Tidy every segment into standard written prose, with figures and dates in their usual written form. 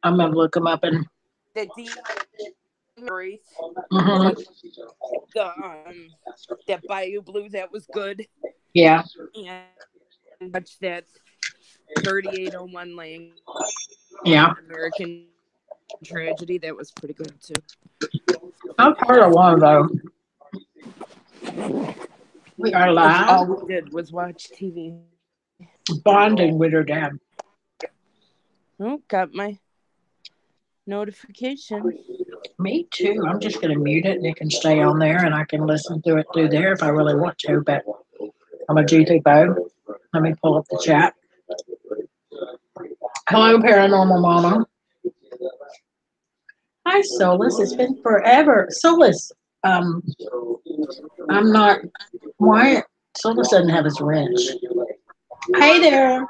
I'm gonna look them up and. The Race, Hmm. the the that Bayou Blue, that was good, Yeah, and watch that 3801 Lang yeah. American Tragedy, that was pretty good too. I've heard of one of those. We are That's live, all we did was watch TV. bonding with her dad. Oh, got my notification. Me too. I'm just gonna mute it and it can stay on there, and I can listen to it through there if I really want to. But I'm gonna do both. Let me pull up the chat. Hello, paranormal mama. Hi, Solus. It's been forever. Solus, um, I'm not. Why? Solus doesn't have his wrench. Hey there.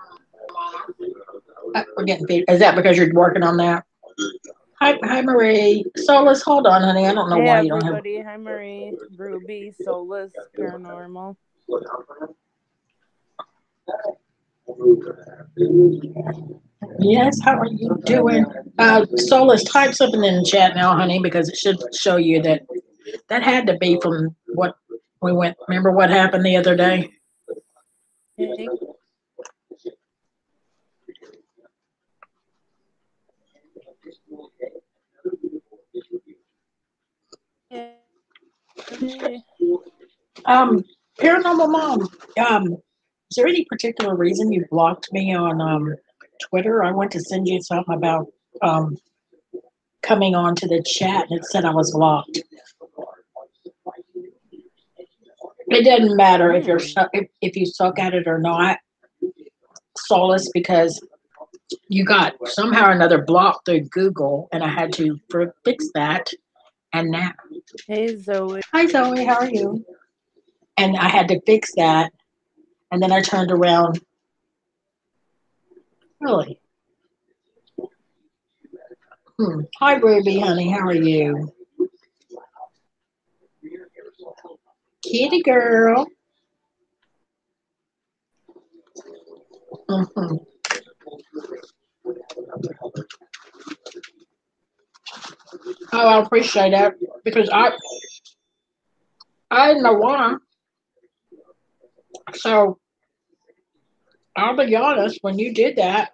We're getting feed. Is that because you're working on that? Hi, Marie. Solus, hold on, honey. I don't know Hey why you don't have. everybody, hi Marie, Ruby, Solus, Paranormal. Yes, how are you doing? Solus, type something in the chat now, honey, because it should show you that that had to be from what we went. Remember what happened the other day? Hey. Um, Paranormal Mom. Is there any particular reason you blocked me on Twitter? I went to send you something about um coming onto the chat, and it said I was blocked. It doesn't matter if you're Hmm. if you suck at it or not, Solace, because you got somehow or another blocked through Google, and I had to fix that. And now, Hey Zoe. hi Zoe, how are you? And I had to fix that, and then I turned around. Really? Hi Ruby, honey, how are you? Kitty girl. Hmm. Oh, I appreciate that because I didn't know why. So I'll be honest, when you did that,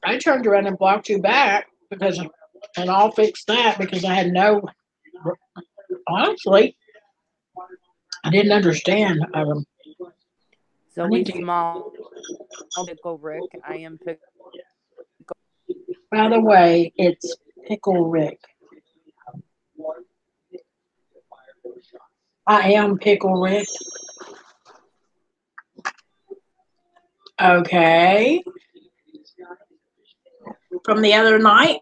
I turned around and blocked you back because, and I'll fix that because I had no. Honestly, I didn't understand. I need Zoe to. Small, Pickle Rick. I am Pickle. By the way, it's Pickle Rick. I am Pickle Rick. Okay. From the other night.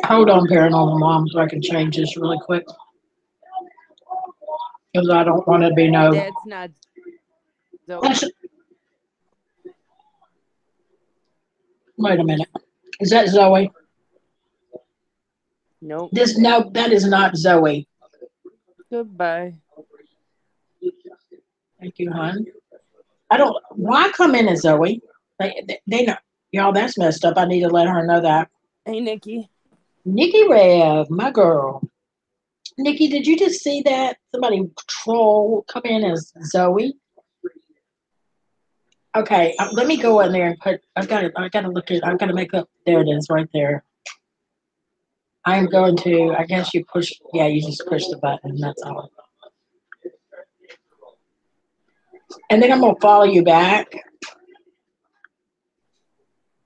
Hold on, Paranormal Mom, so I can change this really quick because I don't want to be no. That's not That's, Zoe. wait a minute. Is that Zoe? Nope. This no, that is not Zoe. Goodbye. Thank you, hon. I don't. Why come in as Zoe? They know. Y'all, that's messed up. I need to let her know that. Hey Nikki. Nikki Rev, my girl. Nikki, did you just see that? Somebody troll come in as Zoe. Okay, let me go in there and put. I've got to. I got to look at. I've got to make up. There it is, right there. I'm going to. I guess you push. Yeah, you just push the button. That's all. And then I'm gonna follow you back.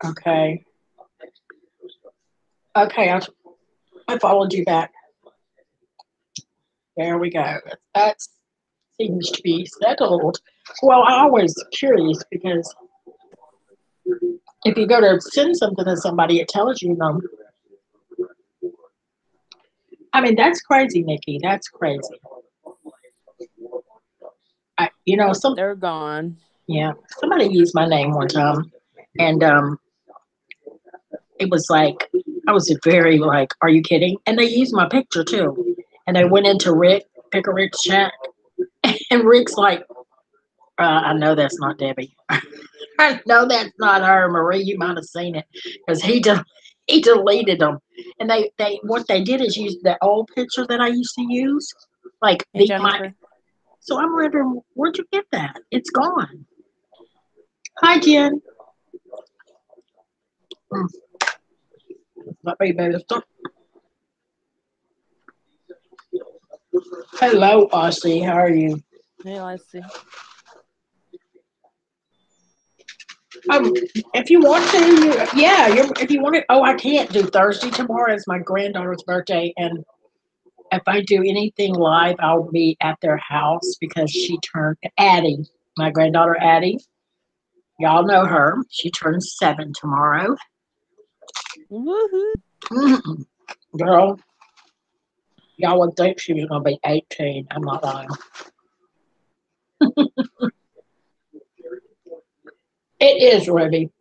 Okay. Okay, I followed you back. There we go. That seems to be settled. Well, I'm always curious because if you go to send something to somebody, it tells you, I mean, that's crazy, Nikki. That's crazy. Yep, Some they're gone. yeah, somebody used my name one time, and it was like I was very like, "Are you kidding?" And they used my picture too, and they went into Pickerick's chat, And Rick's like, I know that's not Debbie. I know that's not her, Marie. You might have seen it because he deleted them. And they what they did is use the old picture that I used to use, like Hey, the my. Jennifer. So I'm wondering, where'd you get that? It's gone. Hi, Jen. Mm, let me move this. Hello, Aussie. How are you? Hey, let's see. If you want to, yeah. If you want to, oh, I can't do Thursday. Tomorrow is my granddaughter's birthday, and if I do anything live, I'll be at their house because she turned Addie, my granddaughter Addie. Y'all know her. She turns 7 tomorrow. Woohoo! Mm-mm. Girl, y'all would think she was going to be 18. I'm not lying. It is, Ruby.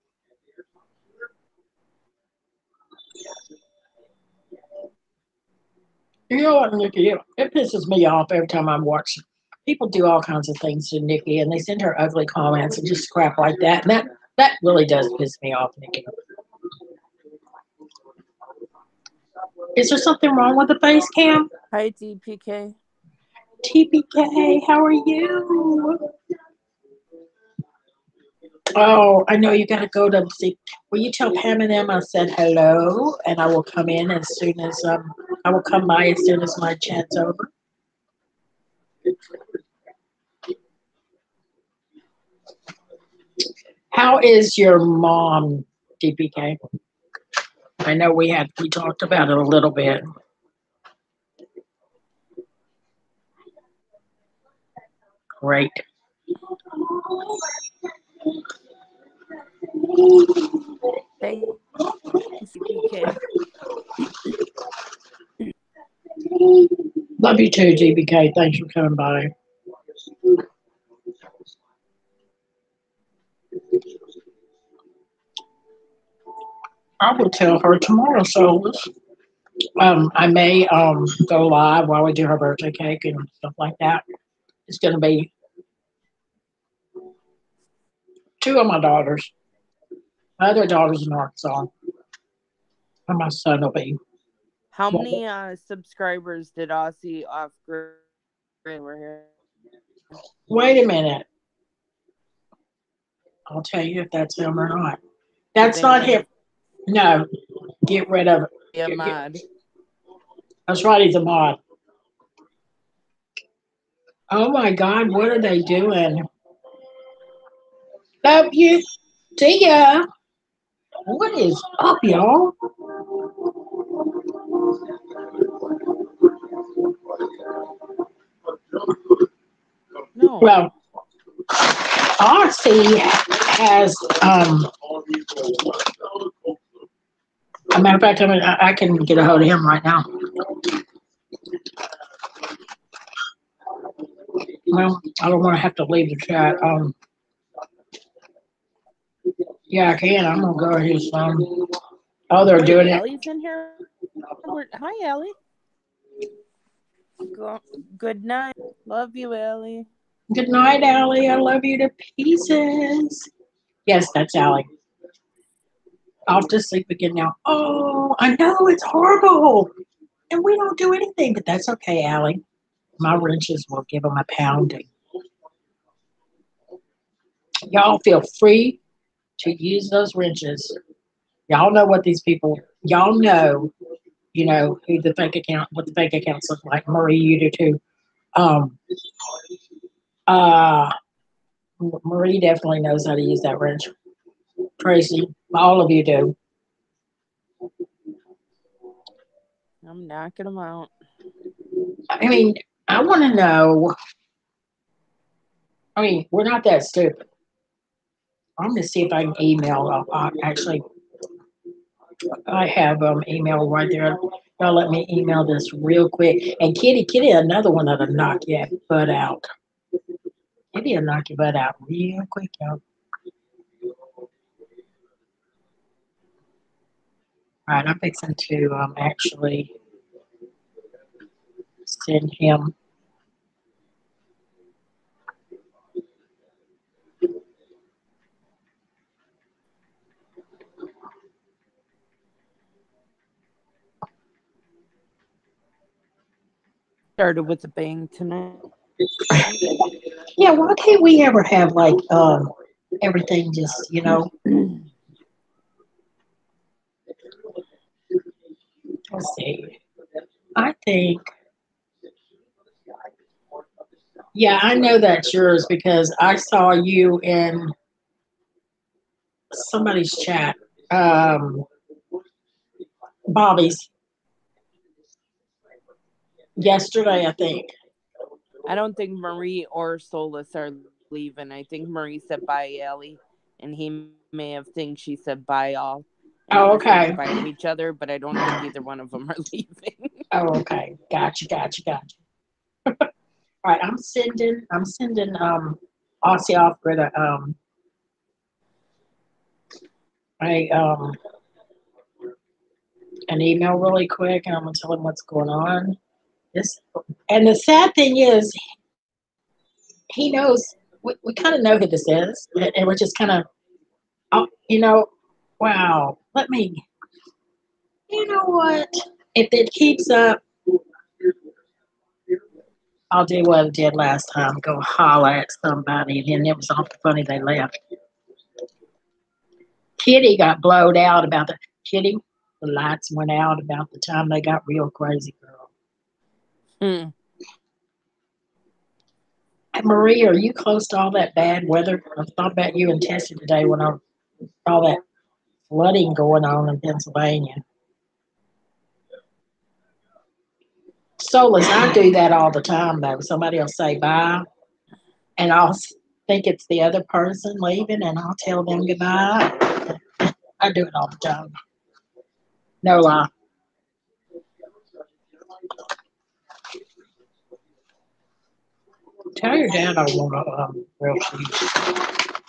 You know what, Nikki? It pisses me off every time I'm watching. People do all kinds of things to Nikki, and they send her ugly comments and just crap like that. And that really does piss me off, Nikki. Is there something wrong with the face cam? Hi, DPK. TPK, how are you? Oh, I know you got to go to see. Will you tell Pam and them I said hello, and I will come in as soon as I will come by as soon as my chat's over. How is your mom, DPK? I know we talked about it a little bit. Great. Thanks, DPK. Love you too, DPK. Thanks for coming by. I will tell her tomorrow. So I may go live while we do her birthday cake and stuff like that. It's going to be two of my daughters. My other daughter's in Arkansas, and my son will be. How Well, many subscribers did Aussie off grid over here? wait a minute. I'll tell you if that's him or not. Because That's they not only him. have No, get rid of it. a mod. That's right. He's a mod. Oh my God, what are they doing? Love you. See ya. What is up, y'all? No. Well, Oxy has a matter of fact, I can get a hold of him right now. Well, I don't want to have to leave the chat. Yeah, I can. I'm gonna go to his oh, they're Wait, doing it. Ellie's in here? Hi, Ellie. Good night. Love you, Ellie. Good night, Allie. I love you to pieces. Yes, that's Allie. Off to sleep again now. Oh, I know it's horrible, and we don't do anything, but that's okay, Allie. My wrenches will give them a pounding. Y'all feel free to use those wrenches. Y'all know what these people. Y'all know, who the fake account, what the fake accounts look like. Marie, you do too. Um, uh, Marie definitely knows how to use that wrench. Tracy, all of you do. I'm knocking them out. I mean, I want to know. I mean, we're not that stupid. I'm going to see if I can email. Actually, I have email right there. Y'all let me email this real quick. And Kitty, another one that'll knock your butt out. Kitty will knock your butt out real quick, y'all. All right, I'm fixing to actually send him. started with a bang tonight. Yeah, why can't we ever have like everything just, let's see. I think yeah, I know that's yours because I saw you in somebody's chat. Um Bobby's yesterday, I think. I don't think Marie or Solus are leaving. I think Marie said bye, Allie, and he may have think she said bye all, and then they Oh, said okay. goodbye to each other. But I don't think either one of them are leaving. Oh, okay. Gotcha. All right, I'm sending Aussie off with a an email really quick, and I'm gonna tell him what's going on. This and the sad thing is, he knows. We kind of know who this is, and we're just kind of, oh, wow. Let me. You know what? If it keeps up, I'll do what I did last time. Go holler at somebody, and then it was awful funny they left. Kitty got blowed out about Kitty. The lights went out about the time they got real crazy, girl. Hmm. And Marie, are you close to all that bad weather? I thought about you and Tessie today when all that flooding going on in Pennsylvania. Solus, I do that all the time though. Somebody will say bye, and I'll think it's the other person leaving, and I'll tell them goodbye. I do it all the time. No lie. Tell your dad I want a real cheese.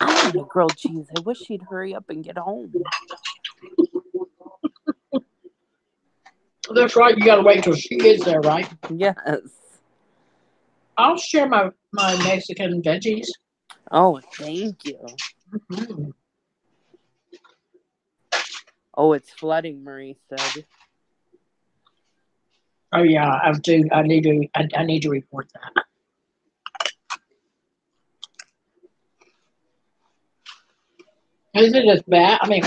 I want a grilled cheese. I wish she'd hurry up and get home. That's right. You got to wait till she gets there, right? Yes. I'll share my Mexican veggies. Oh, thank you. Mm. Oh, it's flooding, Marie said. Oh yeah, I do. I need to report that. Is it as bad? I mean,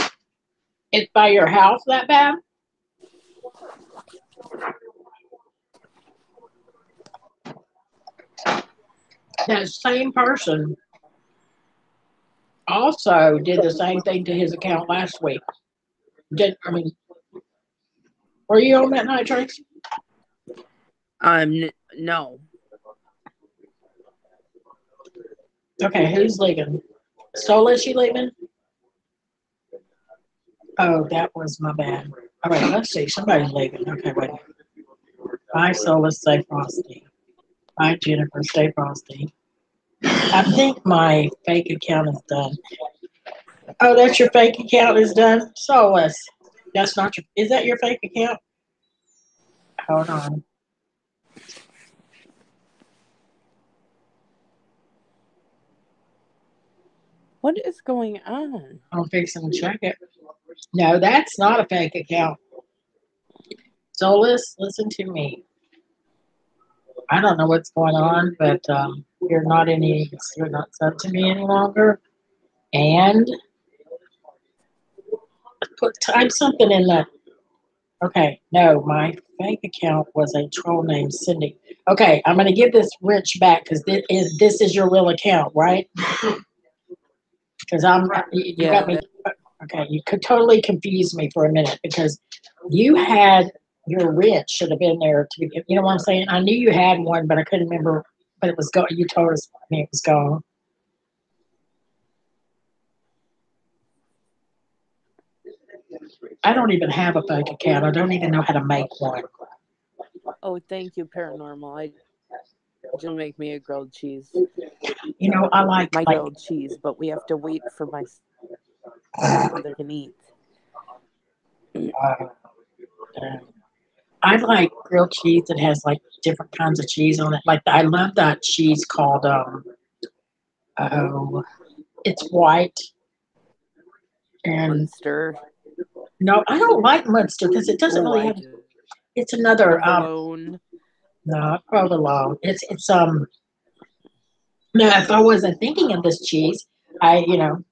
it's by your house that bad? That same person also did the same thing to his account last week. I mean, were you on that night, Tracy? No. Okay, who's leaving? Sola, she leaving? Oh, that was my bad. All right, let's see. Somebody's leaving. Okay, wait. Bye, Sola. Stay frosty. Bye, Jennifer. Stay frosty. I think my fake account is done. Oh, that's your fake account is done? Solus. That's not your, is that your fake account? Hold on. What is going on? I'm fixing to check it. No, that's not a fake account. Solus, listen to me. I don't know what's going on, but you're not sub to me any longer. And type something in the, okay, no, my fake account was a troll named Cindy. Okay, I'm going to give this Rich back because this is your real account, right? Because you got Yeah, me. Okay, you could totally confuse me for a minute because you had your Rich should have been there to be. You know what I'm saying? I knew you had one, but I couldn't remember. But it was gone. You told us. I mean, it was gone. I don't even have a fake account. I don't even know how to make one. oh, thank you, Paranormal. I just make me a grilled cheese. You know, I My like grilled cheese, but we have to wait for my son that can eat. uh, I like grilled cheese that has like different kinds of cheese on it. Like I love that cheese called oh, it's white and Munster, no, I don't like Munster because it doesn't oh, really I have. do. It's another Provolone. not provolone. It's. Now, if I wasn't thinking of this cheese, I you know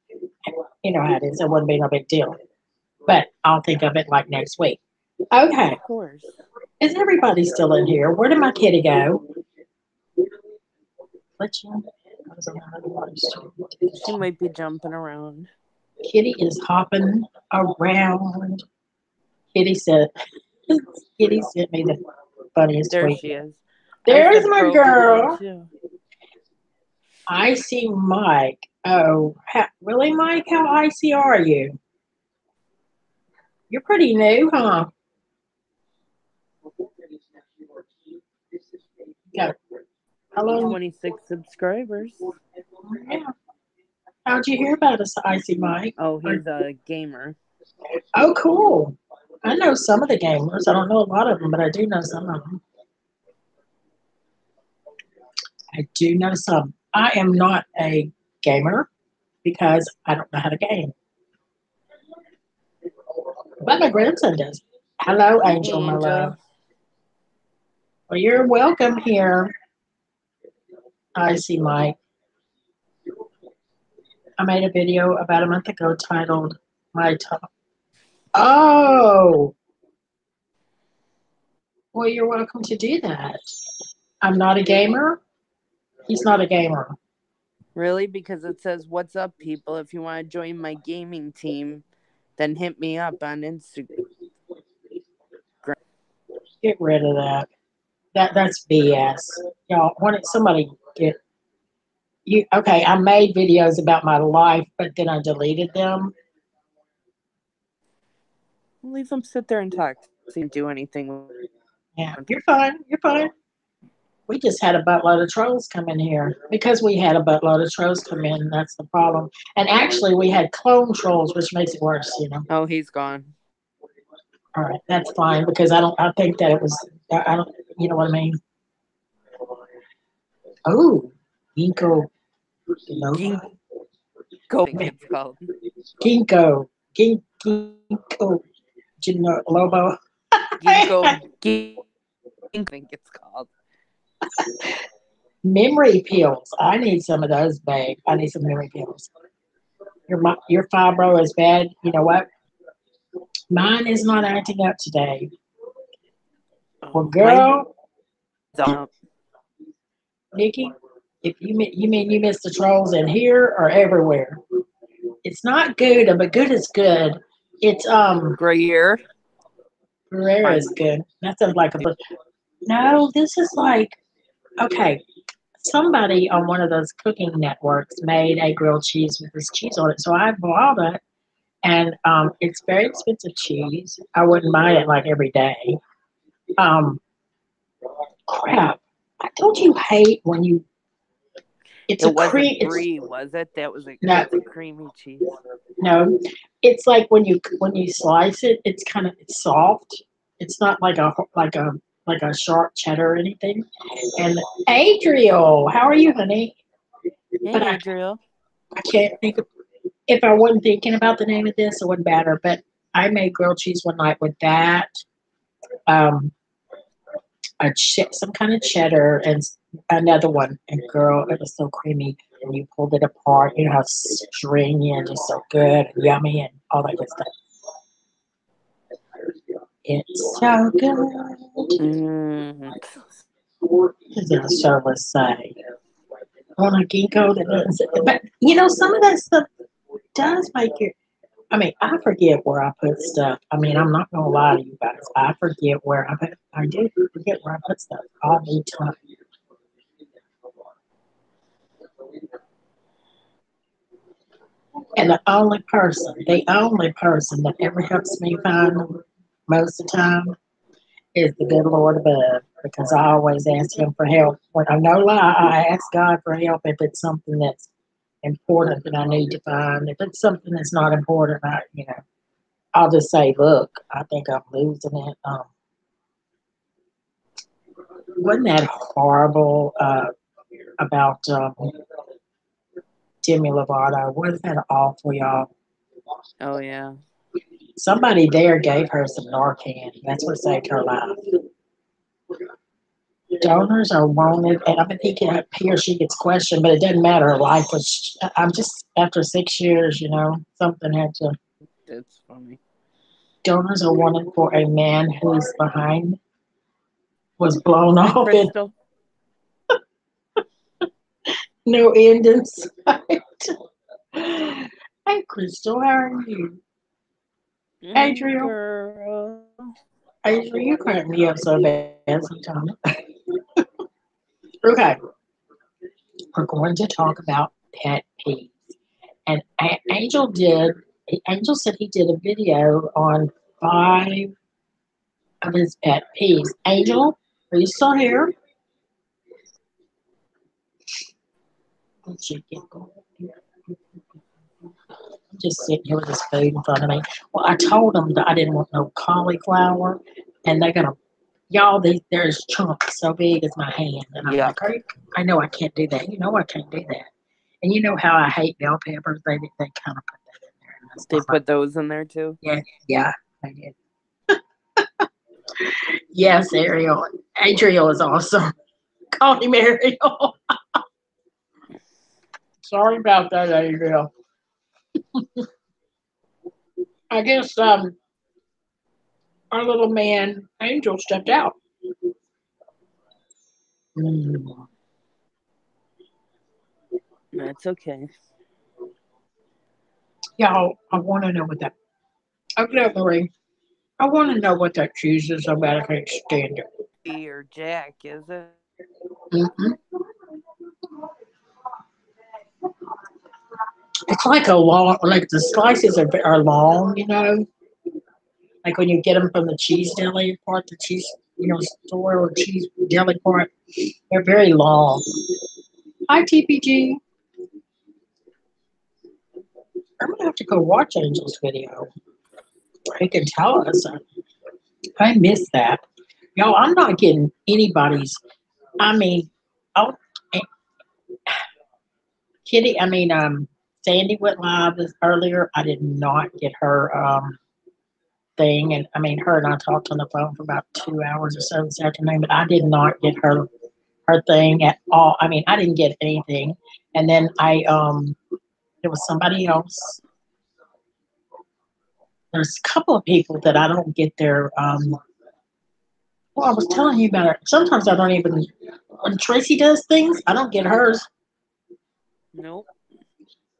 how it is. It wouldn't be no big deal. But I'll think of it like next week. Okay, Of course. is everybody still in here? Where did my kitty go? Let you. She might be jumping around. Kitty is hopping around. Kitty said, Kitty sent me the funniest There tweet. she is. I There's said my provolone girl. too. Icy Mike. Oh, really, Mike? How icy are you? You're pretty new, huh? Yeah. Hello. 26 subscribers. Yeah. How'd you hear about us, Icy Mike? Oh, he's a gamer. Oh, cool. I know some of the gamers. I don't know a lot of them, but I do know some of them. I do know some. I am not a gamer because I don't know how to game. But my grandson does. Hello, Angel, Hey, my love. Angel. Well, you're welcome here. I see Mike. I made a video about a month ago titled My Top. Oh, well, you're welcome to do that. I'm not a gamer. He's not a gamer. Really? Because it says, "What's up, people? If you want to join my gaming team, then hit me up on Instagram." Get rid of that. That's BS. Y'all, when somebody get you okay, I made videos about my life, but then I deleted them. Leave them sit there and talk. So you do anything with Yeah, them. you're fine. You're fine. We just had a buttload of trolls come in here. Because we had a buttload of trolls come in, that's the problem. And actually, we had clone trolls, which makes it worse. Oh, he's gone. All right, that's fine because I think that it was, I don't, you know what I mean? Oh, ginkgo, Ginkgo, I think it's called. ginkgo, ginkgo, lobo. Ginkgo, I think it's called. Memory pills. I need some of those, babe. I need some memory pills. Your fibro is bad. You know what? Mine is not acting up today. Well, Mine's girl, up. Nikki, if you mean you miss the trolls in here or everywhere? It's not Gouda, but Gouda's good. It's Gruyere. Pereira is Mine's good. That sounds like a book. No, this is like okay. Somebody on one of those cooking networks made a grilled cheese with this cheese on it, so I bought it, and it's very expensive cheese. I wouldn't buy it like every day. Um, crap. Don't you hate when you? It's It a cream. wasn't It's brie, was it? no, That's a creamy cheese. no. It's like when you slice it, it's soft. It's not like a sharp cheddar or anything. And Adriel, how are you, honey? But Hey, Adriel. I can't think of if I wasn't thinking about the name of this, it wouldn't matter. But I made grilled cheese one night with that, um, some kind of cheddar, and another one. And girl, it was so creamy. And you pulled it apart, you know how stringy and just so good and yummy and all that good stuff. It's so good. Mm. As a service say. On a ginkgo that doesn't, but some of that stuff does make you. I mean, I forget where I put stuff. I mean, I'm not gonna lie to you guys. I forget where I put. I do forget where I put stuff all the time. And the only person that ever helps me find them most of the time is the good Lord above, because I always ask Him for help. When I no lie, I ask God for help if it's something that's important that I need to find. If it's something that's not important, I'll just say, look, I think I'm losing it. Wasn't that horrible about Demi Lovato? Wasn't that awful, y'all? Oh, yeah. Somebody there gave her some Narcan. That's what saved her life. Donors are wanted, and I mean, he or she gets questioned, but it doesn't matter. Life was. I'm just after 6 years, something had to. That's funny. Donors are wanted for a man whose behind was blown Hi, off in Crystal. no end in sight. Hey, Crystal, how are you? Adriel, Girl. Adriel, you crack me up so bad sometimes. Okay, we're going to talk about pet peeves. And Angel said he did a video on 5 of his pet peeves. Angel, are you still here? Let's see, get going. I'm just sitting here with this food in front of me. Well, I told them that I didn't want no cauliflower, and they're gonna, y'all. There's chunks so big as my hand, and I'm like, Yuck. I know I can't do that. You know I can't do that. And you know how I hate bell peppers. They kind of put that in there, and that's They not my. put those in there too. Yeah, yeah, I did. Yes, Ariel. Adriel is awesome. Call him Ariel. Sorry about that, Adriel. I guess our little man Angel stepped out. Mm. That's okay. Y'all, I want to know what that. Okay, Marie. I want to know what that cheese is about. I can't stand it. Or Jack, is it? Mm-hmm. It's like a long, like the slices are long, like when you get them from the cheese deli part, the cheese, store or cheese deli part. They're very long. Hi, TPG. I'm gonna have to go watch Angel's video. He can tell us. I miss that. Y'all, I'm not getting anybody's. I mean, oh, eh, Kitty. Sandy went live this earlier. I did not get her thing, and I mean, her and I talked on the phone for about 2 hours or so this afternoon. But I did not get her thing at all. I mean, I didn't get anything. And then there was somebody else. There's a couple of people that I don't get their. Well, I was telling you about it. Sometimes I don't even. When Tracy does things, I don't get hers. Nope.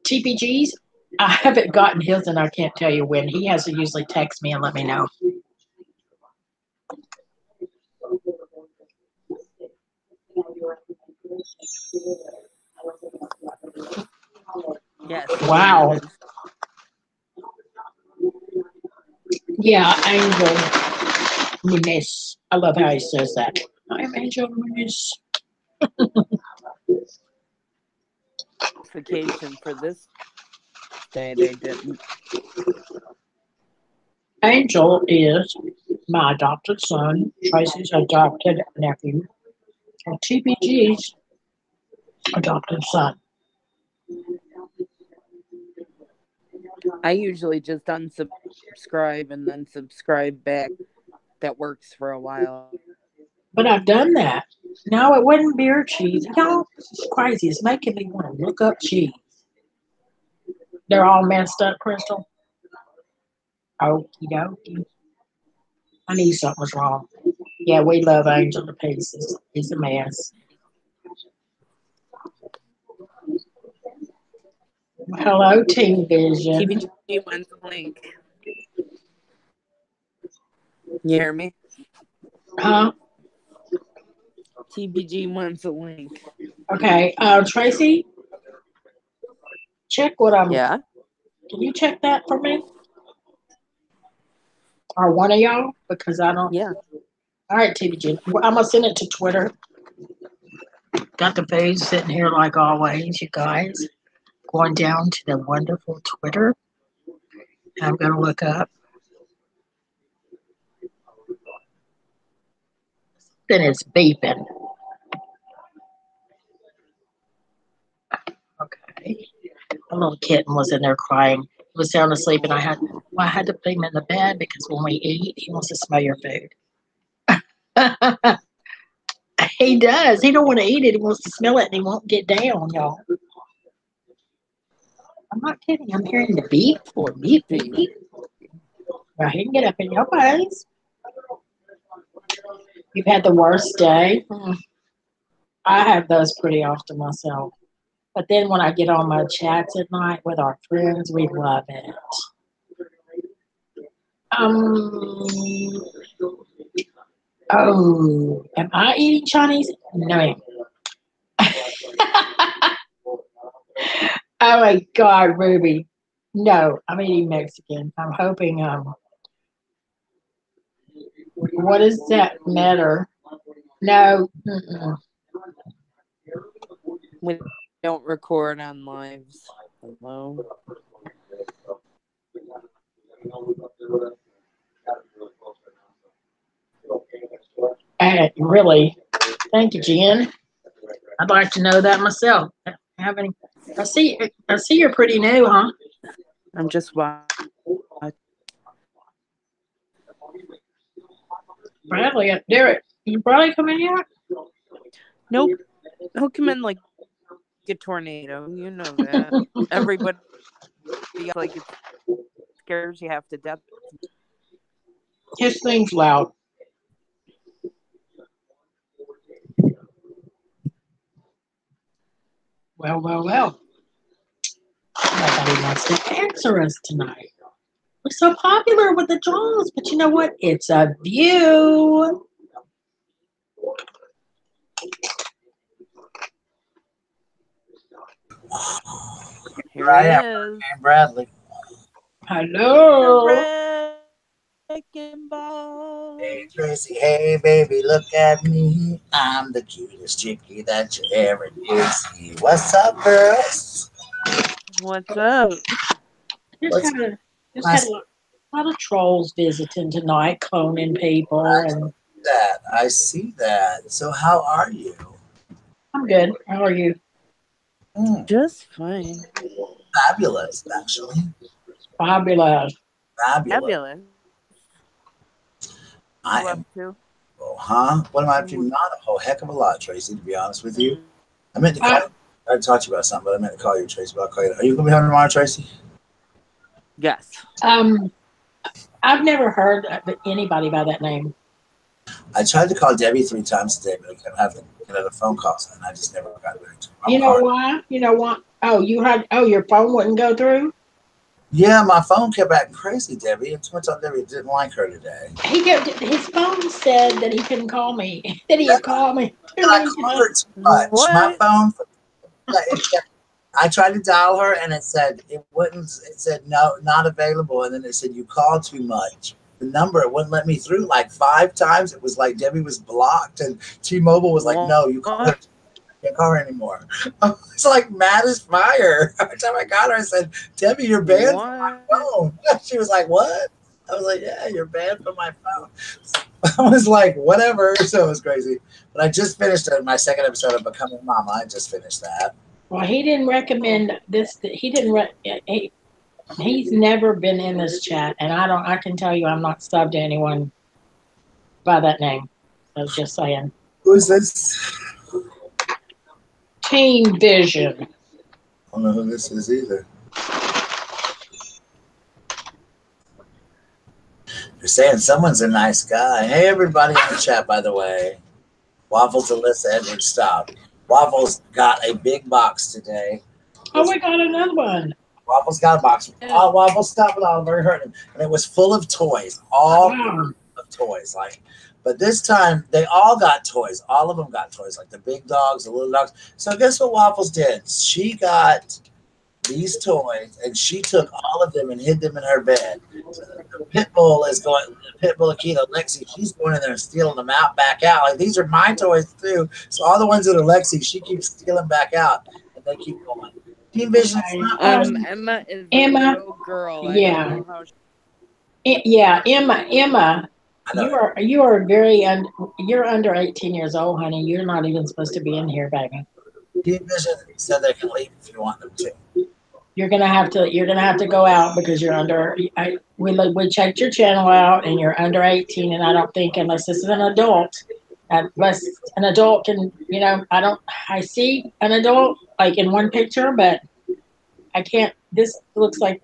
TPGs, I haven't gotten his, and I can't tell you when. He has to usually text me and let me know. Yes, he Wow. is. Yeah, Angel Muniz. I love how he says that. I'm Angel Muniz. Vacation for this day, they didn't. Angel is my adopted son, Tracy's adopted nephew, and TPG's adopted son. I usually just unsubscribe and then subscribe back. That works for a while. But I've done that. No, it wasn't beer cheese. Y'all, this is crazy. It's making me want to look up cheese. They're all messed up, Crystal. Okie dokie. I knew something was wrong. Yeah, we love Angel to pieces. He's a mess. Hello, Team Vision. TBG wants a link. You hear me? Huh? TBG wants a link. Okay. Tracy, check what I'm. Yeah? Can you check that for me? Or one of y'all? Because I don't. Yeah. All right, TVG. Well, I'm going to send it to Twitter. Got the page sitting here like always, you guys. Going down to the wonderful Twitter. I'm going to look up. Then it's beeping. Okay. A little kitten was in there crying. He was sound asleep, and I had to put him in the bed because when we eat, he wants to smell your food. He does. He don't want to eat it. He wants to smell it, and he won't get down, y'all. I'm not kidding. I'm hearing the beep or beep, beep, Gee. beep. Well, he can get up in your face. You've had the worst day. I have those pretty often myself. But then when I get on my chats at night with our friends, we love it. Um. Oh, am I eating Chinese? No, ma'am. Oh my God, Ruby. No, I'm eating Mexican. I'm hoping. What does that matter? No. Mm-mm. We don't record on lives. Hello. Really? Thank you, Jen. I'd like to know that myself. Having, I see you're pretty new, huh? I'm just watching. Bradley, Derek, you Bradley coming yet? Nope. He'll come in like a tornado. You know that. Everybody like it scares you half to death. His thing's loud. Well, well, well. Nobody wants to answer us tonight. We're so popular with the draws, but you know what? It's a view. Here I he am, is. Bradley. The Hello. wrecking ball. Hey Tracy, hey baby, look at me. I'm the cutest chickie that you ever did see. What's up, girls? What's up? Just What's had a just had nice lot of trolls visiting tonight, cloning people, and that? I see that. So how are you? I'm good. How are you? Hmm, Just fine. fabulous, actually. Fabulous. Fabulous. Fabulous. I You up am. to? Oh, huh? What am I up to? What- Not a whole heck of a lot, Tracy. To be honest with you, mm, I meant to call I, you. I talked to you about something, but I meant to call you, Tracy. But I'll call you. Are you gonna be home tomorrow, Tracy? Yes. um, I've never heard of anybody by that name. I tried to call Debbie 3 times today, but I kept having another phone calls, and I just never got back to her. I'll You know call her. why? You know what? Oh, you had. Oh, your phone wouldn't go through. Yeah, my phone kept acting crazy, Debbie. And someone told Debbie didn't like her today. He kept. His phone said that he couldn't call me. That he Yeah, had called me too I many called times. her too much. My What? phone, I tried to dial her, and it said it wouldn't. It said no, not available, and then it said you called too much. The number it wouldn't let me through like 5 times. It was like Debbie was blocked, and T-Mobile was like, "No, you called her. What? Can't call her anymore." I was like mad as fire. Every time I got her, I said, "Debbie, you're banned from my What? phone." She was like, "What?" I was like, "Yeah, you're banned from my phone." I was like, "Whatever." So it was crazy. But I just finished my second episode of Becoming Mama. I just finished that. Well, he didn't recommend this. He didn't. He's never been in this chat, and I don't. I can tell you, I'm not subbed to anyone by that name. So just saying. Who's this? Team Vision. I don't know who this is either. They're saying someone's a nice guy. Hey, everybody in the chat, by the way. Waffles, Alyssa, Edward, stop. Waffles got a big box today. Oh, we got another one. Waffles got a box. Oh, Waffles, stop it all. Very hurting. And it was full of toys. All Wow. of toys. But this time they all got toys. All of them got toys, like the big dogs, the little dogs. So guess what Waffles did? She got these toys and she took all of them and hid them in her bed. So the pit bull is going. The pit bull Akita Lexi, she's going in there and stealing them out, back out. Like these are my toys too. So all the ones that are Lexi, she keeps stealing back out, and they keep going. Team Vision is Okay. not my. Emma is a Emma. little girl. I don't Yeah. know how. Yeah. Emma. I know. You are very you're under 18 years old, honey. You're not even supposed to be in here, baby. Team Vision said they can leave if you want them to. You're gonna have to go out because you're under. We checked your channel out, and you're under 18, and I don't think unless this is an adult Unless an adult can, I see an adult like in one picture, but I can't. This looks like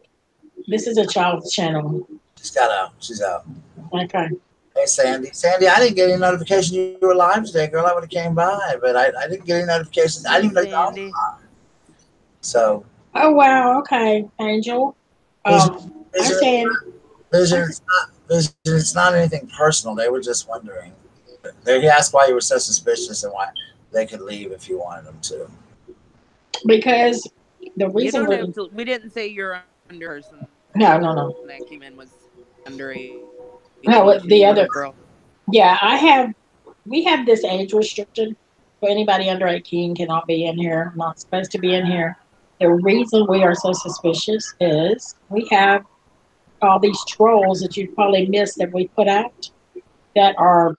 this is a child's channel. She's got out. She's out. Okay. Hey, Sandy. Sandy, I didn't get any notification you were live today, girl. I would have came by, but I didn't get any notifications. I didn't even know y'all were Sandy. live. So. Oh wow. Okay, Angel. Vision, I'm vision, saying. vision. It's not vision. It's not anything personal. They were just wondering. He asked why you were so suspicious and why they could leave if you wanted them to. Because the You reason don't we're have to. We didn't say you're under person no. that came in was under 18. No, She's the a other little girl. yeah, we have this age restriction. So anybody under 18 cannot be in here, not supposed to be in here. The reason we are so suspicious is we have all these trolls that you've probably missed that we put out that are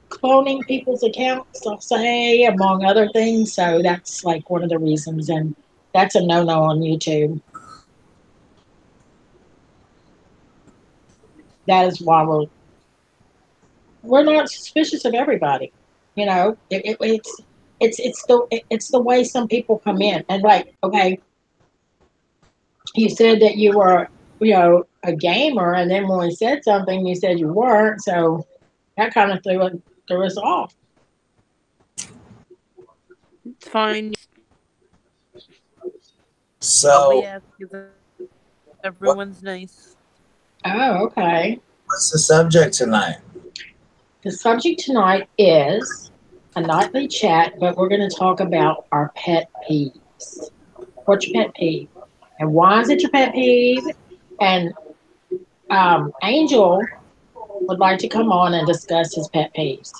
cloning people's accounts, I'll say, among other things. So that's like one of the reasons, and that's a no-no on YouTube. That is why we're not suspicious of everybody. It's the way some people come in, and like, okay, you said that you were, a gamer, and then when we said something, you said you weren't. So that kind of threw us off. It's fine. All we So, ask is that everyone's nice. Oh, okay. what's the subject tonight? The subject tonight is a nightly chat, but we're going to talk about our pet peeves. What's your pet peeve? And why is it your pet peeve? And Angel would like to come on and discuss his pet peeves.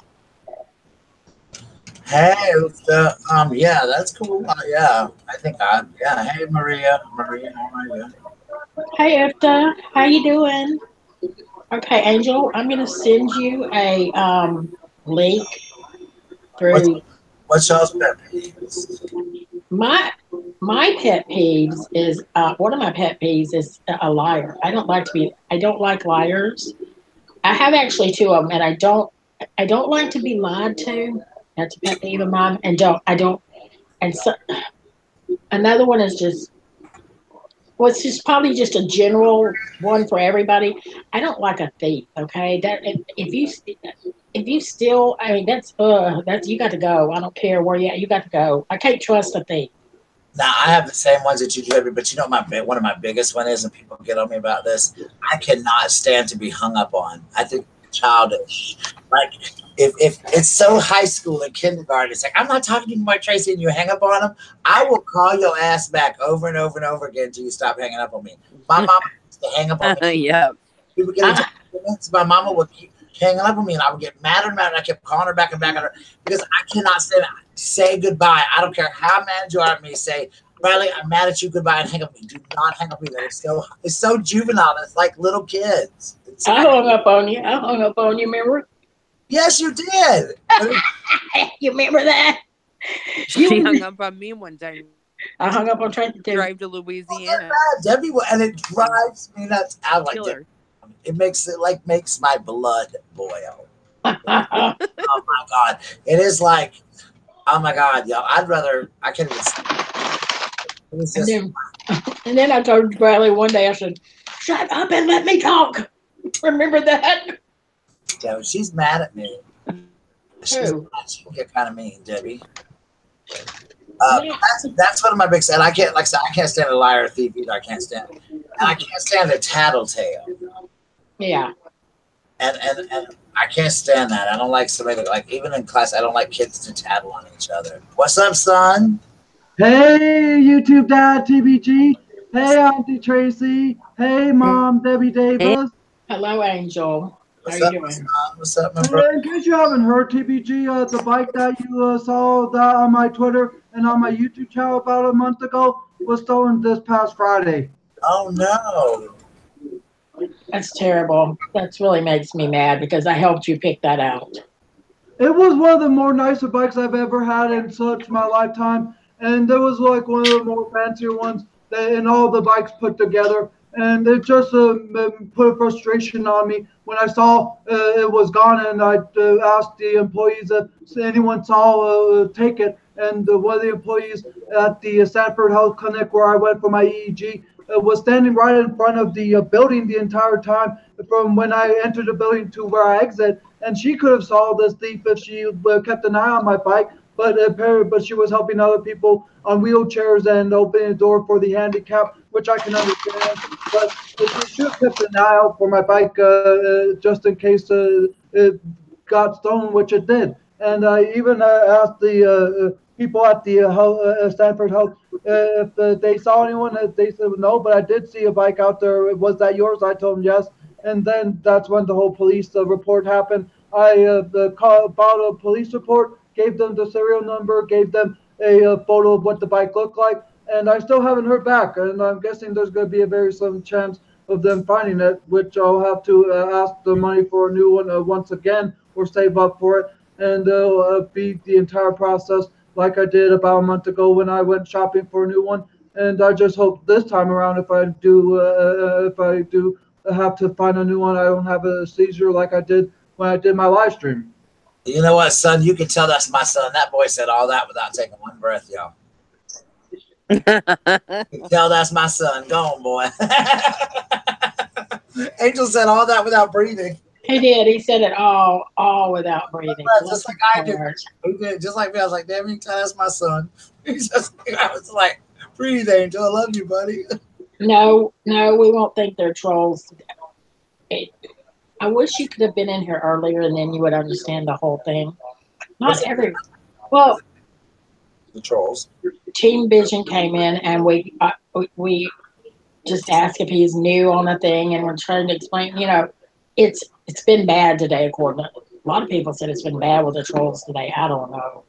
Hey, yeah, that's cool. Yeah, yeah. Hey, Maria, how are you? Hey, Efta, how you doing? Okay, Angel, I'm going to send you a link What's through what's y'all's pet peeves? my my pet peeves is one of my pet peeves is a liar. I don't like liars. I have actually two of them, and I don't like to be lied to. That's a pet peeve of mine. And I don't, and so another one is just, well, it's just probably just a general one for everybody. I don't like a thief. Okay, if you steal, I mean that's you got to go. I don't care where you at. You got to go. I can't trust a thief. Now I have the same ones that you do, but you know one of my biggest one is, and people get on me about this. I cannot stand to be hung up on. I think it's childish. Like if it's so high school and kindergarten, it's like I'm not talking to you about Tracy, and you hang up on them. I will call your ass back over and over and over again until you stop hanging up on me. My mom used to hang up on me. Yeah. We would get into arguments. My mama would keep hanging up on me, and I would get madder and madder. And I kept calling her back and back on her because I cannot say goodbye. I don't care how mad you are at me. Say, Riley, I'm mad at you. Goodbye, and hang up on me. Do not hang up on me. It's so juvenile. It's like little kids. I hung up on you. I hung up on you. Remember? Yes, you did. You remember that? She hung up on me one time. I hung up on Tracy too. Drive to Louisiana. Debbie, and it drives me nuts. I like Killer. it. Makes my blood boil. Oh my god! It is like, oh my god, y'all. I can't even. It was just, and then I told Bradley one day, I said, "Shut up and let me talk." Remember that? yeah, she's mad at me. She'll get kind of mean, Debbie. That's one of my big. And I can't, like I said, I can't stand a liar or thief either. I can't stand it. And I can't stand a tattletale. Yeah. And I can't stand that. I don't like somebody that, like, even in class, I don't like kids to tattle on each other. What's up, son? Hey, YouTube Dad TBG. Hey, Auntie Tracy. Hey, Mom Debbie Davis. Hello, Angel. What's How up, you doing? son? What's up, my Hey, brother? in case you haven't heard, TBG, the bike that you saw that on my Twitter and on my YouTube channel about a month ago was stolen this past Friday. Oh no. That's terrible. That really makes me mad because I helped you pick that out. It was one of the more nicer bikes I've ever had in such my lifetime, and there was like one of the more fancier ones in all the bikes put together. and it just put a frustration on me when I saw it was gone, and I asked the employees if anyone saw take it, and one of the employees at the Sanford Health Clinic where I went for my EEG was standing right in front of the building the entire time from when I entered the building to where I exit, and she could have saw this thief if she kept an eye on my bike. But she was helping other people on wheelchairs and opening the door for the handicap, which I can understand. But she should have kept an eye out for my bike just in case it got stolen, which it did. And I even asked the people at the Stanford Health if they saw anyone. They said no, but I did see a bike out there. Was that yours? I told them yes. And then that's when the whole police report happened. I bought a police report, gave them the serial number, gave them a photo of what the bike looked like, and I still haven't heard back. And I'm guessing there's going to be a very slim chance of them finding it, which I'll have to ask the money for a new one once again or save up for it, and beat the entire process like I did about a month ago when I went shopping for a new one. And I just hope this time around, if I do have to find a new one, I don't have a seizure like I did when I did my live stream. You know what, son? You can tell that's my son. That boy said all that without taking one breath, y'all. You can tell that's my son. Go on, boy. Angel said all that without breathing. He did. He said it all without breathing. Just like I did. He did. Just like me. I was like, damn, you can tell that's my son. I was like, breathe, Angel. I love you, buddy. No, we won't think they're trolls. I wish you could have been in here earlier, and then you would understand the whole thing. Not every. Well, The trolls. Team Vision came in, and we just asked if he's new on a thing, and we're trying to explain. You know, it's been bad today. According to a lot of people, said it's been bad with the trolls today. I don't know.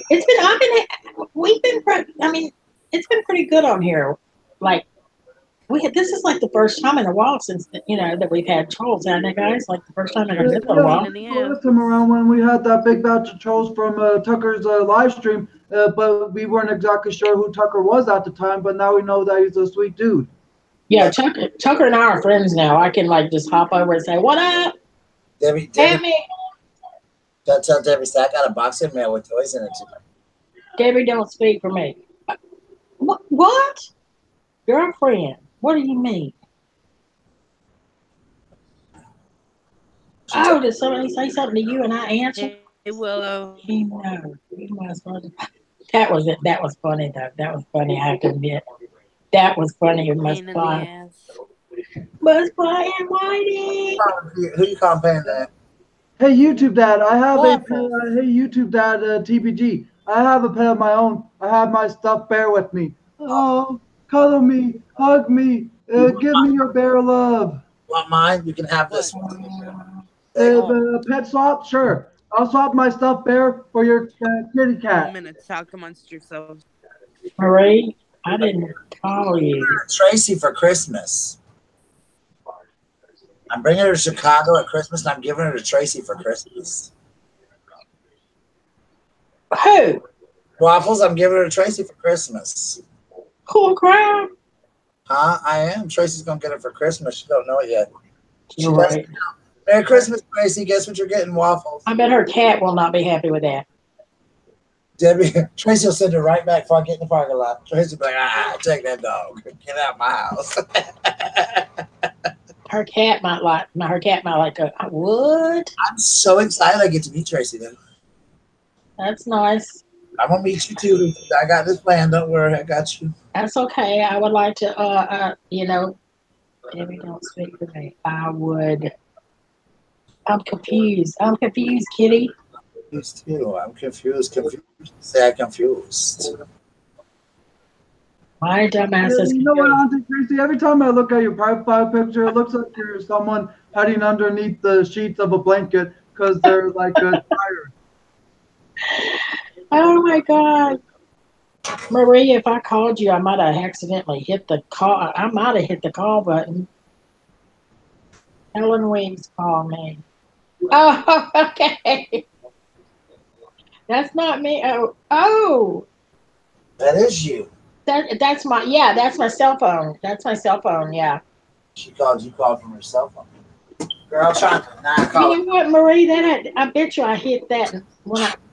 It's been. We've been. I mean, it's been pretty good on here. Like this is like the first time in a while since that we've had trolls, hasn't it, guys? Like the first time in a good little while. Last time around when we had that big batch of trolls from Tucker's live stream, but we weren't exactly sure who Tucker was at the time. But now we know that he's a sweet dude. Yeah, Tucker and I are friends now. I can like just hop over and say, "What up, Debbie, Debbie?" tell Debbie, say, I got a box of mail with toys in it today. Debbie, don't speak for me. What? Girlfriend? What do you mean? Oh, did somebody say something to you and I answered? Hey, Willow. No, that was it. That was funny though. That was funny. I have to admit, that was funny. It must fly. Must fly and Whitey. Who you calling paying that? Hey YouTube Dad, I have Waffles. hey YouTube Dad TPG. I have a pet of my own. I have my stuffed bear with me. Oh, cuddle me, hug me, give me your bear love. Want mine? You can have this one. Pet swap? Sure. I'll swap my stuffed bear for your kitty cat. Minutes. Talk amongst yourselves. Marie, I didn't call you. Tracy for Christmas. I'm bringing her to Chicago at Christmas, and I'm giving her to Tracy for Christmas. Who? Waffles, I'm giving her to Tracy for Christmas. Cool crowd. Huh? I am. Tracy's going to get it for Christmas. She don't know it yet. You're right. Merry Christmas, Tracy. Guess what you're getting, Waffles? I bet her cat will not be happy with that. Debbie, Tracy will send her right back before I get in the parking lot. Tracy will be like, take that dog. Get out of my house. Her cat might like. What? I'm so excited I get to meet Tracy, though. That's nice. I'm going to meet you, too. I got this plan. Don't worry. I got you. That's okay. I would like to, Debbie, don't speak for me. I would. I'm confused. Kitty. Confused, too. I'm confused. Say I'm confused. My dumbass is You know what, Auntie Tracy? Every time I look at your profile picture, it looks like you're someone hiding underneath the sheets of a blanket because they're like tired. Oh my God. Marie, if I called you, I might have accidentally hit the call. I might have hit the call button. Helen Weems called me. Oh, okay. That's not me. Oh. That is you. That's my, yeah, that's my cell phone. That's my cell phone. Yeah. She called you. Called from her cell phone. Girl, trying to not You call it. know what, Marie? I bet you I hit that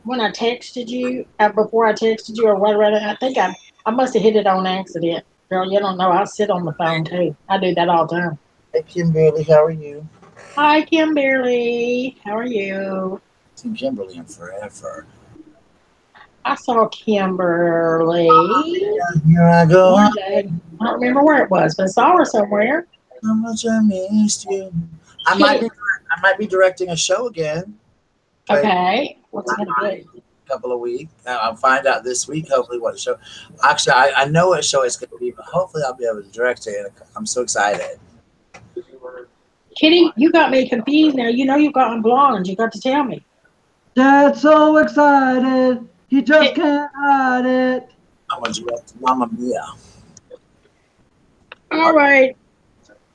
when I texted you, before I texted you or whatever. I think I must have hit it on accident. Girl, you don't know. I sit on the phone too. I do that all the time. Hey, Kimberly, how are you? Hi, Kimberly. How are you? Seen Kimberly in forever. I saw Kimberly Here I go. one day. I don't remember where it was, but I saw her somewhere. How much I missed you. I might Kitty. be. I might be directing a show again. But Okay. What's it gonna be? a couple of weeks. I'll find out this week. Hopefully, what show. Actually, I know what show it's going to be, but hopefully, I'll be able to direct it. I'm so excited. Kitty, you got me confused now. You know you got blonde. You got to tell me. Dad's so excited, he just Hey, can't hide it. I'm going to direct Mamma Mia. all right.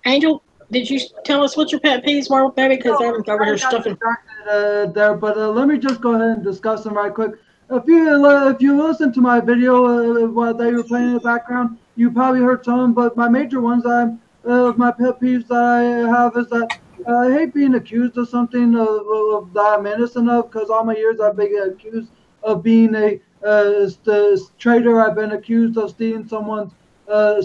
Angel, did you tell us what your pet peeves were, baby? Because I was over I here got stuffing. distracted there, but let me just go ahead and discuss them right quick. If you listen to my video while they were playing in the background, you probably heard some. But my major ones, my pet peeves that I have is that I hate being accused of something that I'm innocent of. Because all my years I've been accused of being a traitor. I've been accused of stealing someone's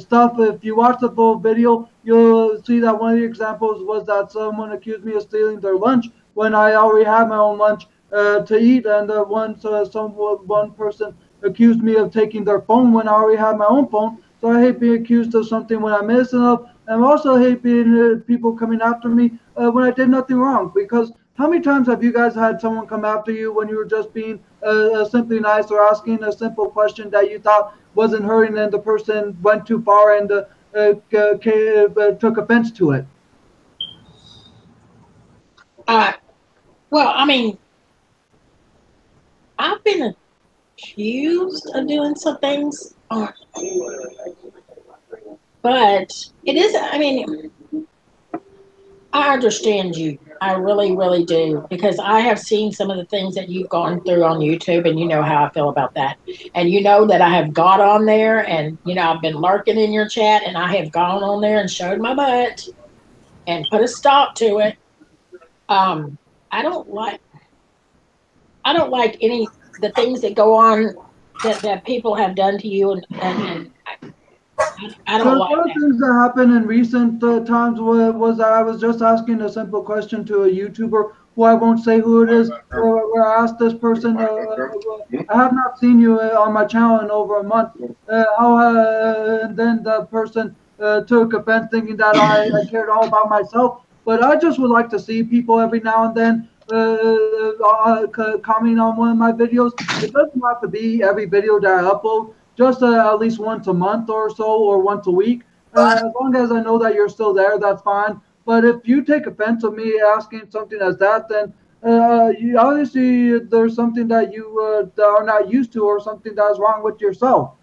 stuff. If you watch the full video, you'll see that one of the examples was that someone accused me of stealing their lunch when I already had my own lunch to eat, and one person accused me of taking their phone when I already had my own phone. So I hate being accused of something when I'm innocent of, and I also hate being people coming after me when I did nothing wrong. Because how many times have you guys had someone come after you when you were just being simply nice or asking a simple question that you thought wasn't hurting, and the person went too far and took offense to it? Uh, well, I mean, I've been accused of doing some things, but it is. I mean, I understand you. I really, really do, because I have seen some of the things that you've gone through on YouTube, and you know how I feel about that. And you know that I have got on there, and I've been lurking in your chat, and I have gone on there and showed my butt and put a stop to it. Um, I don't like I don't like any the things that go on that people have done to you, and I don't So like one of the that. things that happened in recent times was that I was just asking a simple question to a YouTuber who I won't say who it is, where I asked this person, I have not seen you on my channel in over a month. And then the person took offense thinking that I cared all about myself. But I just would like to see people every now and then commenting on one of my videos. It doesn't have to be every video that I upload, just at least once a month or so, or once a week. As long as I know that you're still there, that's fine. But if you take offense of me asking something as that, then obviously there's something that you are not used to, or something that's wrong with yourself.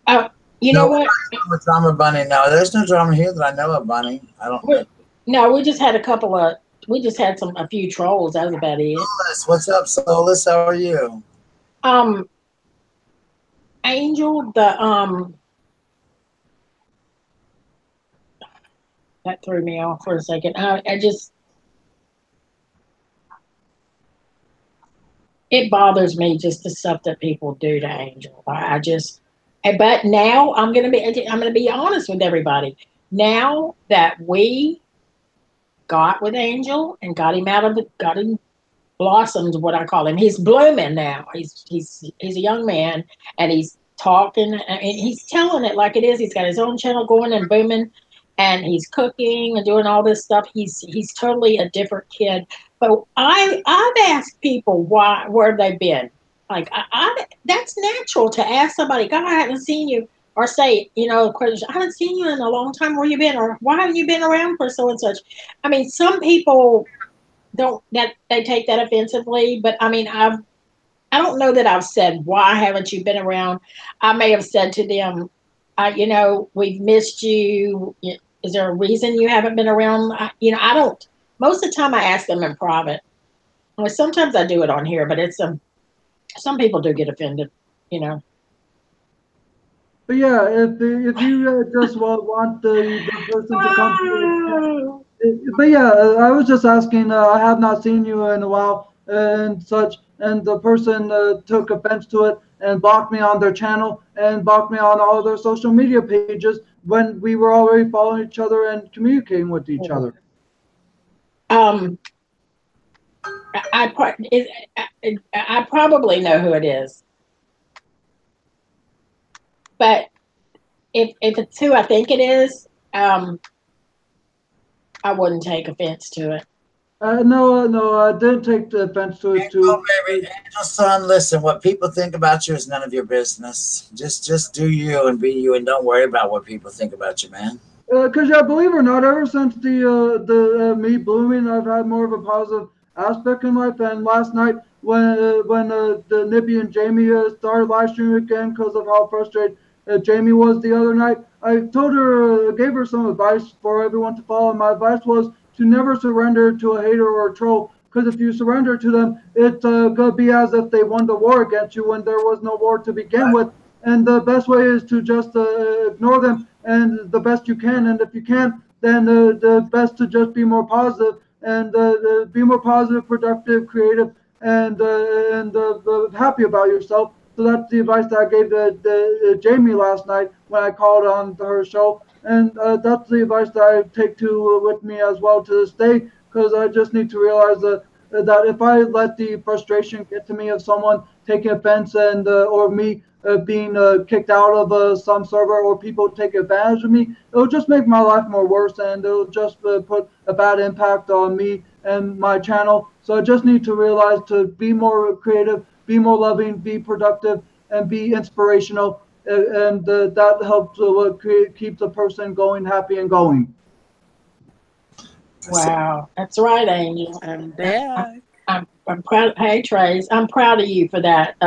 Uh, you No, know we're what? not with drama, Bunny. No, there's no drama here that I know of, Bunny. I don't know. No, we just had we just had a few trolls. That was about it. Solus, what's up, Solus? How are you? Um, Angel, that threw me off for a second. I just it bothers me just the stuff that people do to Angel. I just, but now I'm gonna be honest with everybody. Now that we got with Angel and got him blossomed, what I call him. He's blooming now. He's a young man, and he's talking, and he's telling it like it is. He's got his own channel going and booming, and he's cooking and doing all this stuff. He's totally a different kid. But I've asked people where they've been. Like that's natural to ask somebody. God, I haven't seen you. Or say, question, I haven't seen you in a long time. Where you been? Or why haven't you been around for so and such? I mean, some people don't that they take that offensively, but I mean, I don't know that I've said, why haven't you been around? I may have said to them, we've missed you. Is there a reason you haven't been around? I don't. Most of the time I ask them in private. Well, sometimes I do it on here, but it's some people do get offended, you know. But yeah, if you just want the person to come to your chat. Oh, But yeah, I was just asking. I have not seen you in a while and such, and the person took offense to it and blocked me on their channel and blocked me on all their social media pages when we were already following each other and communicating with each other. um, I probably know who it is, but if it's who I think it is, I wouldn't take offense to it. No, I didn't take the offense to it Oh, too. baby, Angel son, listen, what people think about you is none of your business. Just do you and be you, and don't worry about what people think about you, man. Because yeah, believe it or not, ever since the me blooming, I've had more of a positive aspect in life. And last night, when the Nippy and Jamie started live streaming again because of how frustrated Jamie was the other night, I told her, gave her some advice for everyone to follow. My advice was to never surrender to a hater or a troll. Because if you surrender to them, it's gonna be as if they won the war against you when there was no war to begin with. And the best way is to just ignore them and the best you can. And if you can, then the best to just be more positive and be more positive, productive, creative, and happy about yourself. So that's the advice that I gave Jamie last night when I called on her show, and that's the advice that I take to with me as well to this day. Because I just need to realize that if I let the frustration get to me of someone taking offense and or me being kicked out of some server or people take advantage of me, it'll just make my life more worse and it'll just put a bad impact on me and my channel. So I just need to realize to be more creative, be more loving, be productive, and be inspirational. And that helps keep the person going, happy and going. Wow, that's right, Angel. I'm back. I'm proud. Hey, Trace, I'm proud of you for that,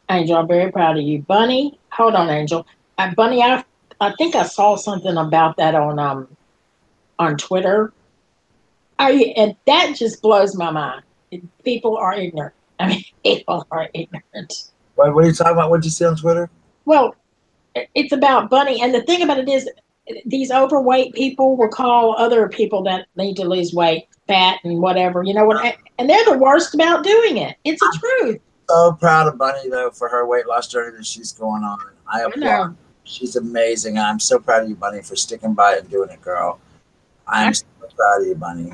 Angel. I'm very proud of you, Bunny. Hold on, Angel. Bunny, I think I saw something about that on Twitter. And that just blows my mind. People are ignorant. I mean, people are ignorant. What are you talking about? What did you see on Twitter? Well, it's about Bunny, and the thing about it is, these overweight people will call other people that need to lose weight fat and whatever, you know what? And they're the worst about doing it. It's the truth. So proud of Bunny though for her weight loss journey that she's going on. I I applaud. know. She's amazing. I'm so proud of you, Bunny, for sticking by it and doing it, girl. I'm so proud of you, Bunny.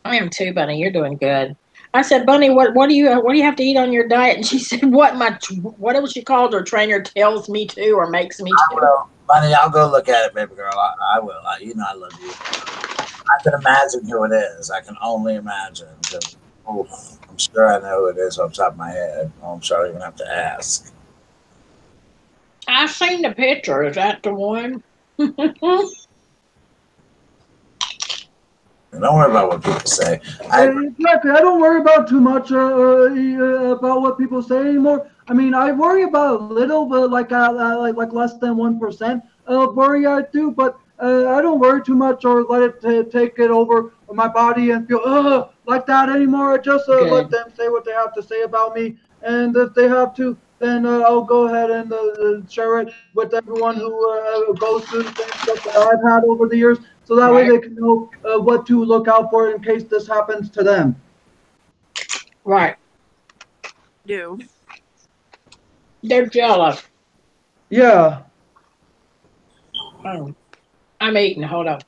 I am too, Bunny. You're doing good. I said, Bunny, what do you have to eat on your diet? And she said, whatever she called her trainer tells me to or makes me I to. will, Bunny. I'll go look at it, baby girl. I will. You know I love you. I can imagine who it is. I can only imagine. Oh, I'm sure I know who it is off the top of my head. I'm sure I don't even have to ask. I seen the picture. Is that the one? Don't worry about what people say. Exactly. I don't worry about too much about what people say anymore. I mean, I worry about a little, but like less than 1% of worry I do. But I don't worry too much or let it take it over my body and feel like that anymore. I just let them say what they have to say about me, and if they have to, then I'll go ahead and share it with everyone who goes through the same stuff that I've had over the years. So that way Right. they can know what to look out for in case this happens to them. Right. Do. They're jealous. Yeah. Oh, I'm eating. Hold on.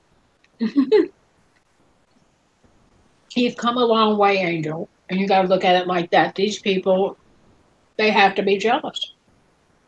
You've come a long way, Angel, and you got to look at it like that. These people, they have to be jealous.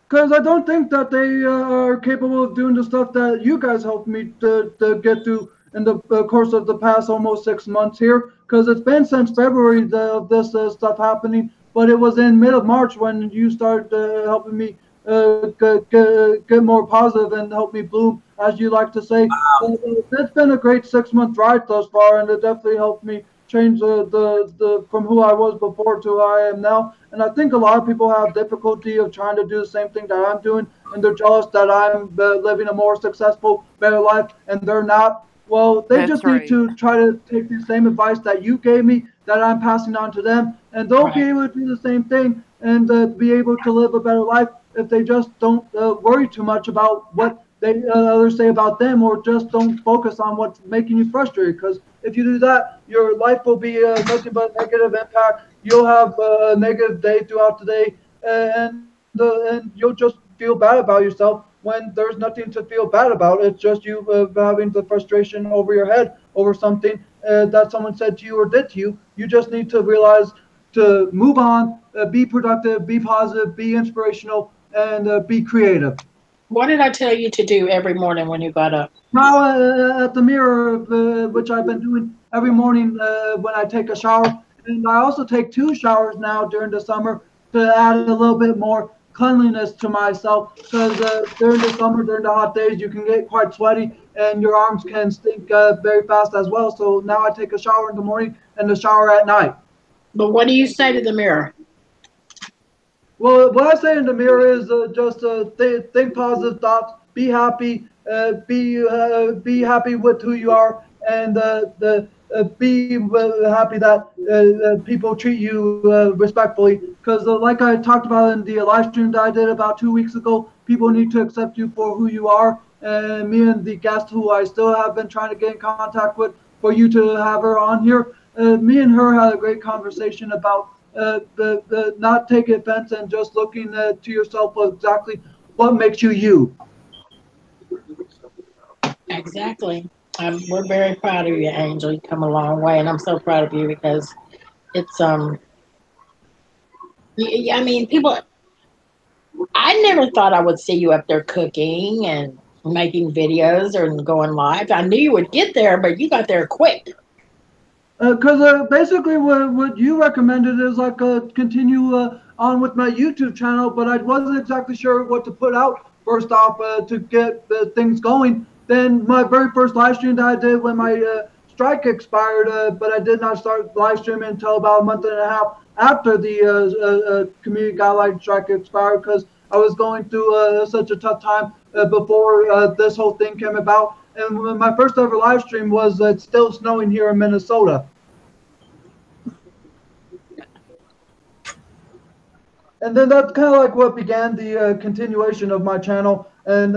Because I don't think that they are capable of doing the stuff that you guys helped me to get through in the course of the past almost 6 months here. Because it's been since February of this stuff happening, but it was in mid of March when you started helping me get more positive and help me bloom, as you like to say. It's been a great 6 month ride thus far, and it definitely helped me change the from who I was before to who I am now. And I think a lot of people have difficulty of trying to do the same thing that I'm doing, and they're jealous that I'm living a more successful, better life, and they're not. Well, they That's just need right. to try to take the same advice that you gave me, that I'm passing on to them, and they'll be Right. able to do the same thing and be able to live a better life if they just don't worry too much about what they others say about them, or just don't focus on what's making you frustrated. Because if you do that, your life will be nothing but negative impact. You'll have a negative day throughout the day, and you'll just feel bad about yourself when there's nothing to feel bad about. It's just you having the frustration over your head over something that someone said to you or did to you. You just need to realize to move on, be productive, be positive, be inspirational, and be creative. What did I tell you to do every morning when you got up? Now, at the mirror, which I've been doing every morning when I take a shower, and I also take 2 showers now during the summer to add a little bit more cleanliness to myself. Because during the summer, during the hot days, you can get quite sweaty, and your arms can stink very fast as well. So now I take a shower in the morning and a shower at night. But what do you say to the mirror? Well, what I say in the mirror is just think positive thoughts, be happy, be happy with who you are, and be happy that people treat you respectfully. Because like I talked about in the live stream that I did about 2 weeks ago, people need to accept you for who you are. And me and the guest who I still have been trying to get in contact with for you to have her on here, me and her had a great conversation about the not taking offense and just looking to yourself exactly what makes you you. Exactly. We're very proud of you, Angel. You come a long way, and I'm so proud of you because it's I mean, people. I never thought I would see you up there cooking and making videos or going live. I knew you would get there, but you got there quick. Because basically what you recommended is like continue on with my YouTube channel, but I wasn't exactly sure what to put out first off to get things going. Then my very first live stream that I did when my strike expired, but I did not start live streaming until about a month and a half after the community guideline strike expired, because I was going through such a tough time before this whole thing came about. And my first ever live stream was it's still snowing here in Minnesota. And then that's kind of like what began the continuation of my channel, and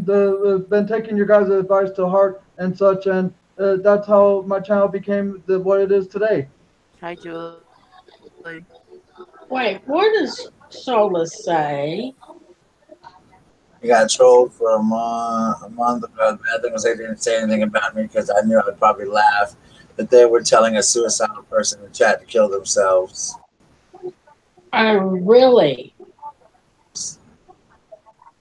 been taking your guys' advice to heart and such, and that's how my channel became what it is today. Hi, Julie. Wait, what does Solus say? I got trolled for a month ago. The bad thing was they didn't say anything about me because I knew I would probably laugh. But they were telling a suicidal person in the chat to kill themselves. I really.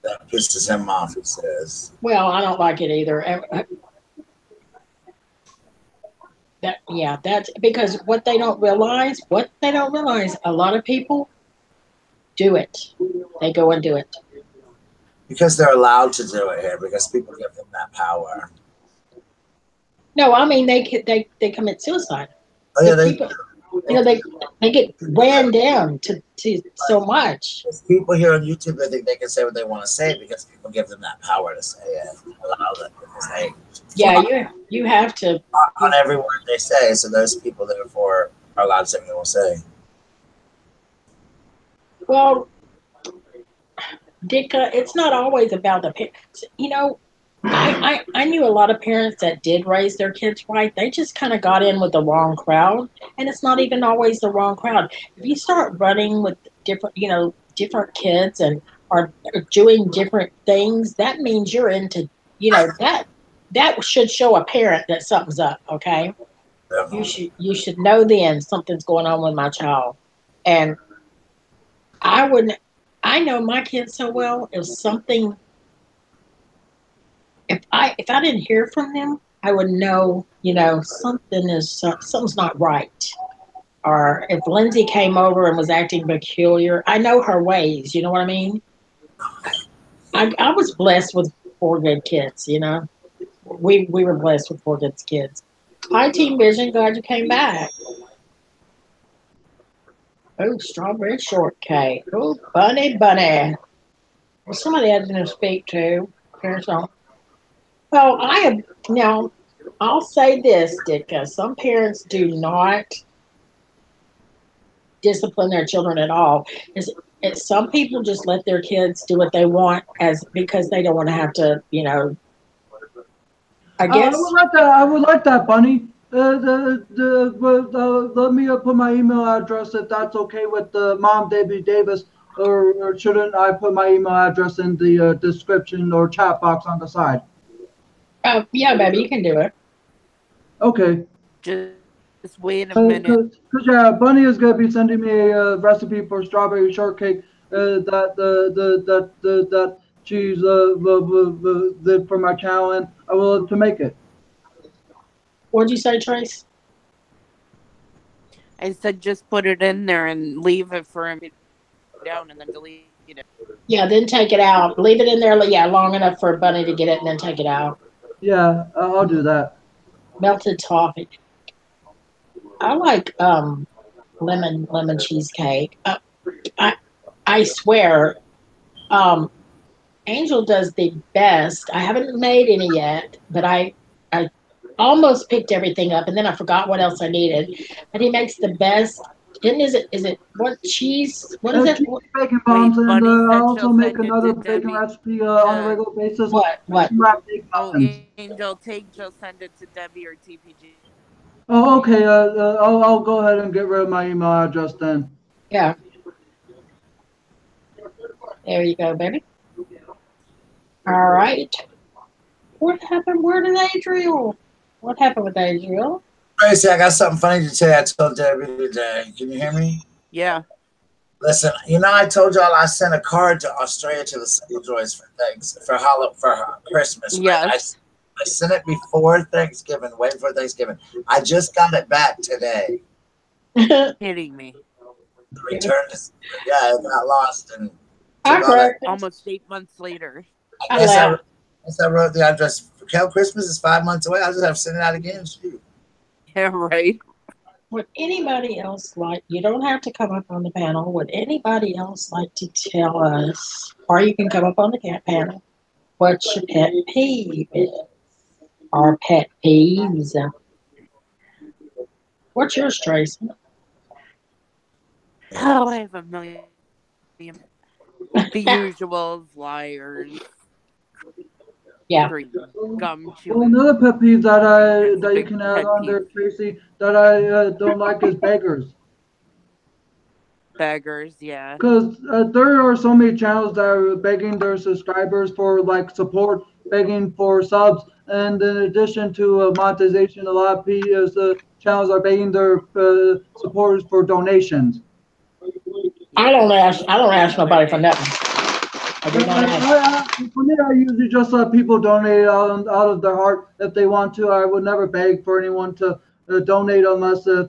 That pisses him off, he says. Well, I don't like it either. That's because what they don't realize, a lot of people do it. They go and do it. Because they're allowed to do it here, because people give them that power. No, I mean they commit suicide. Oh yeah, People, they get ran down to so much. there's people here on YouTube that think they can say what they want to say because people give them that power to say it. Allow them because they You have to. on every word they say, so those people therefore are allowed to say what they want to say. Well, Dick, it's not always about the parents. I knew a lot of parents that did raise their kids right. They just kind of got in with the wrong crowd, and it's not even always the wrong crowd. If you start running with different kids and are doing different things, that means you're into, that should show a parent that something's up. Okay, you should know then something's going on with my child, and I wouldn't. I know my kids so well. If something, if I didn't hear from them, I would know. Something's not right. Or if Lindsay came over and was acting peculiar, I know her ways. You know what I mean? I was blessed with 4 good kids. We were blessed with 4 good kids. Hi, Team Vision. Glad you came back. Oh, strawberry shortcake. Oh, bunny. Well, somebody I didn't speak to. Here's some. Well, now, I'll say this, Ditka. Some parents do not discipline their children at all. some people just let their kids do what they want as because they don't want to have to, I I guess. would like that. I would like that, Bunny. Let me put my email address if that's okay with Mom Debbie Davis, or shouldn't I put my email address in the description or chat box on the side? Oh, yeah, baby, you can do it. Okay. Just wait a minute. Because yeah, Bunny is gonna be sending me a recipe for strawberry shortcake. That she's did for my channel, and I will to make it. What'd you say, Trace? I said just put it in there and leave it for him to down and then delete it. Yeah, then take it out. Leave it in there, yeah, long enough for Bunny to get it, and then take it out. Yeah, I'll do that. Melted toffee. I like lemon cheesecake. I I swear, um, Angel does the best. I haven't made any yet, but I almost picked everything up, and then I forgot what else I needed. But he makes the best. Didn't is it what cheese? What is it? Cheesy bacon bombs, Wait, and Bunny I said also she'll make send it another to bacon Debbie recipe on a to regular basis of What? wrapped bacon oh muffins. Angel take she'll send it to Debbie or TPG. Oh, okay. I'll go ahead and get rid of my email address then. Yeah, there you go, baby. All right. What happened? Where did Adriel? What happened with Adriel? Tracy, I got something funny to tell you. I told Debbie today. Can you hear me? Yeah. Listen, I told y'all I sent a card to Australia to the City Joys for things for Christmas, right? Yes. I sent it before Thanksgiving, way before Thanksgiving. I just got it back today. Kidding me. The return is, yeah, it got lost and I took all that. corrected. Almost 8 months later. I I guess I, laughed. guess I wrote the address. Cal Christmas is 5 months away. I'll just have to send it out again. Shoot. Yeah, right. Would anybody else like? You don't have to come up on the panel. Would anybody else like to tell us, or you can come up on the panel? What's your pet peeve? Or pet peeves? What's yours, Tracy? Oh, I have a million. The usuals, liars, Yeah. gum Well, chewing. another pet peeve that That's a you big can add pet on there, peeve. Tracy, that I don't like is beggars. Beggars, yeah. Because there are so many channels that are begging their subscribers for like support, begging for subs, and in addition to monetization, a lot of channels are begging their supporters for donations. Yes. I don't ask They're nobody for big. nothing. I do not ask. For me, I usually just let people donate out of their heart if they want to. I would never beg for anyone to donate unless if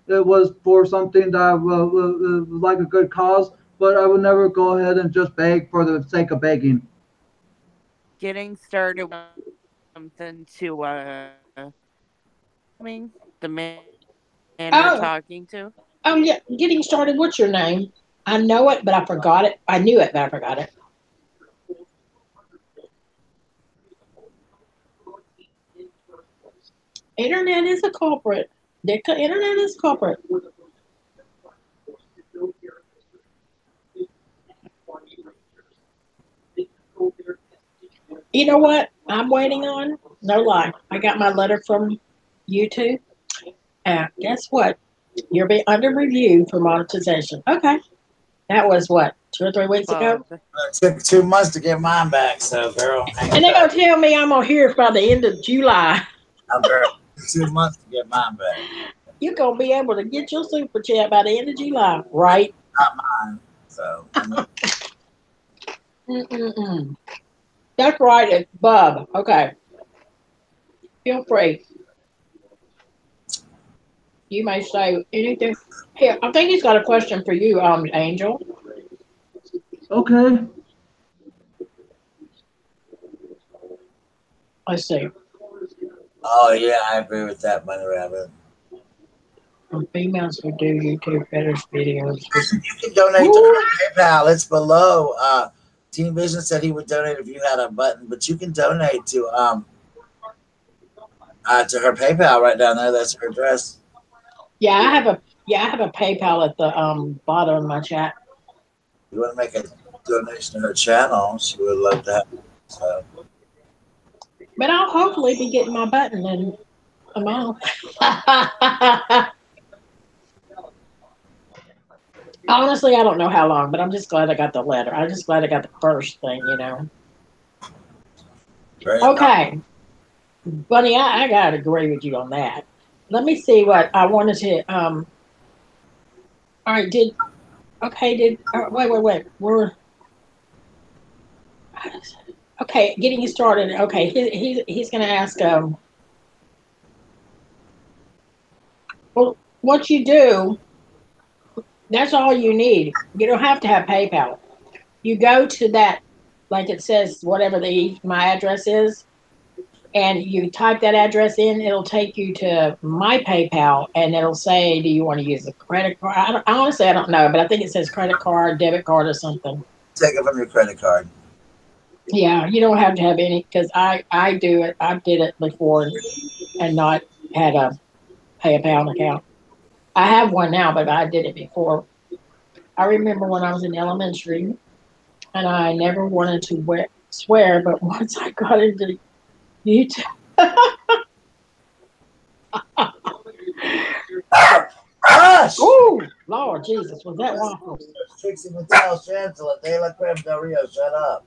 it was for something that like a good cause. But I would never go ahead and just beg for the sake of begging. Getting started with something to the man you're Oh, talking to. oh yeah. Getting started. What's your name? I know it, but I forgot it. I knew it, but I forgot it. Internet is a culprit. The internet is a culprit. You know what? I'm waiting on. No lie. I got my letter from YouTube. And guess what? You're under review for monetization. Okay. That was what, 2 or 3 weeks ago? Bub. It took 2 months to get mine back, so girl, hang And they're tight. going to tell me I'm going to hear it by the end of July. Girl, 2 months to get mine back. You're going to be able to get your super chat by the end of July, right? Not mine. So Mm-mm-mm. That's right. It's Bub. Okay. Feel free. You may say anything. Here, I think he's got a question for you, Angel. Okay. Let's see. oh yeah, I agree with that, Money Rabbit. Females who do YouTube fetish videos. You can donate to Ooh. her PayPal. It's below. Team Vision said he would donate if you had a button, but you can donate to her PayPal right down there. That's her address. Yeah, I have a PayPal at the bottom of my chat. you want to make a donation to her channel, she would love to have it. So. But I'll hopefully be getting my button in a month. Honestly, I don't know how long, but I'm just glad I got the letter. I'm just glad I got the first thing, you know. Very Okay. Bunny, I gotta agree with you on that. Let me see what I wanted to all right, wait. Okay, getting you started. Okay, he's gonna ask well, what you do, that's all you need. You don't have to have PayPal. You go to that, like it says, whatever my address is, and you type that address in. It'll take you to my PayPal, and it'll say, "Do you want to use a credit card?" Honestly, I don't know, but I think it says credit card, debit card, or something. Take it from your credit card. Yeah, you don't have to have any because I do it. I did it before and not had a PayPal account. I have one now, but I did it before. I remember when I was in elementary, and I never wanted to swear, but once I got into YouTube. Gosh! Oh, Lord Jesus, was that waffles? Trixie Mattel, Shangela, De La Creme Del Rio, shut up.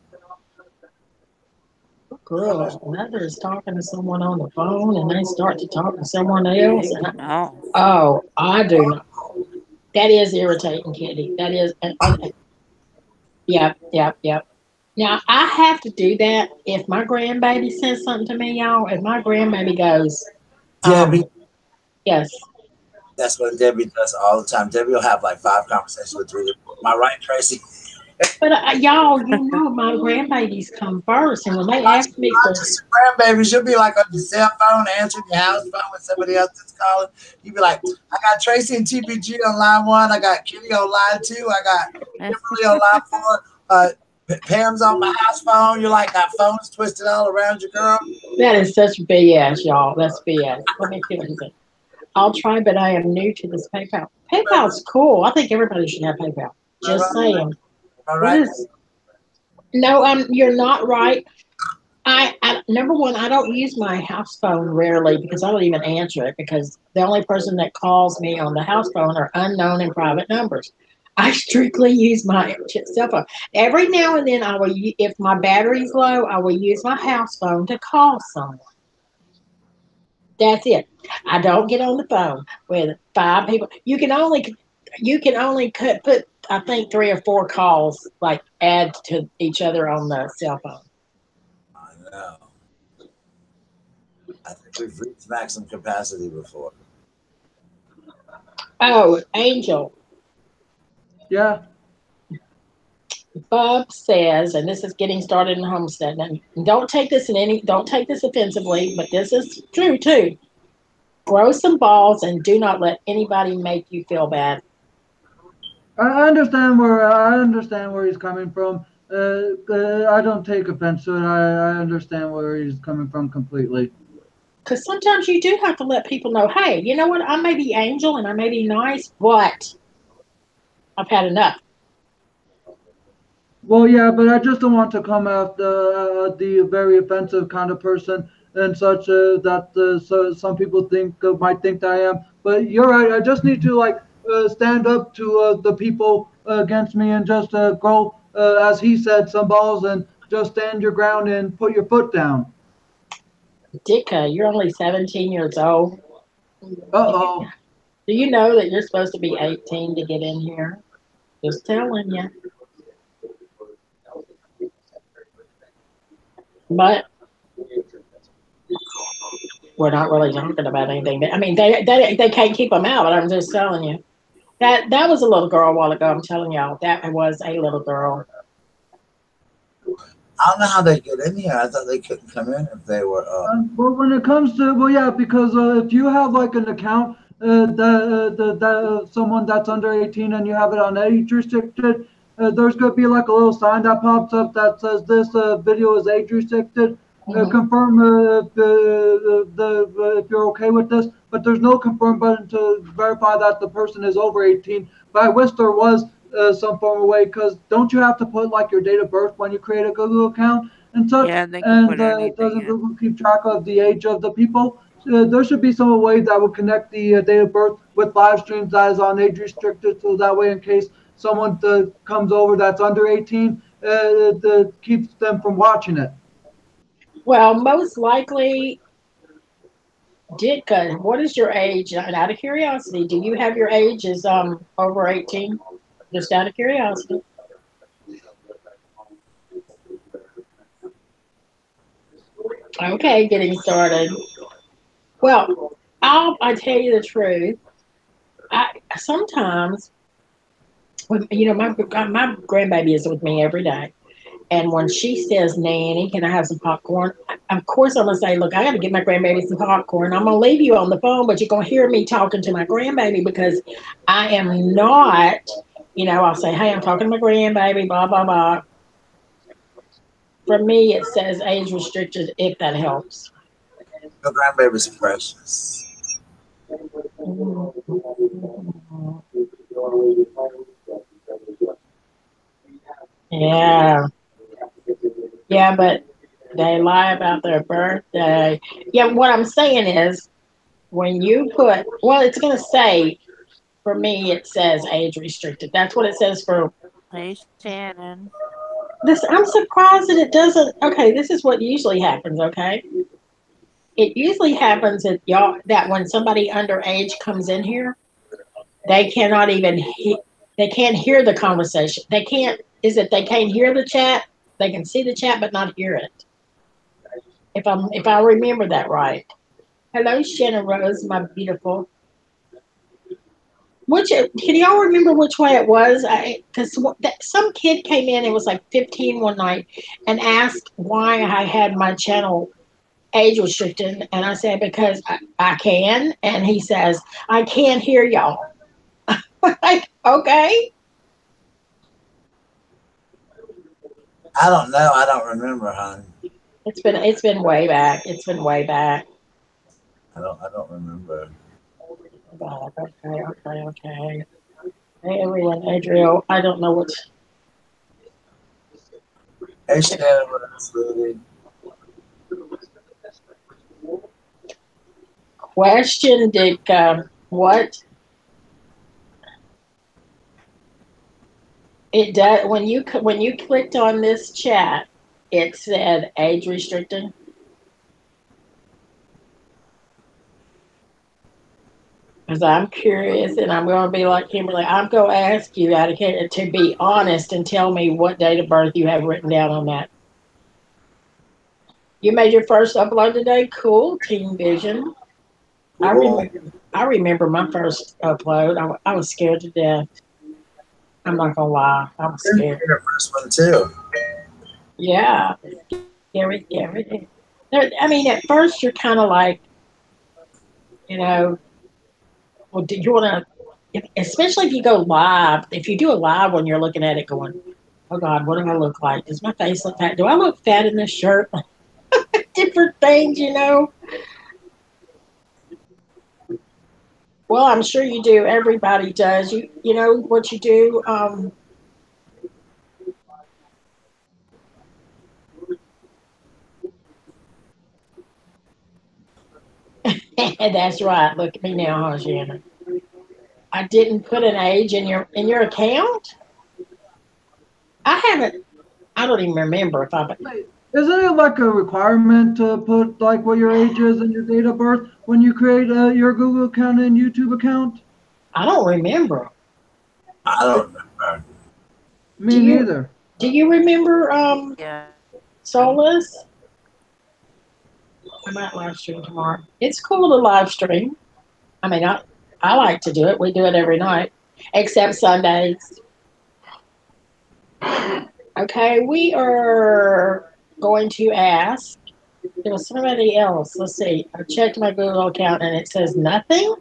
Girl, another is talking to someone on the phone, and they start to talk to someone else. No. Oh, I do not. That is irritating, Kitty. That is. Yep. Now, I have to do that if my grandbaby says something to me, y'all. If my grandbaby goes, Debbie. Yes. That's what Debbie does all the time. Debbie will have like 5 conversations with 3 people. Am I right, Tracy? But y'all, you know, my grandbabies come first, and when they ask me for just grandbabies, you'll be like on your cell phone, answering your house phone when somebody else is calling. You'll be like, I got Tracy and TPG on line 1. I got Kitty on line 2. I got Kimberly on line 4. Pam's on my house phone. You're like, got phones twisted all around you, girl. that is such BS, y'all. That's BS. Let me feel it. I'll try, but I am new to this PayPal. PayPal's cool. I think everybody should have PayPal. Just saying. All right. No, you're not right. I number one, I don't use my house phone rarely because I don't even answer it because the only person that calls me on the house phone are unknown and private numbers. I strictly use my cell phone. Every now and then, if my battery's low, I will use my house phone to call someone. That's it. I don't get on the phone with 5 people. You can only put I think 3 or 4 calls like add to each other on the cell phone. I know. I think we've reached maximum capacity before. Oh, Angel. Yeah. Bub says, and this is getting started in Homestead. And don't take this offensively, but this is true too. Grow some balls and do not let anybody make you feel bad. I understand where he's coming from. I don't take offense to it. I understand where he's coming from completely. Because sometimes you do have to let people know, hey, you know what? I may be Angel and I may be nice, but I've had enough. Well, yeah, but I just don't want to come off the very offensive kind of person and such that so some people might think that I am. But you're right. I just need to stand up to the people against me and just grow, as he said, some balls and just stand your ground and put your foot down. Dicka, you're only 17 years old. Uh-oh. Do you know that you're supposed to be 18 to get in here? Just telling you. But we're not really talking about anything. I mean, they can't keep them out, but I'm just telling you. That was a little girl a while ago. I'm telling y'all, that was a little girl. I don't know how they get in here. I thought they couldn't come in if they were. Well, when it comes to because if you have like an account that someone that's under 18 and you have it on age restricted, there's going to be like a little sign that pops up that says this video is age restricted. Confirm if you're okay with this, but there's no confirm button to verify that the person is over 18. But I wish there was, some form of way. Because don't you have to put like your date of birth when you create a Google account and such? Yeah, and they can And put anything doesn't in. Google keep track of the age of the people? There should be some way that will connect the date of birth with live streams that is on age restricted, so that way in case someone comes over that's under 18, keeps them from watching it. Well, most likely, Ditka, what is your age? And out of curiosity, do you have your age is over 18? Just out of curiosity. Okay, getting started. Well, I tell you the truth. I sometimes when my grandbaby is with me every day. And when she says, Nanny, can I have some popcorn? Of course, I'm going to say, look, I got to get my grandbaby some popcorn. I'm going to leave you on the phone, but you're going to hear me talking to my grandbaby because I am not, I'll say, hey, I'm talking to my grandbaby, blah, blah, blah. For me, it says age restricted, if that helps. Your grandbaby's precious. Yeah. Yeah, but they lie about their birthday. Yeah, what I'm saying is when you put, well, it's going to say, for me, it says age restricted. That's what it says for Hey, Shannon. this. I'm surprised that it doesn't. Okay, this is what usually happens. Okay, it usually happens that when somebody underage comes in here, they cannot even they can't hear the conversation. They can't. Is it they can't hear the chat? They can see the chat but not hear it. If I remember that right. Hello, Shannon Rose, my beautiful. Which can y'all remember which way it was? Because some kid came in and was like 15 one night and asked why I had my channel age restricted, and I said because I can, and he says I can't hear y'all. Like, okay, I don't know. I don't remember, hon. it's been way back. It's been way back. I don't remember. Okay. Hey everyone, Adriel. I don't know what's Hey, Shannon, what else, sweetie? question. Did what it does when you clicked on this chat, it said age restricted. Because I'm curious, and I'm going to be like Kimberly. I'm going to ask you out of to be honest and tell me what date of birth you have written down on that. You made your first upload today. Cool, Team Vision. I Cool. remember. I remember my first upload. I was scared to death. I'm not gonna lie. I was scared. Your first one too. Yeah, scary. I mean, at first you're kind of like, you know, well, do you want to? Especially if you go live. If you do a live when you're looking at it, going, "Oh God, what do I look like? Does my face look fat? Do I look fat in this shirt?" Different things. Well, I'm sure you do. Everybody does. You know what you do. That's right. Look at me now, huh, Shannon? I didn't put an age in your account. I haven't. I don't even remember if I. Isn't it like a requirement to put like what your age is and your date of birth when you create your Google account and YouTube account? I don't remember. I don't remember. Do Me you? neither. Do you remember Yeah. Solus? I might live stream tomorrow. It's cool to live stream. I mean, I like to do it. We do it every night, except Sundays. Okay, we are going to ask. There was somebody else. Let's see. I checked my Google account and it says nothing.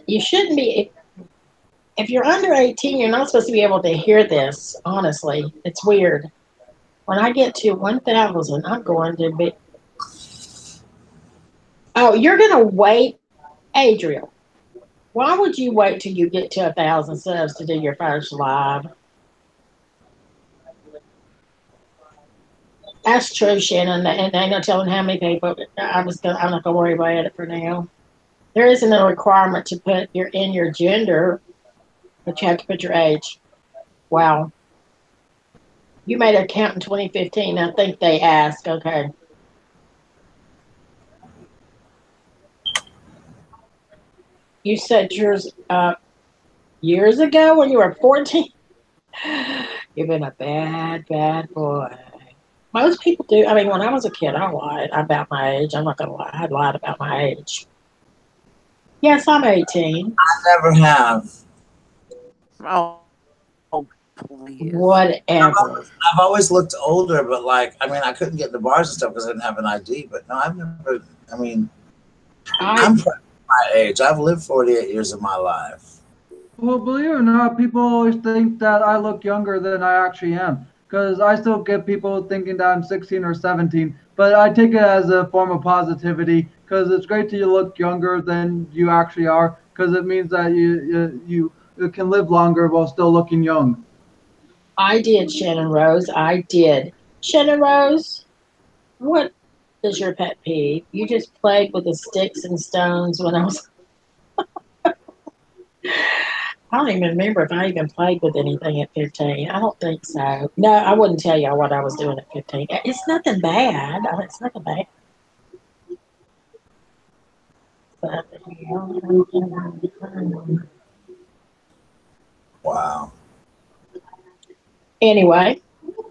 You shouldn't be. If you're under 18, you're not supposed to be able to hear this. Honestly, it's weird. When I get to 1,000, I'm going to be. Oh, you're going to wait, Adriel. Why would you wait till you get to 1,000 subs to do your first live? That's true, Shannon, and ain't no telling how many people. I'm not gonna worry about it for now. There isn't a requirement to put your gender, but you have to put your age. Wow, you made an account in 2015. I think they asked. Okay, you set yours years ago when you were 14. You've been a bad, bad boy. Most people do. I mean, when I was a kid, I lied about my age. I'm not gonna lie. I lied about my age. Yes, I'm 18. I never have. Oh, oh please. Whatever. I've always looked older, but like, I mean, I couldn't get in the bars and stuff because I didn't have an ID. But no, I've never. I mean, I I'm proud of my age. I've lived 48 years of my life. Well, believe it or not, people always think that I look younger than I actually am. Because I still get people thinking that I'm 16 or 17. But I take it as a form of positivity because it's great to look younger than you actually are because it means that you can live longer while still looking young. I did, Shannon Rose. I did. Shannon Rose, what is your pet peeve? You just played with the sticks and stones when I was. I don't even remember if I even played with anything at 15. I don't think so. No, I wouldn't tell you what I was doing at 15. It's nothing bad. I mean, it's nothing bad. But, Wow. anyway,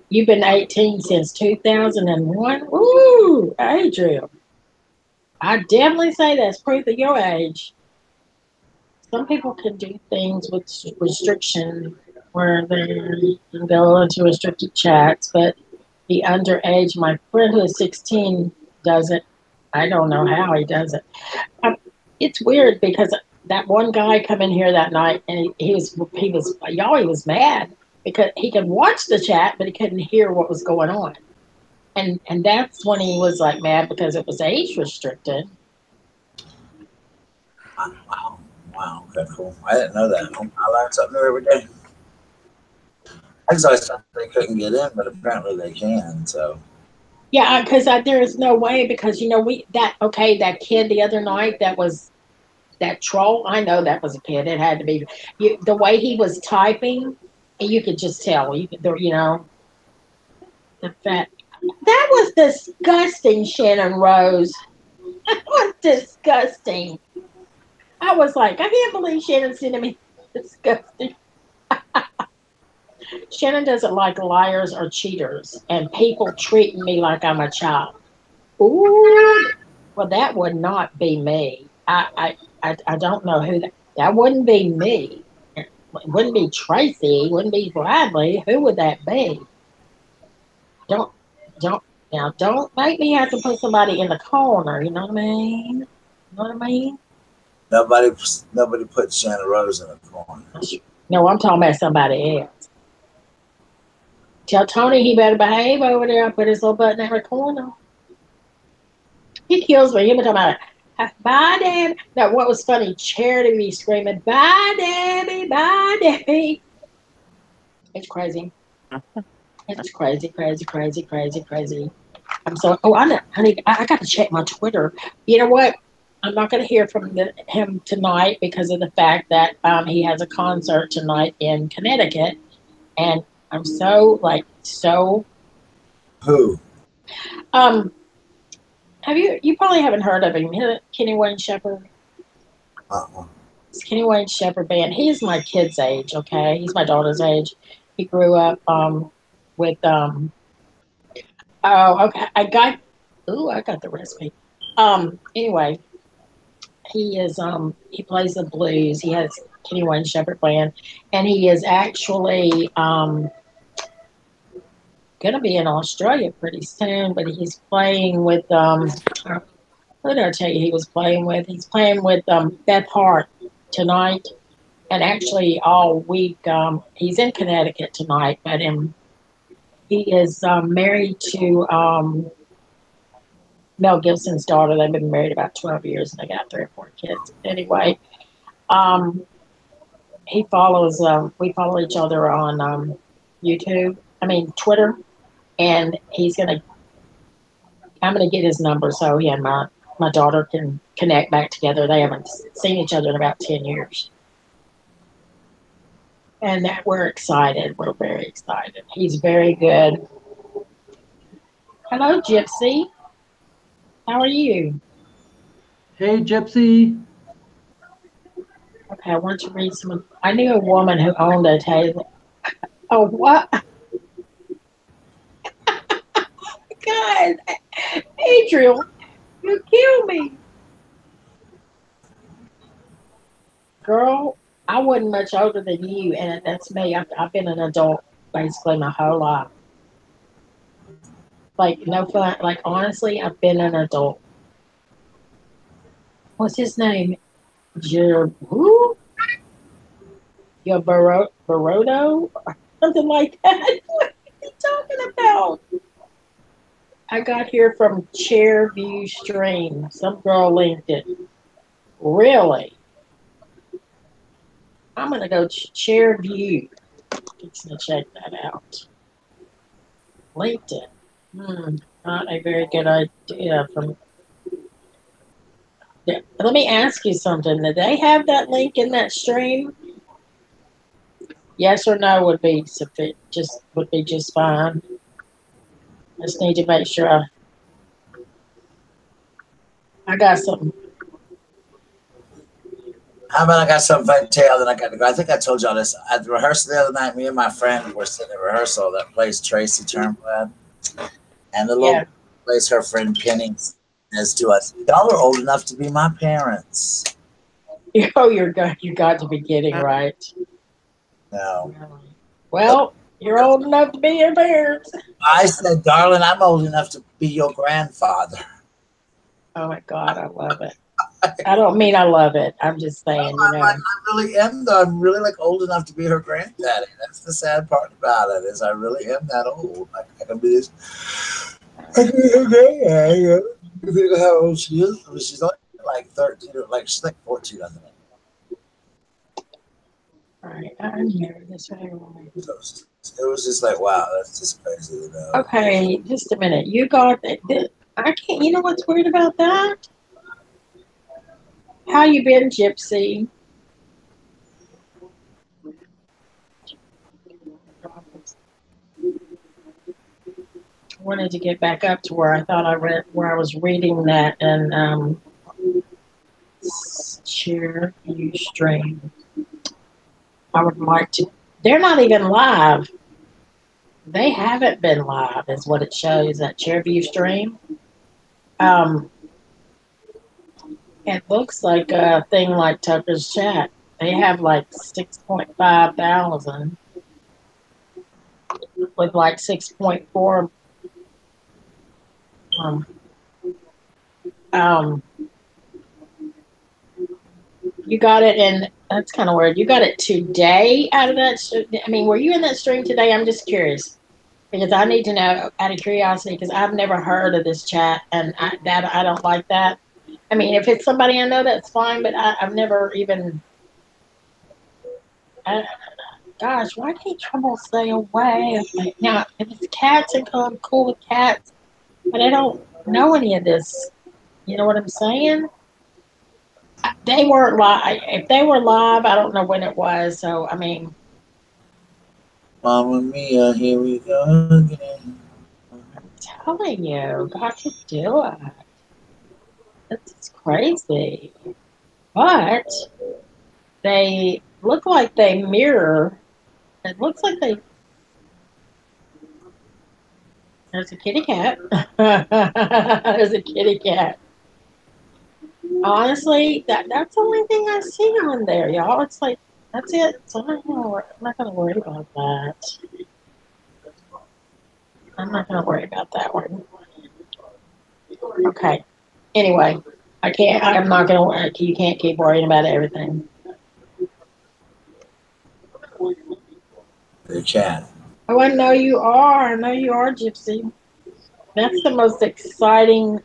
you've been 18 since 2001. Ooh, Adriel. I definitely say that's proof of your age. Some people can do things with restriction where they can go into restricted chats, but the underage, my friend who is 16 does it. I don't know how he does it. It's weird because that one guy come in here that night and he was mad because he could watch the chat but he couldn't hear what was going on. And that's when he was like mad because it was age restricted. Wow. Wow. Okay, cool. I didn't know that. I learn something new every day. I just always thought they couldn't get in, but apparently they can. So, Yeah, because there is no way because that kid the other night that was that troll. I know that was a kid. It had to be the way he was typing. You could just tell. The fact that was disgusting, Shannon Rose. That was disgusting. I was like, I can't believe Shannon's sending me disgusting. Shannon doesn't like liars or cheaters, and people treating me like I'm a child. Ooh, well, that would not be me. I don't know who that wouldn't be me. It wouldn't be Tracy. It wouldn't be Bradley. Who would that be? Don't don't now don't make me have to put somebody in the corner. You know what I mean? You know what I mean? nobody, nobody put Shannon Rose in the corner. No, I'm talking about somebody else. Tell Tony he better behave over there. I put his little butt in that corner. He kills me. He be talking about, bye, Debbie. Now, what was funny? Charity be screaming, bye, Debbie, bye, Debbie. It's crazy. It's crazy, crazy, crazy, crazy, crazy. I'm so. Oh, honey, I got to check my Twitter. You know what? I'm not going to hear from him tonight because of the fact that he has a concert tonight in Connecticut, and I'm so. Who? Um, have you probably haven't heard of him? Kenny Wayne Shepherd. Uh-uh. It's Kenny Wayne Shepherd Band. He's my kid's age. Okay, he's my daughter's age. He grew up with Oh, okay. I got the recipe. Anyway, he plays the blues. He has Kenny Wayne Shepherd Band, and he is actually gonna be in Australia pretty soon. But he's playing with who did I tell you he was playing with? He's playing with Beth Hart tonight, and actually all week. He's in Connecticut tonight, but he is married to Mel Gibson's daughter. They've been married about 12 years and they got 3 or 4 kids. Anyway, Um, he follows. We follow each other on YouTube. I mean Twitter, and he's gonna. I'm gonna get his number so he and my daughter can connect back together. They haven't seen each other in about 10 years, and that we're excited. We're very excited. He's very good. Hello, Gypsy. How are you? Hey, Gypsy. Okay, I want to read some. I knew a woman who owned a table. Oh, what? God, Adriel, you kill me. Girl, I wasn't much older than you, and that's me. I've been an adult basically my whole life. Like, no fun. Like, honestly, I've been an adult. What's his name? Who? Your Barodo? Something like that. What are you talking about? I got here from Chair View Stream. Some girl linked it. Really? I'm gonna go Chair View. Fixing to check that out. LinkedIn. Not a very good idea. Let me ask you something. Did they have that link in that stream? Yes or no would be sufficient. Just fine. I just need to make sure I got something. How about I got something to tell? Then I got to go. I think I told y'all this at the rehearsal the other night. Me and my friend were sitting at rehearsal that plays Tracy Turnblad, and the little Yeah. plays her friend Penny says to us, "Y'all are old enough to be my parents." Oh, you got to be kidding, right? No. Well, you're old enough to be your parents. I said, "Darling, I'm old enough to be your grandfather." Oh my God, I love it. I don't mean I love it. I'm just saying, I really am though. I'm really like old enough to be her granddaddy. That's the sad part about it, is I really am that old. Like I can be this. I can be her granddaddy. You think of how old she is? I mean, she's only like 13, or like she's like 14, I think. all right, I'm here. This way. So it was just like, wow, that's just crazy, you know. Okay, just a minute. You got it. I can't. You know what's weird about that? How you been, Gypsy? I wanted to get back up to where I thought I read, where I was reading that, and share view stream. I would like to. They're not even live. They haven't been live, is what it shows. That share view stream. Um, it looks like a thing like Tucker's chat. They have like 6.5 thousand with like 6.4. Um, um, you got it in. That's kind of weird. You got it today out of that. I mean, were you in that stream today? I'm just curious because I need to know out of curiosity because I've never heard of this chat and I don't like that. I mean, if it's somebody I know, that's fine, but I've never even. Gosh, why can't trouble stay away? Now, if it's cats and I'm cool with cats, but I don't know any of this. You know what I'm saying? They weren't live. If they were live, I don't know when it was. So, I mean, Mamma Mia, here we go again. I'm telling you, got to do it. It's crazy. But they look like they mirror. It looks like they. There's a kitty cat. There's a kitty cat. Honestly, that's the only thing I see on there, y'all. It's like that's it. So I'm not gonna worry about that. I'm not gonna worry about that one. Okay. Anyway, I can't. I'm not gonna. You can't keep worrying about everything. You can. Oh, I know you are. I know you are, Gypsy. That's the most exciting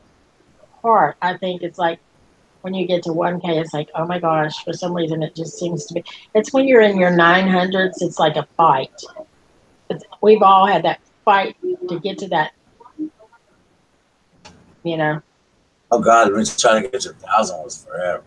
part. I think it's like when you get to 1K, it's like, oh my gosh, for some reason it just seems to be. It's when you're in your 900s, it's like a fight. We've all had that fight to get to that, you know. Oh God, when trying to get to 1,000 was forever.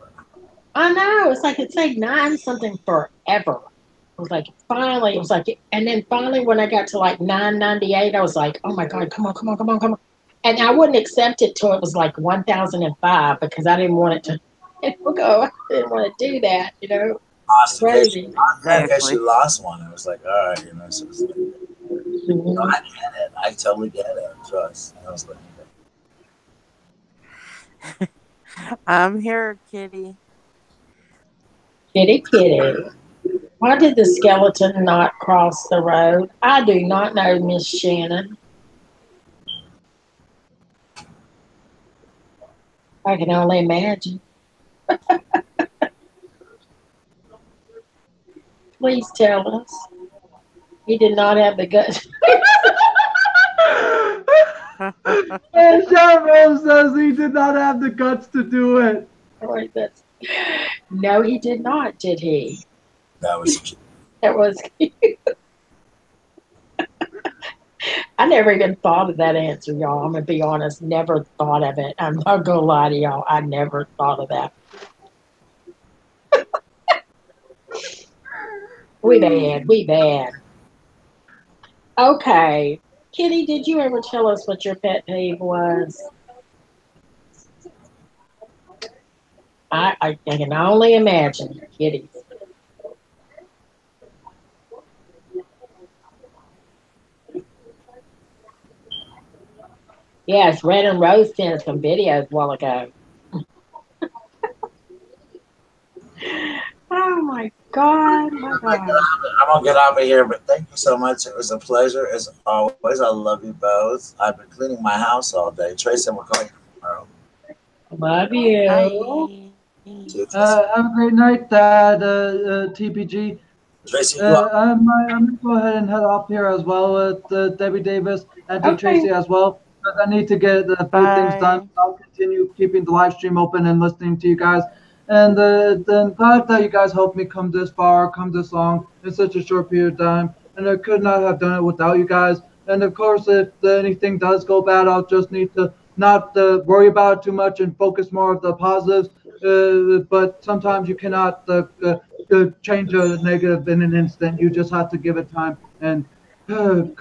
I know. It's like nine something forever. It was like finally, it was like, and then finally when I got to like 998, I was like, oh my God, come on, come on, come on, come on. And I wouldn't accept it till it was like 1005 because I didn't want it to go. I didn't want to do that, you know. Lost in case, Crazy. in case you Exactly. lost one. It was like, all right, so it's like, Mhm. I get it. I totally get it. Trust. I was like, I'm here, kitty. Kitty, kitty. Why did the skeleton not cross the road? I do not know, Miss Shannon. I can only imagine. Please tell us. He did not have the guts. And Sharon says he did not have the guts to do it. Wait, no, he did not, did he? that was cute. That was. I never even thought of that answer, y'all. I'm gonna be honest. Never thought of it. I'm not gonna lie to y'all. I never thought of that. We bad. We bad. Okay, Kitty, did you ever tell us what your pet peeve was? I can only imagine, Kitty. Yes, Red and Rose sent some videos a while ago. Oh my God, my God. I'm gonna get out of here, but thank you so much. It was a pleasure as always. I love you both. I've been cleaning my house all day. Tracy, we're going tomorrow. Love you. Bye. Have a great night, Dad, TPG. Tracy, you are I'm going to go ahead and head off here as well with Debbie Davis and to Okay. Tracy as well. Because I need to get a few things done. Bye. I'll continue keeping the live stream open and listening to you guys. And then glad that you guys helped me come this far, come this long in such a short period of time. And I could not have done it without you guys. And of course, if anything does go bad, I'll just need to not worry about it too much and focus more on the positives. But sometimes you cannot change a negative in an instant. You just have to give it time. And Well,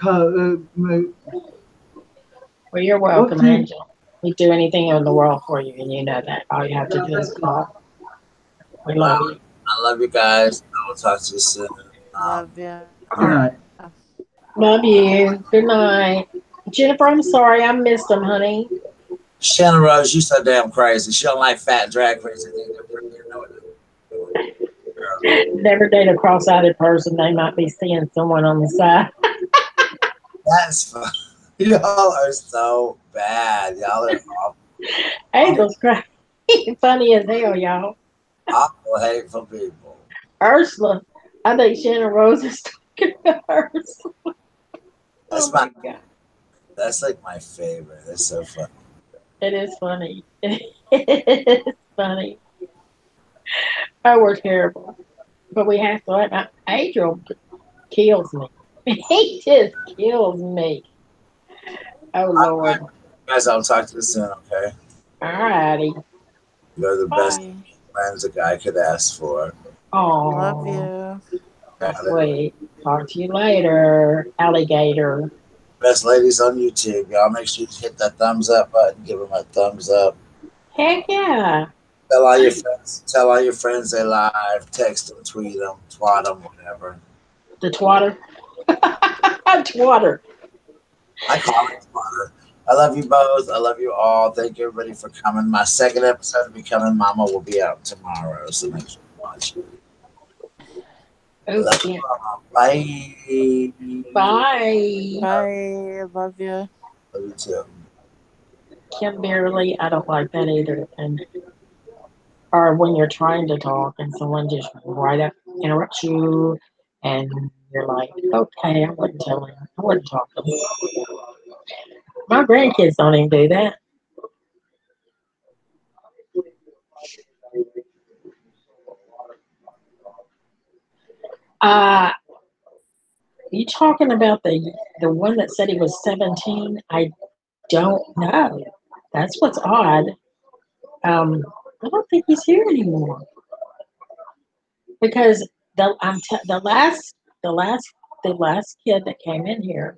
you're welcome, whoopsie. Angel. We do anything in the world for you, and you know that. All you have to Yeah, do is thank you. call. We love you. I love you guys. I will talk to you soon. Love ya. Good night. Love you. Good night. Jennifer, I'm sorry. I missed them, honey. Shannon Rose, you so damn crazy. She don't like fat drag queens. You think they're pretty. You know what they're doing. Girl, Never date a cross-eyed person. They might be seeing someone on the side. that's fun. Y'all are so bad. Y'all are awful, Angel's crazy. Funny as hell, y'all. awful, hateful people. Ursula. I think Shannon Rose is talking to Ursula. Oh That's my. my God. That's like my favorite. That's so fun. It is funny. It is funny. Oh, we're terrible. But we have to let Angel kills me. He just kills me. Oh Lord. Guys, I'll talk to you soon. Okay. Alrighty. You're the best Bye. friends a guy could ask for. Love Oh, you. that's sweet. Talk to you later, alligator. Best ladies on YouTube. Y'all make sure you hit that thumbs up button. Give them a thumbs up. Heck yeah. Tell all your friends. Tell all your friends they live. Text them, tweet them, twat them, whatever. The twatter. Twatter. I call it twatter. I love you both. I love you all. Thank you everybody for coming. My second episode of Becoming Mama will be out tomorrow, so make sure you watch it. Oh, Love you yeah. all. Bye. Bye. Bye. Love you. Love you too. Kimberly, I don't like that either. And or when you're trying to talk and someone just right up interrupts you and you're like, okay, I wouldn't tell him. I wouldn't talk to him. My grandkids don't even do that. Uh, you talking about the one that said he was 17? I don't know. That's what's odd. Um, I don't think he's here anymore because the last the last kid that came in here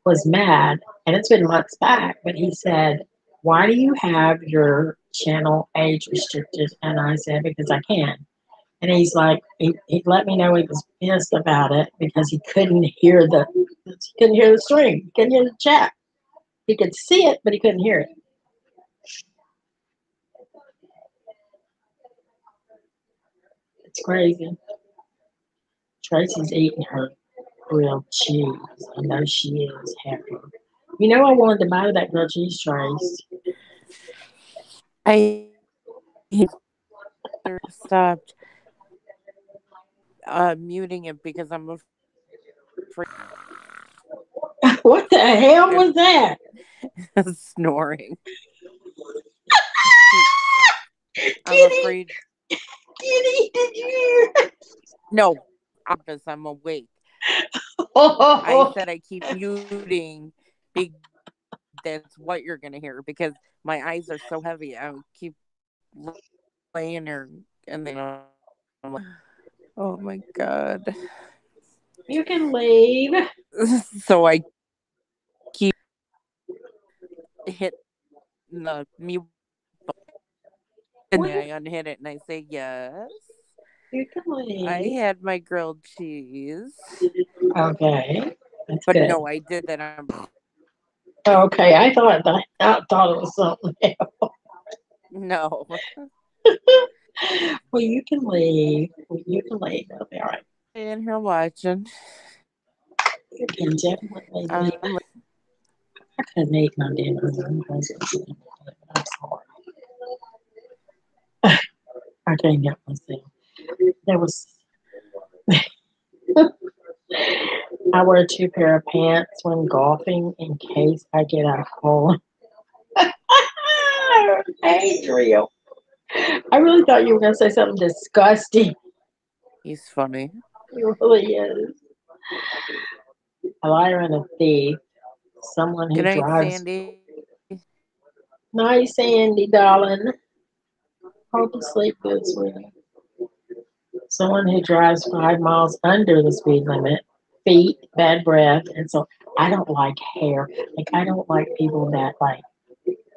was mad, and it's been months back, but he said, "Why do you have your channel age restricted?" And I said, "Because I can." And he's like, he let me know he was pissed about it because he couldn't hear the stream, he couldn't hear the chat. He could see it, but he couldn't hear it. It's crazy. Tracy's eating her grilled cheese. I know she is happy. You know, I wanted to buy that grilled cheese, Trace. I stopped muting it because I'm afraid What the hell was that? of snoring. I'm Kitty, afraid. Kitty, did you hear? No, because I'm awake. I Oh, said I keep muting because that's what you're gonna hear because my eyes are so heavy. I keep laying there and then I'm like, oh my god. you can leave. So I keep hitting the mute and What? then I unhit it and I say yes. You can I leave. had my grilled cheese. Okay, that's But good. no, I did that on Okay, I thought it was something else. no. Well, you can leave. Well, you can leave. It'll be all right. In here watching. You can definitely leave. Um I couldn't eat my dinner. I'm sorry. I can't help myself. There was. I wear two pair of pants when golfing in case I get a hole. Adriel, I really thought you were going to say something disgusting. he's funny. He really is. A liar and a thief. Someone Good who night, drives. Sandy. Nice, Andy, darling. Hope you sleep good, sweetie. Someone who drives 5 miles under the speed limit, feet, bad breath, and so I don't like hair. Like I don't like people that like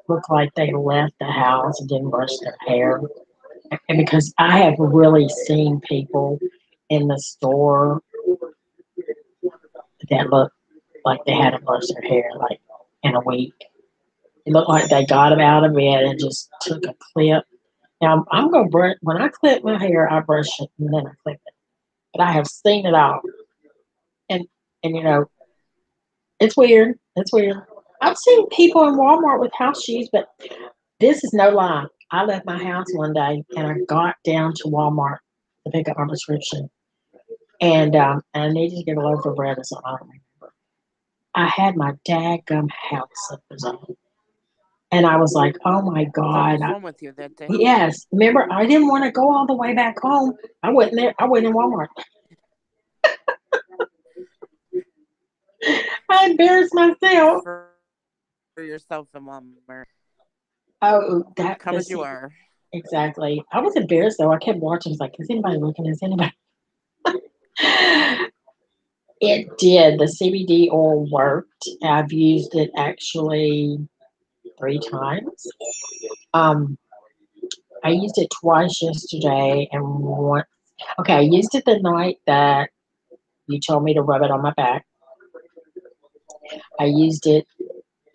look like they left the house and didn't brush their hair. And because I have really seen people in the store that look like they hadn't brushed their hair like in a week. It looked like they got them out of bed and just took a clip. Now I'm gonna brush when I clip my hair, I brush it and then I clip it. But I have seen it all, and and you know it's weird. It's weird. I've seen people in Walmart with house shoes, but this is no lie. I left my house one day and I got down to Walmart to pick up my prescription, and I needed to get a loaf of bread or something. I don't remember. I had my daggum house slippers on, and I was like, "Oh my god!" Something's wrong with you that day. Yes, remember I didn't want to go all the way back home. I went there. I went in Walmart. I embarrassed myself. For yourself and Walmart. Oh, that Come the as you are. exactly. I was embarrassed though. I kept watching. I was like, "Is anybody looking? Is anybody?" It did. The CBD oil worked. I've used it actually 3 times. Um, I used it twice yesterday and once. Okay, I used it the night that you told me to rub it on my back. I used it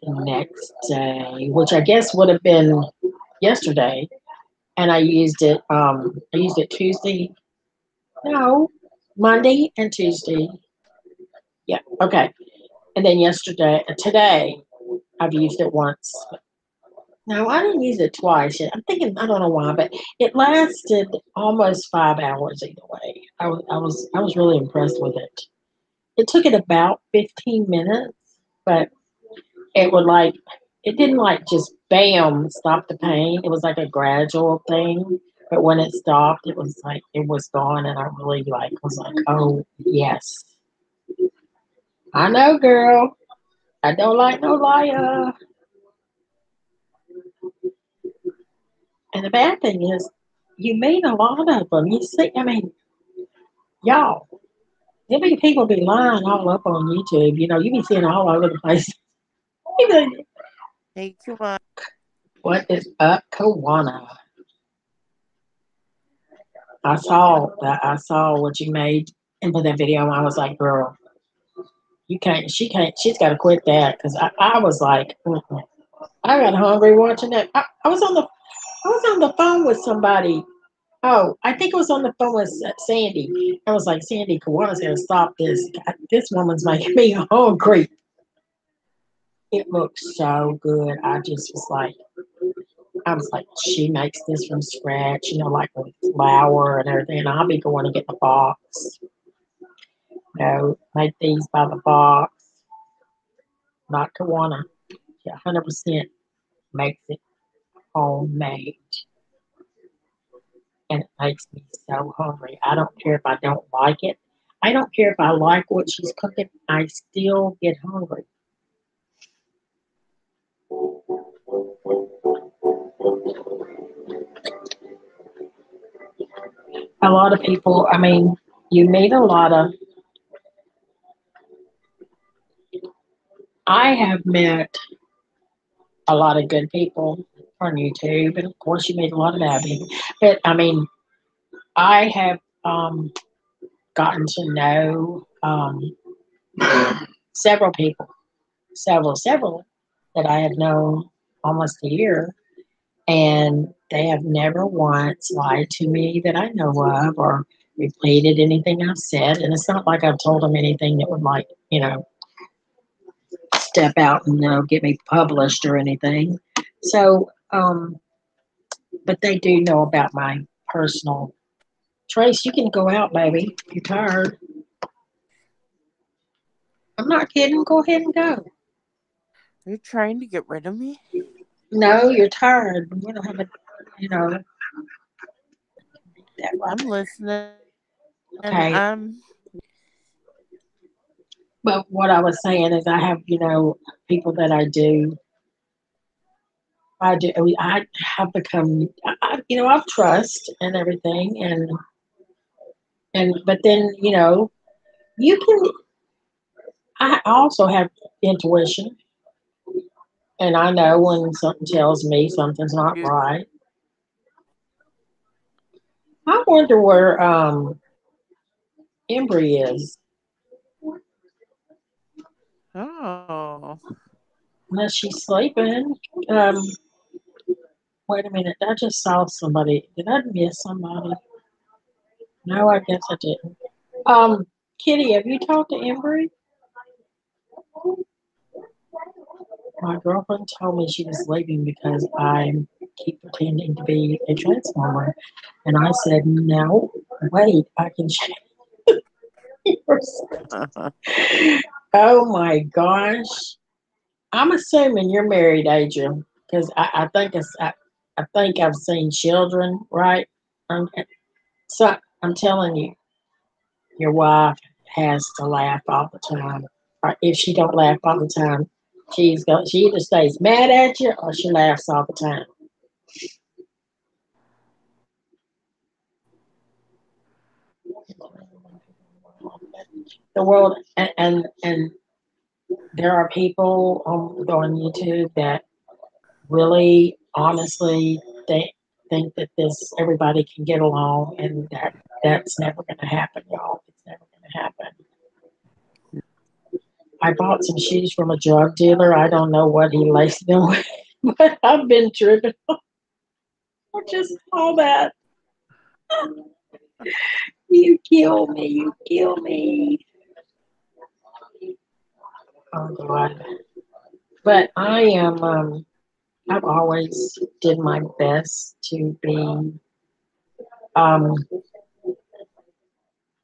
the next day, which I guess would have been yesterday, and I used it Tuesday. No, Monday and Tuesday. Yeah, okay. And then today, I've used it once. No, I didn't use it twice. I'm thinking I don't know why, but it lasted almost 5 hours either way. I was really impressed with it. It took it about 15 minutes, but it would it didn't like just bam stop the pain. It was like a gradual thing. But when it stopped, it was like it was gone, and I really like was like, oh yes, I know, girl. I don't like no liar. And the bad thing is, you meet a lot of them. You see, I mean, y'all, there be people be lying all up on YouTube. You know, you be seeing all over the place. You be like, Hey, Kuma. what is up, Kawana? I saw what you made into that video, and I was like, girl, you can't. She can't. She's got to quit that because I was like, mm-mm. I got hungry watching that. I was on the phone with somebody. Oh, I think it was on the phone with Sandy. I was like, Sandy, Kawana's gonna stop this. This woman's making me hungry. It looks so good. I was like, she makes this from scratch, you know, like with flour and everything. And I'll be going to get the box. You know, make these by the box. Not Kawana. She 100% makes it homemade. And it makes me so hungry. I don't care if I don't like it. I don't care if I like what she's cooking. I still get hungry. A lot of people, I mean, you meet a lot of, I have met a lot of good people on YouTube, and of course, you meet a lot of bad people. But I mean, I have gotten to know several people, several that I have known almost a year, and they have never once lied to me that I know of or repeated anything I've said. And it's not like I've told them anything that would, like, step out and get me published or anything. So, but they do know about my personal. Trace, you can go out, baby. You're tired. I'm not kidding. Go ahead and go. You're trying to get rid of me? No, you're tired. You don't have a, you know, that right. I'm listening. Okay. But what I was saying is, I have, people that I have become, I've trust and everything, but then, you can. I also have intuition, and I know when something tells me something's not You, right. I wonder where Embry is. oh. Unless she's sleeping. Um, Wait a minute. I just saw somebody. Did I miss somebody? No, I guess I didn't. Kitty, have you talked to Embry? My girlfriend told me she was leaving because I keep pretending to be a transformer. And I said, no, wait, I can change yours. Oh my gosh. I'm assuming you're married, Adrian, because I think I've seen children, right? Um, so I'm telling you, your wife has to laugh all the time. Or if she don't laugh all the time, she either stays mad at you or she laughs all the time. The world and there are people on YouTube that really honestly think that this everybody can get along, and that's never going to happen, y'all. It's never going to happen. I bought some shoes from a drug dealer. I don't know what he laced them with, but I've been tripping. I just saw that. You kill me. You kill me. Oh God. But I am. I've always did my best to be um,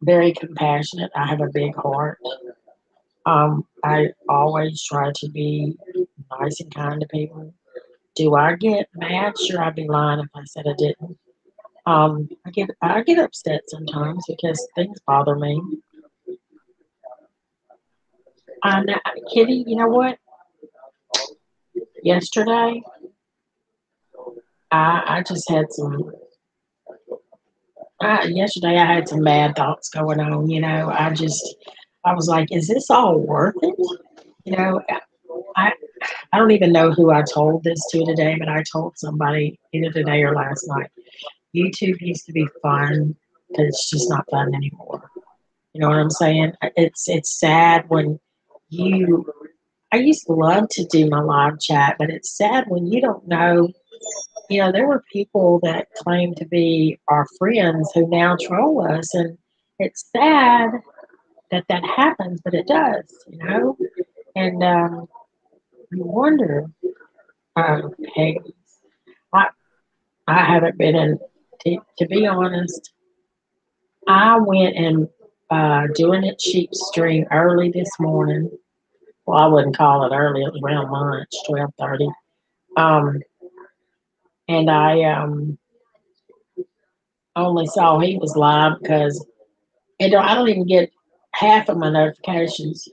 very compassionate. I have a big heart. I always try to be nice and kind to people. Do I get mad? Sure, I'd be lying if I said I didn't. I get upset sometimes because things bother me. And Kitty, you know what? Yesterday, I just had some. Yesterday, I had some bad thoughts going on. I was like, is this all worth it? You know, I I don't even know who I told this to today, but I told somebody either today or last night. YouTube used to be fun, but it's just not fun anymore. You know what I'm saying? It's sad when you. I used to love to do my live chat, but it's sad when you don't know. There were people that claim to be our friends who now troll us, and it's sad that that happens, but it does. And you wonder, hey, I, I haven't been in, to be honest, I went and doing it sheep stream early this morning. Well, I wouldn't call it early, it was around lunch, 12:30. Um, and I only saw he was live because I don't even get half of my notifications.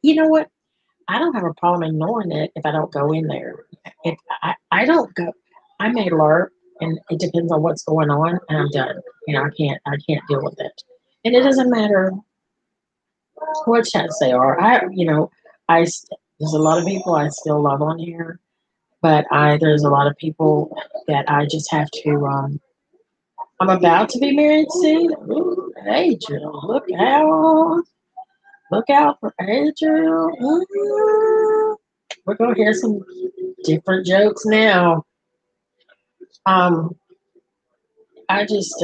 You know what? I don't have a problem ignoring it if I don't go in there. If I don't go, I may lurk, and it depends on what's going on, and I'm done. I can't deal with it, and it doesn't matter what chats they are. There's a lot of people I still love on here, but there's a lot of people that I just have to. I'm about to be married soon. Ooh, Adriel, look out for Adriel. Ooh. We're gonna hear some different jokes now. Um, I just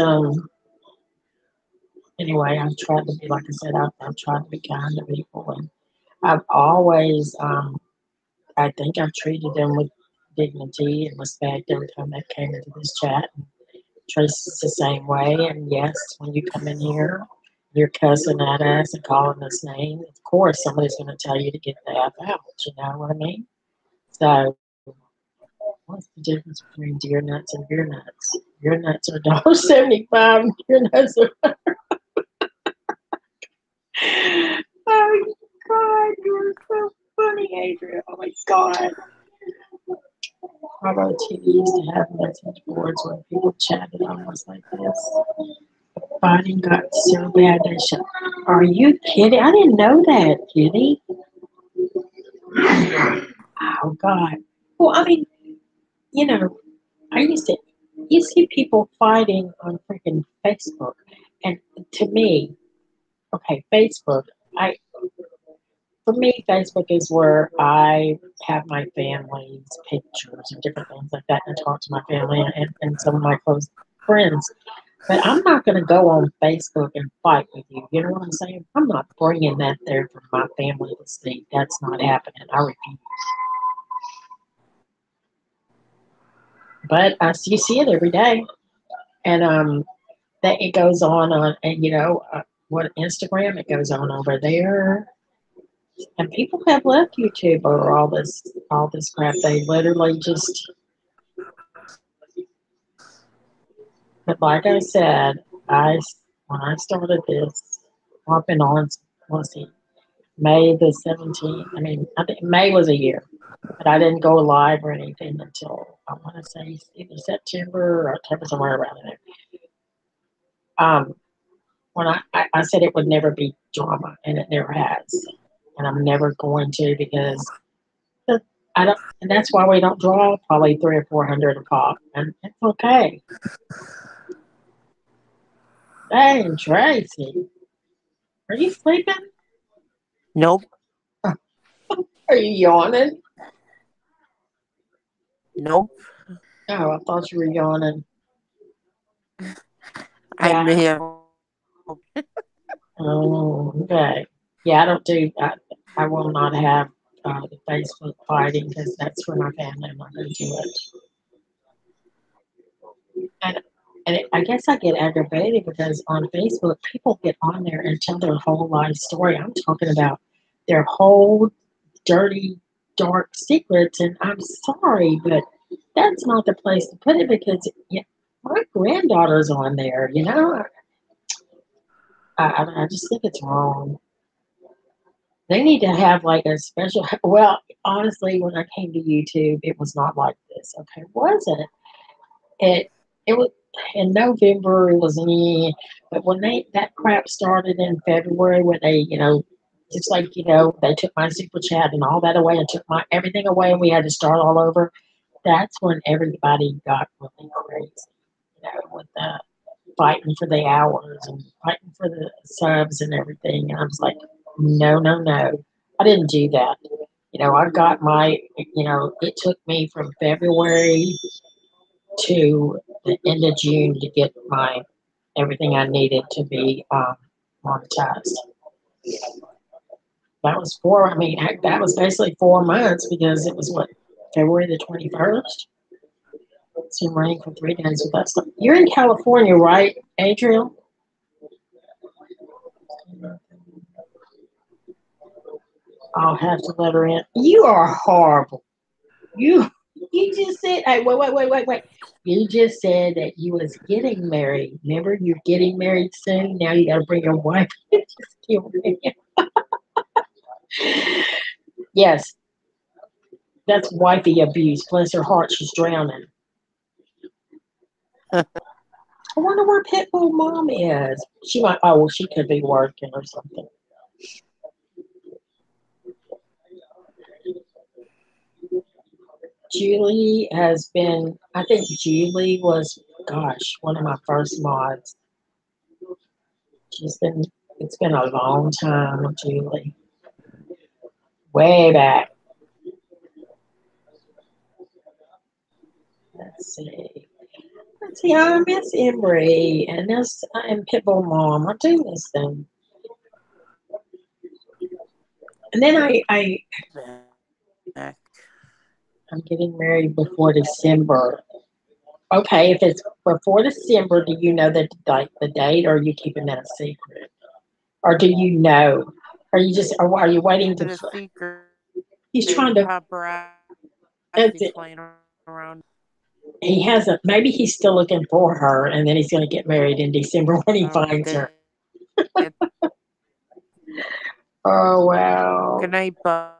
anyway, I've tried to be like I said, I've tried to be kind to people, and I've always I think I've treated them with dignity and respect every time they came into this chat. And Tracy's the same way, and yes, when you come in here, you're cussing at us and calling us names. Of course, somebody's going to tell you to get the F out. You know what I mean? So, what's the difference between deer nuts and beer nuts? Beer nuts are $1.75. Deer nuts are. Oh God, you're so funny, Adrian. Oh my God. Although TV used to have message boards where people chatted almost like this. Fighting got so bad they shut. Are you kidding? I didn't know that, Kitty. Oh God. Well, I mean, you know, I used to. You see people fighting on freaking Facebook, and to me, okay, Facebook. I For me, Facebook is where I have my family's pictures and different things like that, and talk to my family and some of my close friends. But I'm not going to go on Facebook and fight with you. You know what I'm saying? I'm not bringing that there for my family to see. That's not happening. I refuse. But you see it every day, and that it goes on, and what Instagram, it goes on over there. And people have left YouTube over all this crap. They literally just. But like I said, I when I started this, I've been on. Let's see, May the 17th. I mean, I think May was a year, but I didn't go live or anything until I want to say either September or October, somewhere around there. Um, when I said it would never be drama, and it never has, and I'm never going to because I don't, and that's why we don't draw probably 300 or 400 a pop, and it's okay. Hey, Tracy, are you sleeping? Nope. Are you yawning? Nope. Oh, I thought you were yawning. I Yeah. may have. Oh, okay. Yeah, I don't do. I will not have the Facebook fighting because that's for my family. I'm not going to do it. And I guess I get aggravated because on Facebook, people get on there and tell their whole life story. I'm talking about their whole dirty, dark secrets, and I'm sorry, but that's not the place to put it because yeah, my granddaughter's on there. I just think it's wrong. They need to have like a special. Well, honestly, when I came to YouTube, it was not like this. Okay, was it? It was in November. It was but when that crap started in February, when they just like they took my super chat and all that away and took my everything away, and we had to start all over. That's when everybody got really crazy. With the fighting for the hours and fighting for the subs and everything. And I was like, no, no, no. I didn't do that. I got it took me from February to the end of June to get my everything I needed to be monetized. That was I mean, heck, that was basically 4 months because it was what, February the 21st? It's been raining for 3 days with that stuff. You're in California, right, Adriel? I'll have to let her in. You are horrible. You you just said, hey, wait. You just said that you was getting married. Remember, you're getting married soon. Now you got to bring your wife. Just kill me. Yes, that's wifey abuse. Bless her heart, she's drowning. I wonder where Pitbull mom is. She might. Oh, well, she could be working or something. Julie has been. I think Julie was. Gosh, one of my first mods. She's been. It's been a long time, Julie. Way back. Let's see. Let's see. I miss Emery and Pitbull Mom. I do miss them. And then Back. I'm getting married before December. Okay, if it's before December, do you know the date, or are you keeping that a secret, or do you know? Are you just, or are you waiting Keep to? it a secret. He's trying to. That's Paparazzi's it. flying around. He hasn't. Maybe he's still looking for her, and then he's going to get married in December when he Oh, finds her. good. Oh wow. Good night, Bob.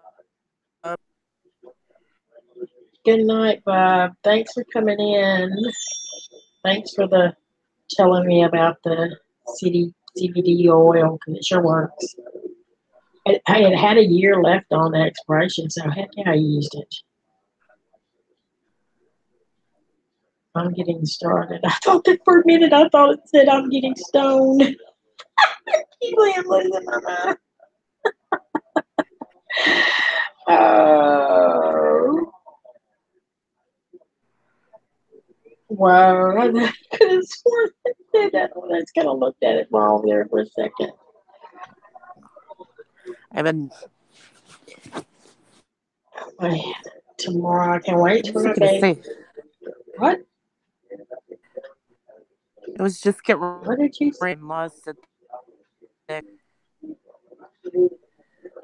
Good night, Bob. Thanks for coming in. Thanks for the telling me about the CBD oil because it sure works. I had a year left on the expiration, so heck yeah, I used it. I'm getting started. I thought that for a minute, I thought it said I'm getting stoned. I'm losing my mind. Oh, wow. I could have sworn it said that. I was kind of looked at it wrong there for a second. I've been. Tomorrow, I can't wait What for was I my gonna baby. say? What? It was just get What did you say? rain lost at the.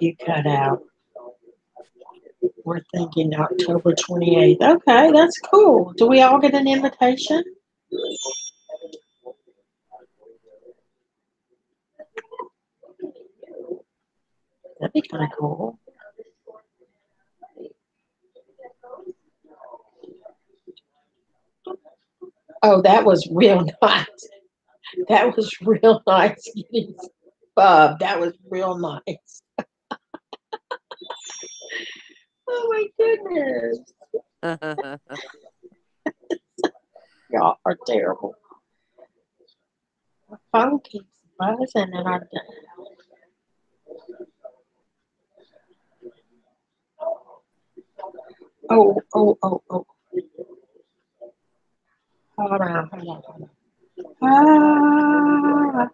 You cut out. We're thinking October 28th. Okay, that's cool. Do we all get an invitation? That'd be kind of cool. Oh, that was real nice. That was real nice. Bob, that was real nice. Oh my goodness. Y'all are terrible. My phone keeps buzzing and I oh. Hold on. Ah,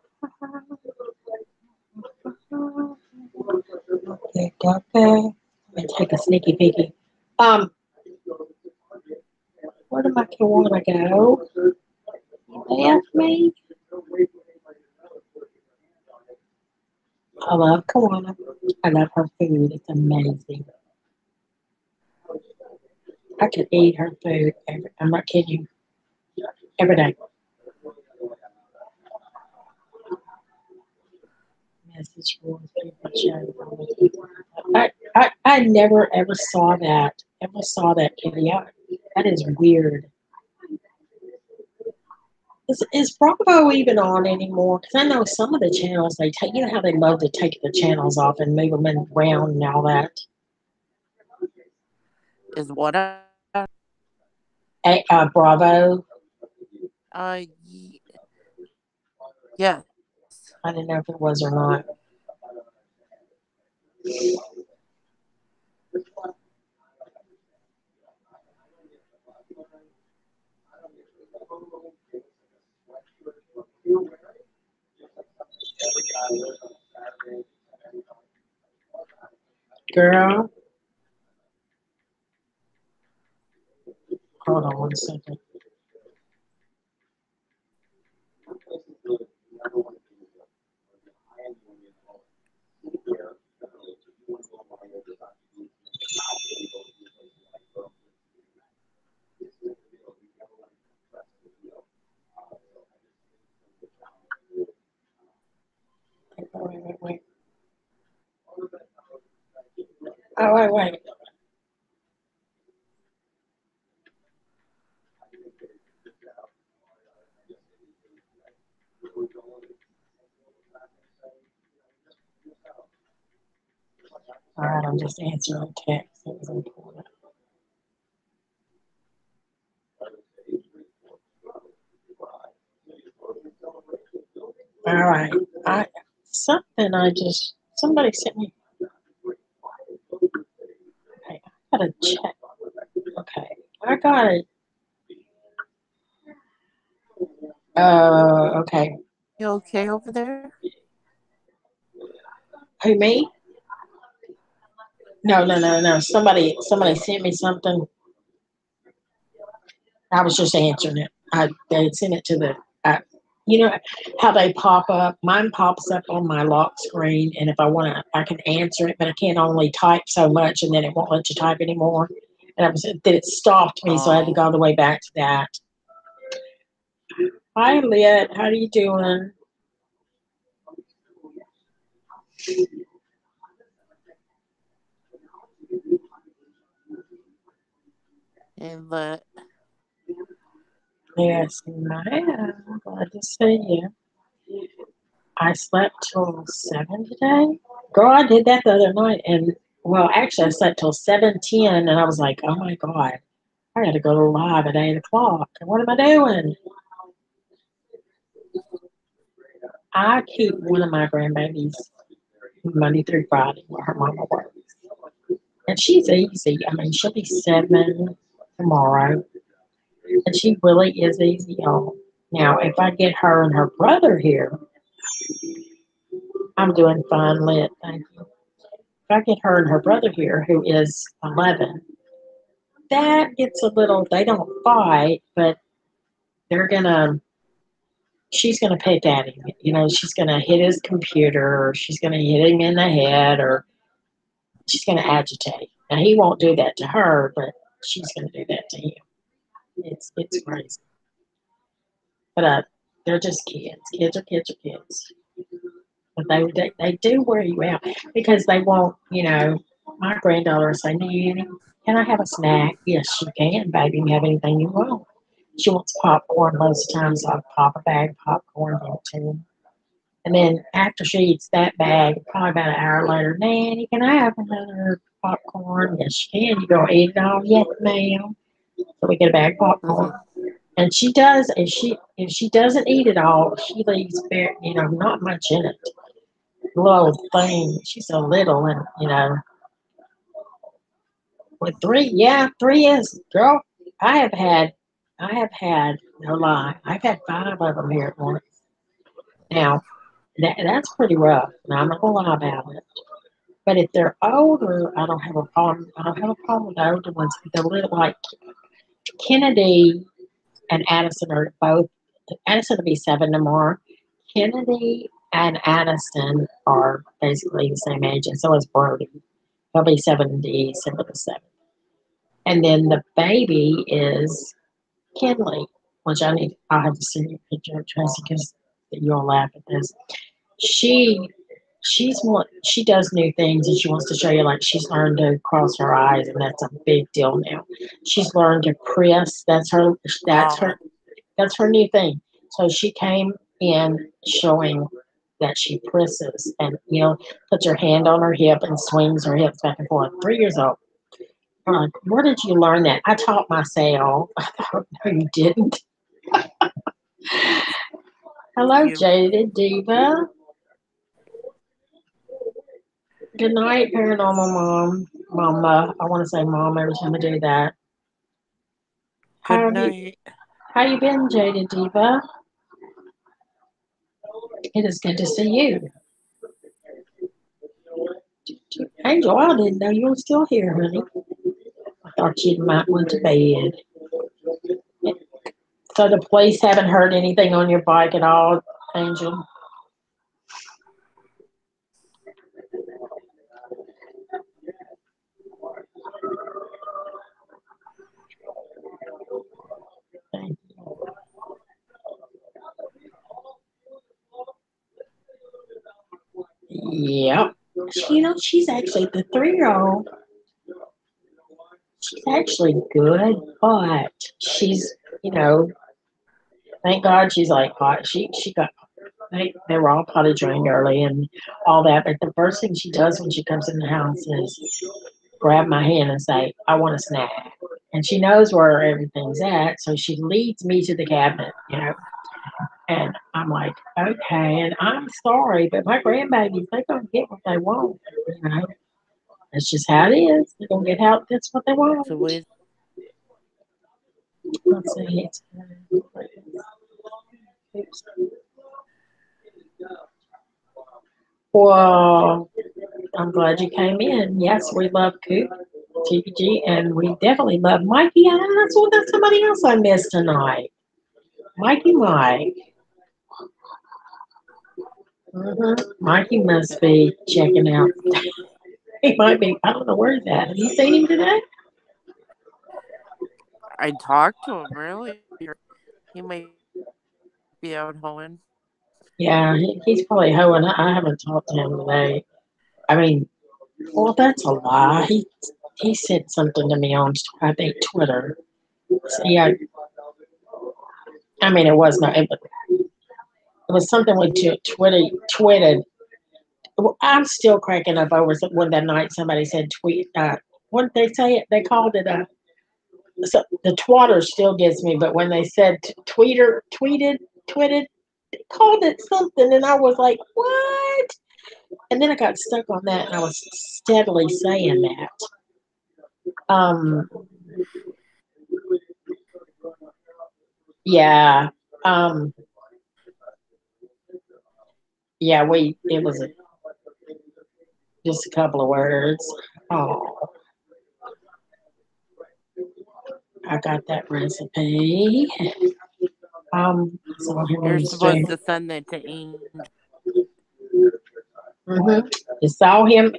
okay. Let me take a sneaky peeky. Where do my kids go? They ask me. I love Kawana. I love her food. It's amazing. I could eat her food. I'm not kidding you. Every day. Message for people show. I never ever saw that. Ever saw that, Kitty? That is weird. Is Bravo even on anymore? Because I know some of the channels they take. You know how they love to take the channels off and move them around and all that. Is what Bravo. y- yes. I didn't know if it was or not. Girl, hold on one second. Wait. Oh, wait. All right, I'm just answering a text. That was important. All right. I something I just somebody sent me. Okay, I gotta check. Okay, I got it. Okay. You okay over there? Who me? No. Somebody Yeah. sent me something. I was just answering it. They sent it to the. You know how they pop up. Mine pops up on my lock screen, and if I want to, I can answer it, but I can only type so much, and then it won't let you type anymore. And it stopped me, so I had to go all Oh, the way back to that. Hi, Lit. How are you doing? and the Yes, ma'am. Glad to see you. I slept till 7 today. Girl, I did that the other night, and well, actually, I slept till 7:10, and I was like, oh my god, I got to go live at 8 o'clock. What am I doing? I keep one of my grandbabies Monday through Friday where her mama works, and she's easy. I mean, she'll be 7 tomorrow, and she really is easy, y'all. Now, if I get her and her brother here, I'm doing fine, Lit. Thank you. If I get her and her brother here, who is 11, that gets a little, they don't fight, but they're gonna, she's gonna pick at him. You know, she's gonna hit his computer, or she's gonna hit him in the head, or she's gonna agitate. Now, he won't do that to her, but she's gonna do that to him. It's crazy. But they're just kids. Kids are kids are kids. But they do wear you out because they won't, you know, my granddaughter will say, Nanny, can I have a snack? Yes, you can, baby. You can have anything you want. She wants popcorn. Most times I'll pop a bag of popcorn into her. And then after she eats that bag, probably about an hour later, Nanny, can I have another popcorn? Yes, you can. You gonna eat it all? Yes, ma'am. So we get a bag of popcorn. mhm. And she does, if she doesn't eat it all, she leaves very, not much in it. Little thing. She's so little, and with three, yeah, three is girl. I have had, I have had no lie. I've had 5 of them here at once. Now that's pretty rough. Now I'm not gonna lie about it. But if they're older, I don't have a problem. I don't have a problem with the older ones. But they're little like Kennedy and Addison are both. Addison will be 7 tomorrow. Kennedy and Addison are basically the same age, and so is Brody. He'll be 70, December the 7th. And then the baby is Kinley, which I'll have to send you a picture of Tracy because you'll laugh at this. She she does new things and she wants to show you like she's learned to cross her eyes and that's a big deal now. She's learned to press. That's her Oh, that's her new thing. So she came in showing that she presses and puts her hand on her hip and swings her hips back and forth. 3 years old. I'm like, where did you learn that? I taught myself. I thought, no, you didn't. Hello, cute. Jaded Diva. Good night, paranormal mama. I want to say mom every time I do that. How Good have you? night. How you been, Jaded Diva? It is good to see you, Angel. I didn't know you were still here, honey. I thought you might went to bed. So the police haven't heard anything on your bike at all, Angel. Yep. She's actually the 3 year old. She's actually good, but she's, you know, thank God she's like hot. She got they were all potty trained early and all that. But the first thing she does when she comes in the house is grab my hand and say, "I want a snack." And she knows where everything's at, so she leads me to the cabinet. And I'm like, okay, and I'm sorry, but my grandbabies, they're gonna get what they want. You know, that's just how it is. They're gonna get how that's what they want. So wait, Let's see. Oops. Well, I'm glad you came in. Yes, we love Coop, TPG, and we definitely love Mikey. And that's somebody else I missed tonight. Mikey Mike. Mikey must be checking out. He might be. I don't know where he's at. Have you seen him today? I talked to him earlier. He might be out hoeing. Yeah, he's probably hoeing. I haven't talked to him today. I mean, well, that's a lie. He sent something to me on, I think, Twitter. See, I mean, it was not. It was something with tweeted. Well, I'm still cracking up over when that night somebody said tweet. What did they say? They called it a. So the twatter still gets me, but when they said tweeted, they called it something, and I was like, what? And then I got stuck on that, and I was steadily saying that. Um, yeah, um, yeah. It was just a couple of words. Oh, I got that recipe. Saw him on You're the stream. supposed to send that to Angel. Mm-hmm. You saw him.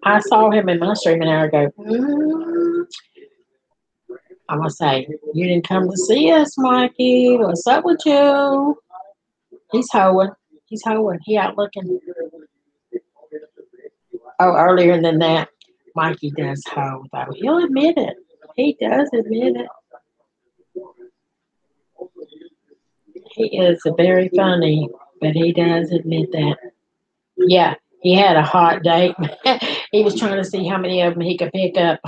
I saw him in my stream an hour ago. I'm gonna say, you didn't come to see us, Mikey. What's up with you? He's hoeing. He's hoeing. He out looking. Oh, earlier than that, Mikey does hoe, though. He'll admit it. He does admit it. He is very funny, but he does admit that. Yeah, he had a hot date. He was trying to see how many of them he could pick up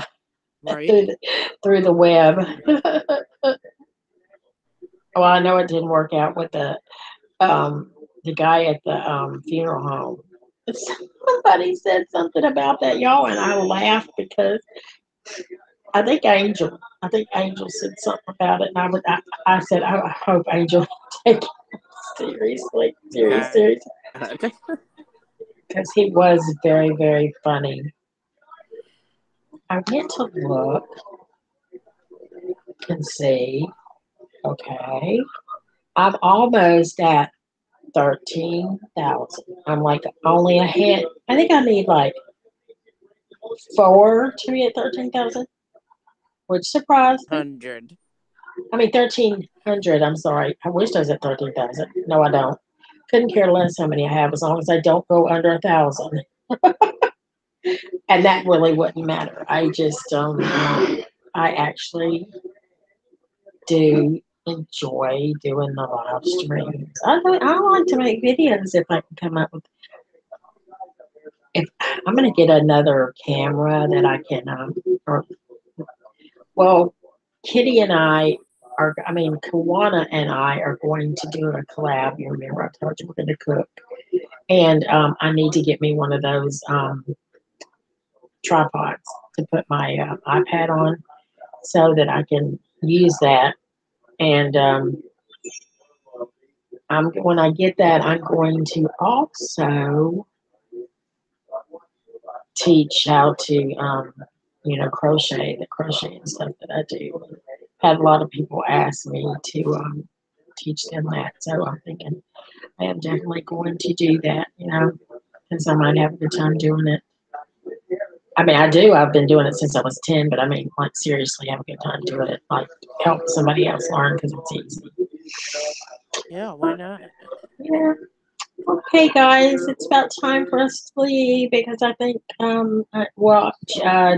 Right? through the, through the web. Well, I know it didn't work out with the guy at the funeral home. Somebody said something about that, y'all, and I laughed because I think Angel said something about it, and I said, I hope Angel take it seriously, God. seriously, because he was very, very funny. I went to look and see. Okay, I'm almost at 13,000. I'm like only a hand. I think I need like four to be at 13,000. which surprised me. 100. I mean, 1,300. I'm sorry. I wish I was at 13,000. No, I don't. Couldn't care less how many I have as long as I don't go under 1,000. And that really wouldn't matter. I just, I actually do enjoy doing the live streams. I like to make videos if I can come up with. If I'm going to get another camera that I can, or well, Kitty and I are. I mean, Kawana and I are going to do a collab. You remember I told you we're going to cook, and I need to get me one of those tripods to put my iPad on, so that I can use that. And when I get that, I'm going to also teach how to, crochet, the crochet and stuff that I do. Had a lot of people ask me to teach them that, so I'm thinking I am definitely going to do that, because I might have a good time doing it. I mean, I do. I've been doing it since I was 10, but I mean, like, seriously, have a good time doing it. Like, help somebody else learn because it's easy. Yeah, why not? Yeah. Okay, guys, it's about time for us to leave because I think,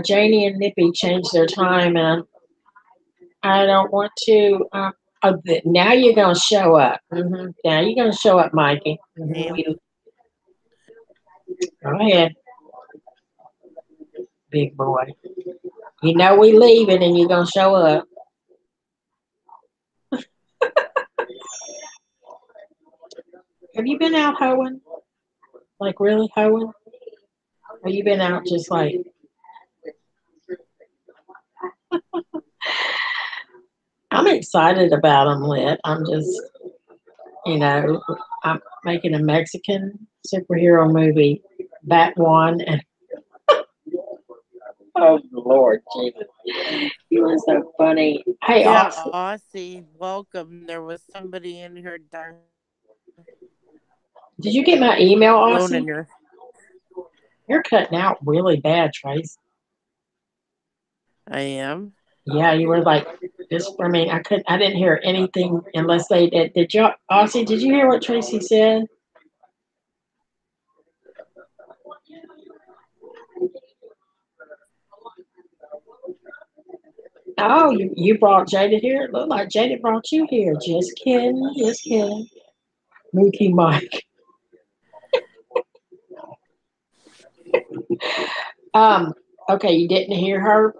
Janie and Nippy changed their time, and I don't want to. Now you're gonna show up. Now you're gonna show up, Mikey. Yeah. Go ahead, big boy. You know we leaving, and you're gonna show up. Have you been out hoeing? Like really hoeing? Or you been out just like? I'm excited about them lit. I'm just, I'm making a Mexican superhero movie, Bat One, and oh Lord Jesus, you are so funny. Hey, Yeah, Austin, Aussie, welcome. There was somebody in here did you get my email, phone Austin? in your. You're cutting out really bad, Trace. I am. Yeah, you were like this. I mean, I didn't hear anything unless they did. Did you, Aussie? Did you hear what Tracy said? Oh, you brought Jada here. It looked like Jada brought you here. Just kidding. Just kidding. Mookie Mike. Um, okay, you didn't hear her.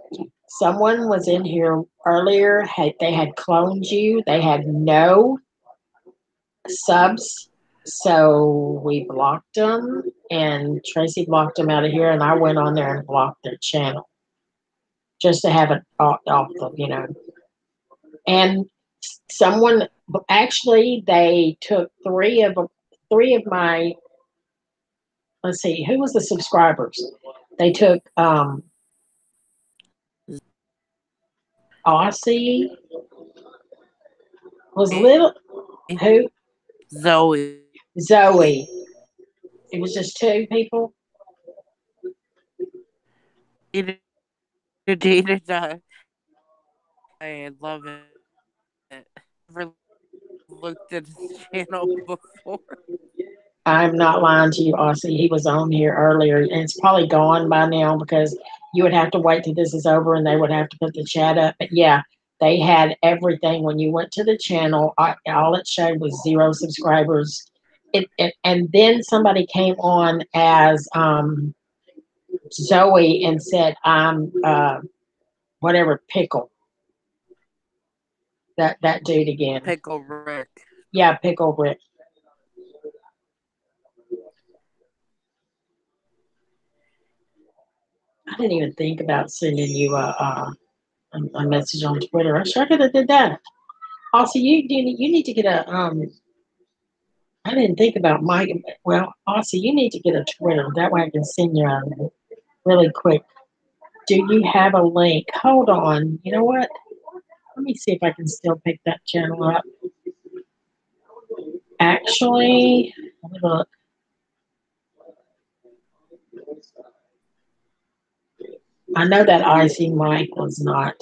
Someone was in here earlier. They had cloned you. They had no subs, so we blocked them. And Tracy blocked them out of here, and I went on there and blocked their channel just to have it off the. And someone actually they took three of my. Let's see, who was the subscribers? They took Aussie was little who Zoe. Zoe. It was just two people. He dated. I love it. Never looked at his channel before. I'm not lying to you, Aussie. He was on here earlier, and it's probably gone by now because you would have to wait till this is over, and they would have to put the chat up. But yeah, they had everything when you went to the channel. All it showed was 0 subscribers. And then somebody came on as Zoe and said, "I'm whatever pickle." That dude again. Pickle Rick. Yeah, pickle Rick. I didn't even think about sending you a message on Twitter. I sure could have did that. Also, you need to get a I didn't think about my well. Also, you need to get a Twitter. That way, I can send you a really quick. Do you have a link? Hold on. You know what? Let me see if I can still pick that channel up. Actually, let me look. I know that Icy Mike was not.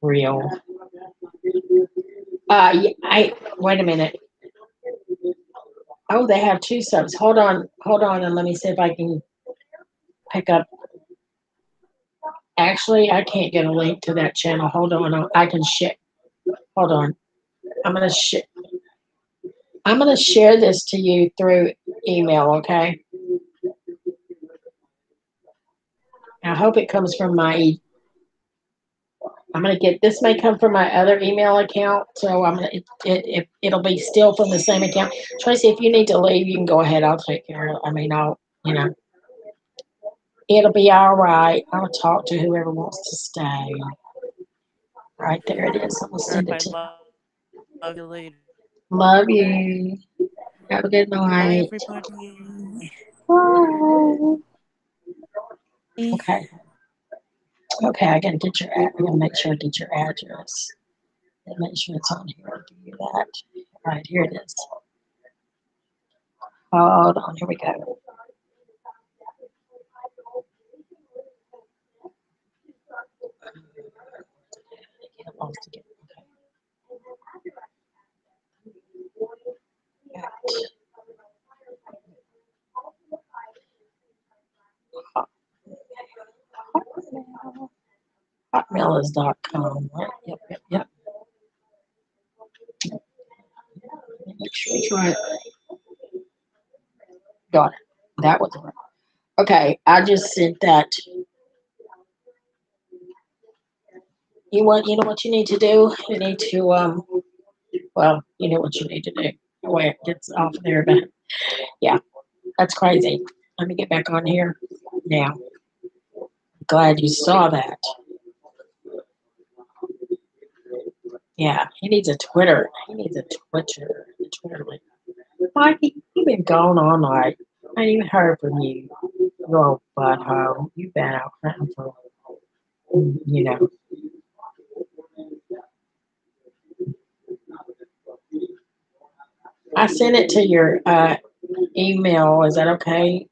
real. I wait a minute. Oh, they have two subs. Hold on, and let me see if I can pick up. Actually, I can't get a link to that channel. Hold on, I can share. Hold on, I'm gonna share. I'm gonna share this to you through email. Okay. I hope it comes from my. I'm gonna get this. May come from my other email account, so I'm gonna. It'll be still from the same account. Tracy, if you need to leave, you can go ahead. I'll take care of it. I mean, I'll. It'll be all right. I'll talk to whoever wants to stay. Right there it is. I'm gonna All send it right, to. love you later. Love you. Have a good Bye, night. everybody. Bye. Okay. Okay, I gotta get your. I gotta make sure I get your address. And make sure it's on here. I'll give you that. All right, here it is. Hold on. Here we go. Get lost again. Okay. Hotmail. Hotmail is .com, right? Yep. Make sure it's right. Got it. That was right. Okay, I just sent that. You know what you need to do? You need to well, you know what you need to do. Where it gets off there, but yeah, that's crazy. Let me get back on here now. Glad you saw that. Yeah, he needs a Twitter. He needs a Twitter. A Twitter link. Why you been gone all night? I ain't even heard from you. You old butthole. You been out hunting for, you know. I sent it to your email. Is that okay?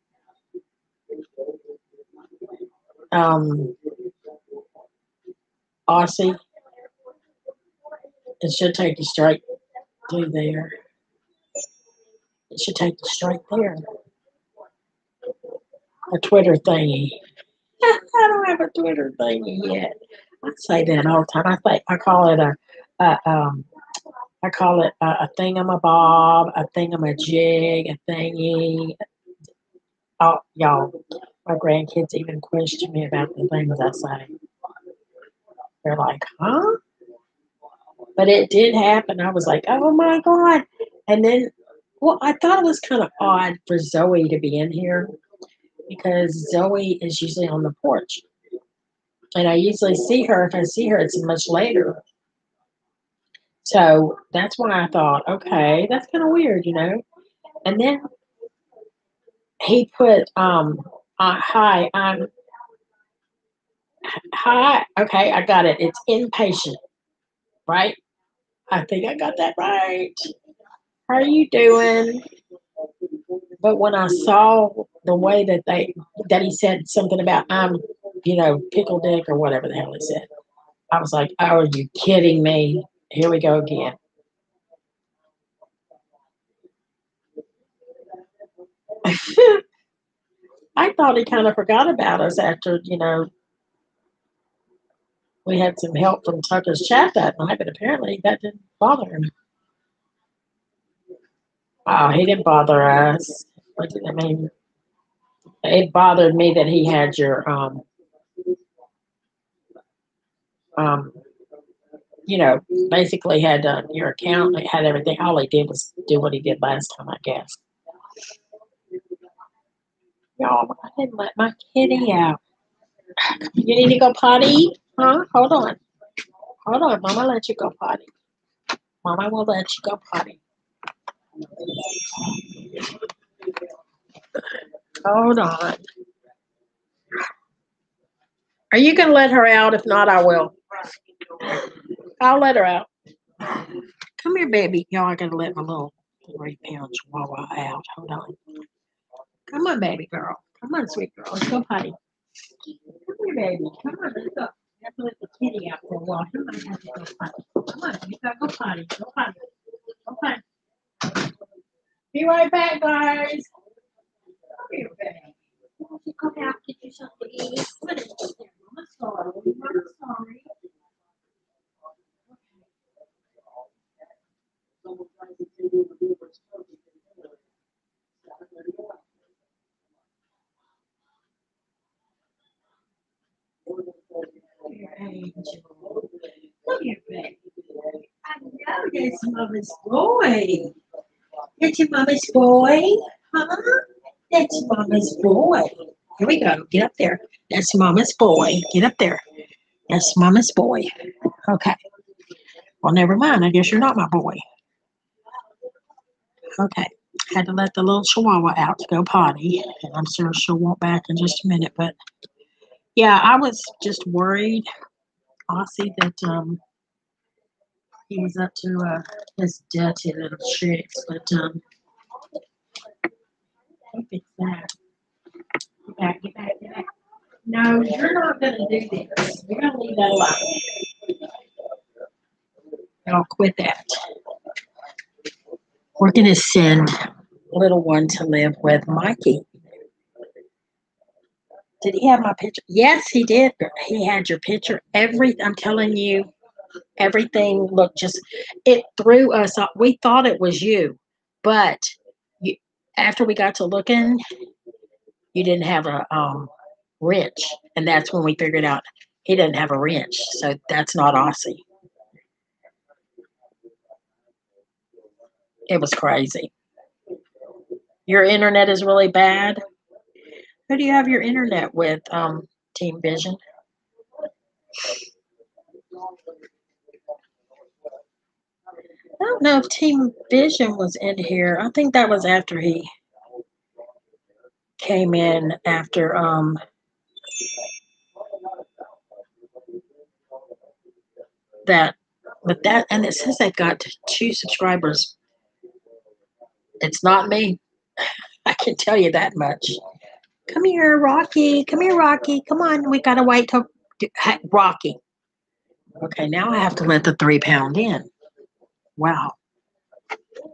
Um, Aussie. It should take you straight to there. It should take you straight there. A Twitter thingy. I don't have a Twitter thingy yet. I say that all the time. I call it a I call it a thingamabob, a thingamajig, a thingy. Oh, y'all, my grandkids even question me about the things I say. They're like, huh? But it did happen. I was like, oh my God. And then, well, I thought it was kind of odd for Zoe to be in here because Zoe is usually on the porch. And I usually see her. If I see her, it's much later. So that's why I thought, okay, that's kind of weird. And then he put, hi, hi. Okay, I got it. It's inpatient, right? I think I got that right. How are you doing? But when I saw the way that he said something about pickle dick or whatever the hell he said, I was like, oh, are you kidding me? Here we go again. I thought he kind of forgot about us after, we had some help from Tucker's chat that night, but apparently that didn't bother him. Oh, he didn't bother us. I mean, it bothered me that he had your, um, basically had your account, had everything. All he did was do what he did last time, I guess. Y'all, I didn't let my kitty out. You need to go potty? Huh? Hold on. Hold on. Mama let you go potty. Mama will let you go potty. Hold on. Are you going to let her out? If not, I will. I'll let her out. Come here, baby. Y'all, I got to let my little 3-pound chihuahua out. Hold on. Come on, baby girl. Come on, sweet girl. Let's go potty. Come here, baby. Come on, let's go. You have to let the kitty out for a well, he might have to go potty. Come on, you gotta go potty. Go potty. Go potty. Be right back, guys. Come here, baby. Won't you come out and get you something to eat? What is this? I'm sorry. I'm sorry. Your angel. Come here, baby. I know that's mama's boy. That's your mama's boy, huh? That's mama's boy. Here we go. Get up there. That's mama's boy. Get up there. That's mama's boy. Okay. Well, never mind. I guess you're not my boy. Okay. Had to let the little chihuahua out to go potty. And I'm sure she'll want back in just a minute. But yeah, I was just worried, Aussie, that he was up to his dirty little tricks. But I think that. Get back, get back, get back. No, you're not going to do this. You're going to leave that alone. I'll quit that. We're going to send little one to live with Mikey. Did he have my picture? Yes, he did. He had your picture. I'm telling you, everything looked just, it threw us off. We thought it was you, but you, after we got to looking, you didn't have a wrench. And that's when we figured out he didn't have a wrench. So that's not Aussie. It was crazy. Your internet is really bad. Who do you have your internet with, Team Vision? I don't know if Team Vision was in here. I think that was after he came in after that. But that, and it says they've got 2 subscribers. It's not me. I can tell you that much. Come here, Rocky. Come here, Rocky. Come on. We gotta wait till Rocky. Okay, now I have to let the 3-pound in. Wow.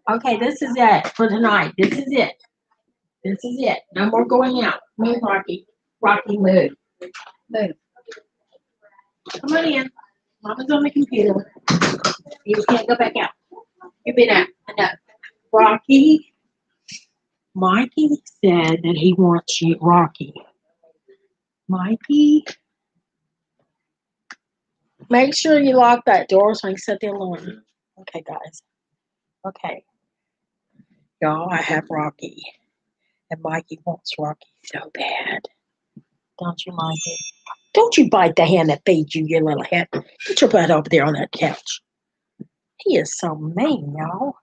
Okay, this is it for tonight. This is it. This is it. No more going out. Move, Rocky. Rocky, move. Move. Come on in. Mama's on the computer. You can't go back out. You've been out. Enough. Rocky. Mikey said that he wants you, Rocky. Mikey. Make sure you lock that door so I can set the alarm. Okay, guys. Okay. Y'all, I have Rocky. And Mikey wants Rocky so bad. Don't you, Mikey? Don't you bite the hand that feeds you, you little head. Get your butt over there on that couch. He is so mean, y'all.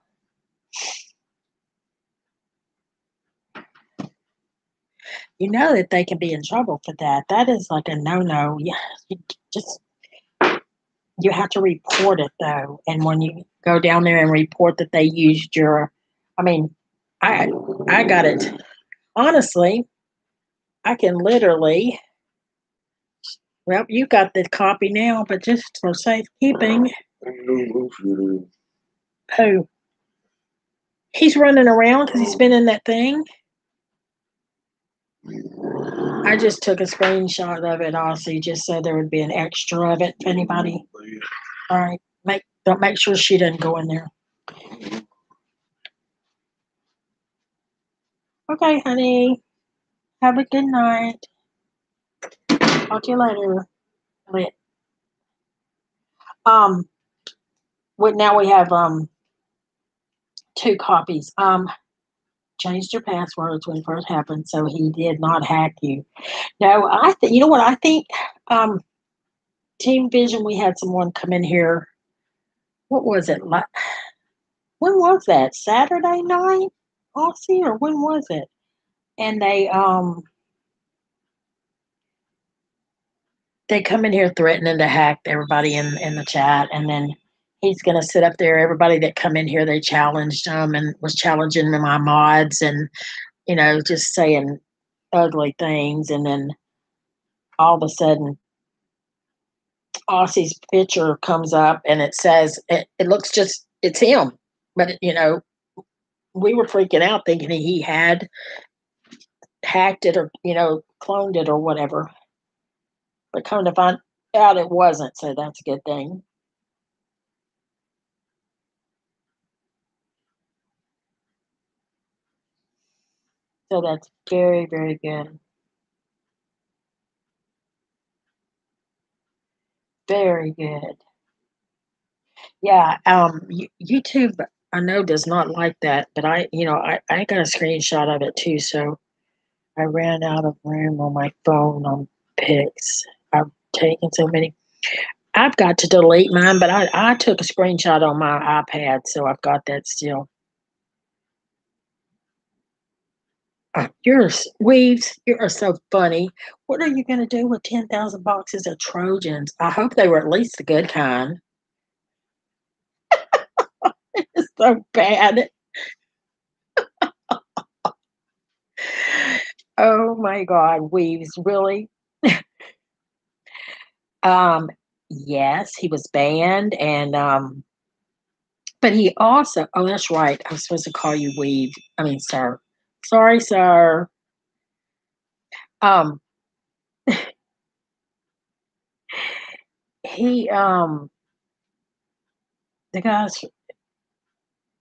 You know that they can be in trouble for that. That is like a no-no. Yeah, you have to report it though. And when you go down there and report that they used your, I mean, I got it. Honestly, I can literally. Well, you got the copy now, but just for safekeeping. Who? He's running around because he's been in that thing. I just took a screenshot of it, Aussie, just so there would be an extra of it if anybody. All right, make sure she doesn't go in there. Okay, honey. Have a good night. Talk to you later. Lit. Now we have 2 copies. Changed your passwords when it first happened, so he did not hack you. No, you know what I think? Team Vision, we had someone come in here. What was it? When was that? Saturday night, Aussie, or when was it? And they come in here threatening to hack everybody in the chat, and then he's gonna sit up there. Everybody that come in here, they challenged him and was challenging my mods, and just saying ugly things, and then all of a sudden Aussie's picture comes up and it says it looks just it's him, but we were freaking out thinking he had hacked it or cloned it or whatever. But come to find out it wasn't, so that's a good thing. So that's very, very good. Very good. Yeah, YouTube I know does not like that, but I got a screenshot of it too, so I ran out of room on my phone on pics. I've taken so many. I've got to delete mine, but I took a screenshot on my iPad, so I've got that still. Weaves, you're so funny. What are you going to do with 10,000 boxes of Trojans? I hope they were at least the good kind. It's so bad. Oh my God, Weaves, really? Um, yes, he was banned, and but he also. Oh, that's right. I was supposed to call you Weave. I mean, sir. Sorry, sir. Um, he the guy's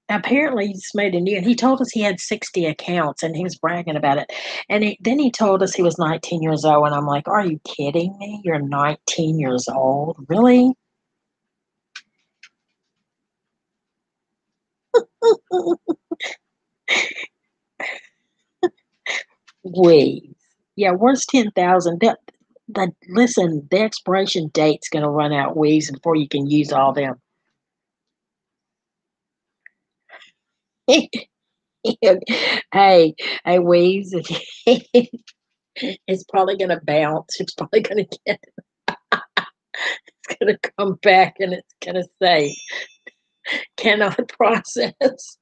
apparently he's made a new. And he told us he had 60 accounts, and he was bragging about it. And then he told us he was 19 years old, and I'm like, are you kidding me? You're 19 years old, really? Wait. Yeah, where's 10,000? Listen, the expiration date's going to run out weeks before you can use all them. Hey, hey, Weaves, it's probably going to bounce. It's probably going to it's going to come back and it's going to say, cannot process.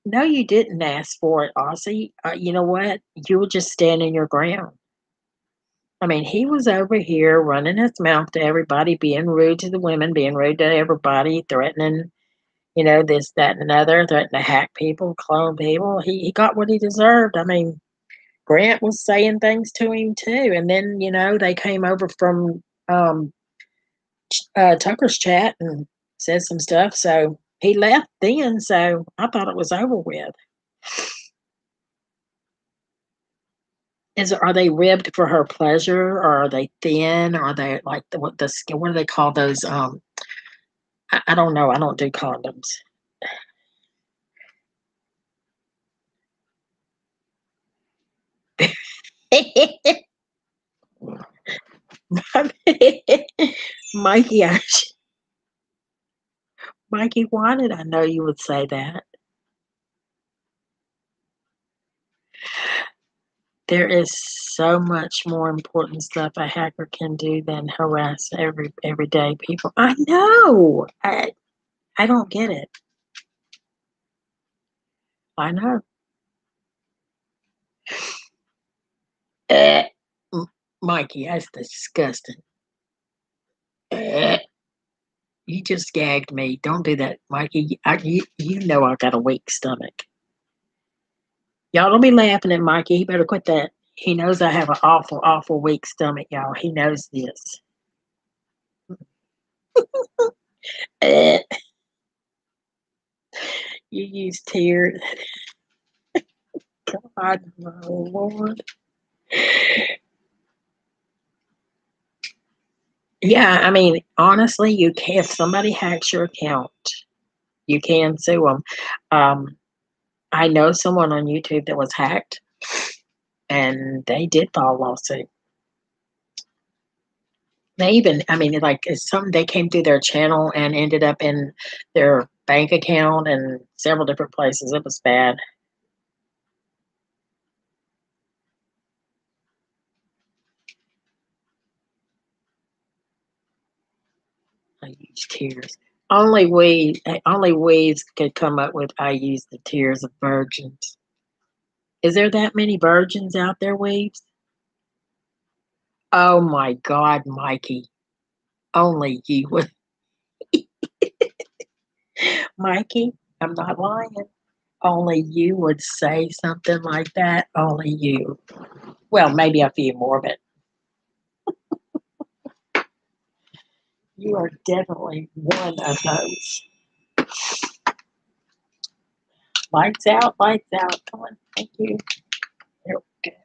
No, you didn't ask for it, Aussie. You know what? You were just standing your ground. I mean, he was over here running his mouth to everybody, being rude to the women, being rude to everybody, threatening, this, that, and another, threatening to hack people, clone people. He got what he deserved. I mean, Grant was saying things to him too. And then, they came over from Tucker's chat and said some stuff. So he left then. So I thought it was over with. Are they ribbed for her pleasure, or are they thin? Or are they like what do they call those? I don't know. I don't do condoms. Mikey, Mikey, why did I know you would say that? There is so much more important stuff a hacker can do than harass everyday people. I know. I don't get it. I know. Eh, Mikey, that's disgusting. You just gagged me. Don't do that, Mikey. You know I got a weak stomach. Y'all don't be laughing at Mikey. He better quit that. He knows I have an awful, awful weak stomach, y'all. He knows this. Uh, you use tears. God, my Lord. Yeah, I mean, honestly, you can. If somebody hacks your account, you can sue them. I know someone on YouTube that was hacked, and they did file a lawsuit. They even, I mean, like they came through their channel and ended up in their bank account and several different places. It was bad. I use tears. Only Weaves could come up with. I use the tears of virgins. Is there that many virgins out there, Weaves? Oh my God, Mikey. Only you would. Mikey, I'm not lying. Only you would say something like that. Only you. Well, maybe a few more, but you are definitely one of those. Lights out, lights out. Come on. Thank you. There we go.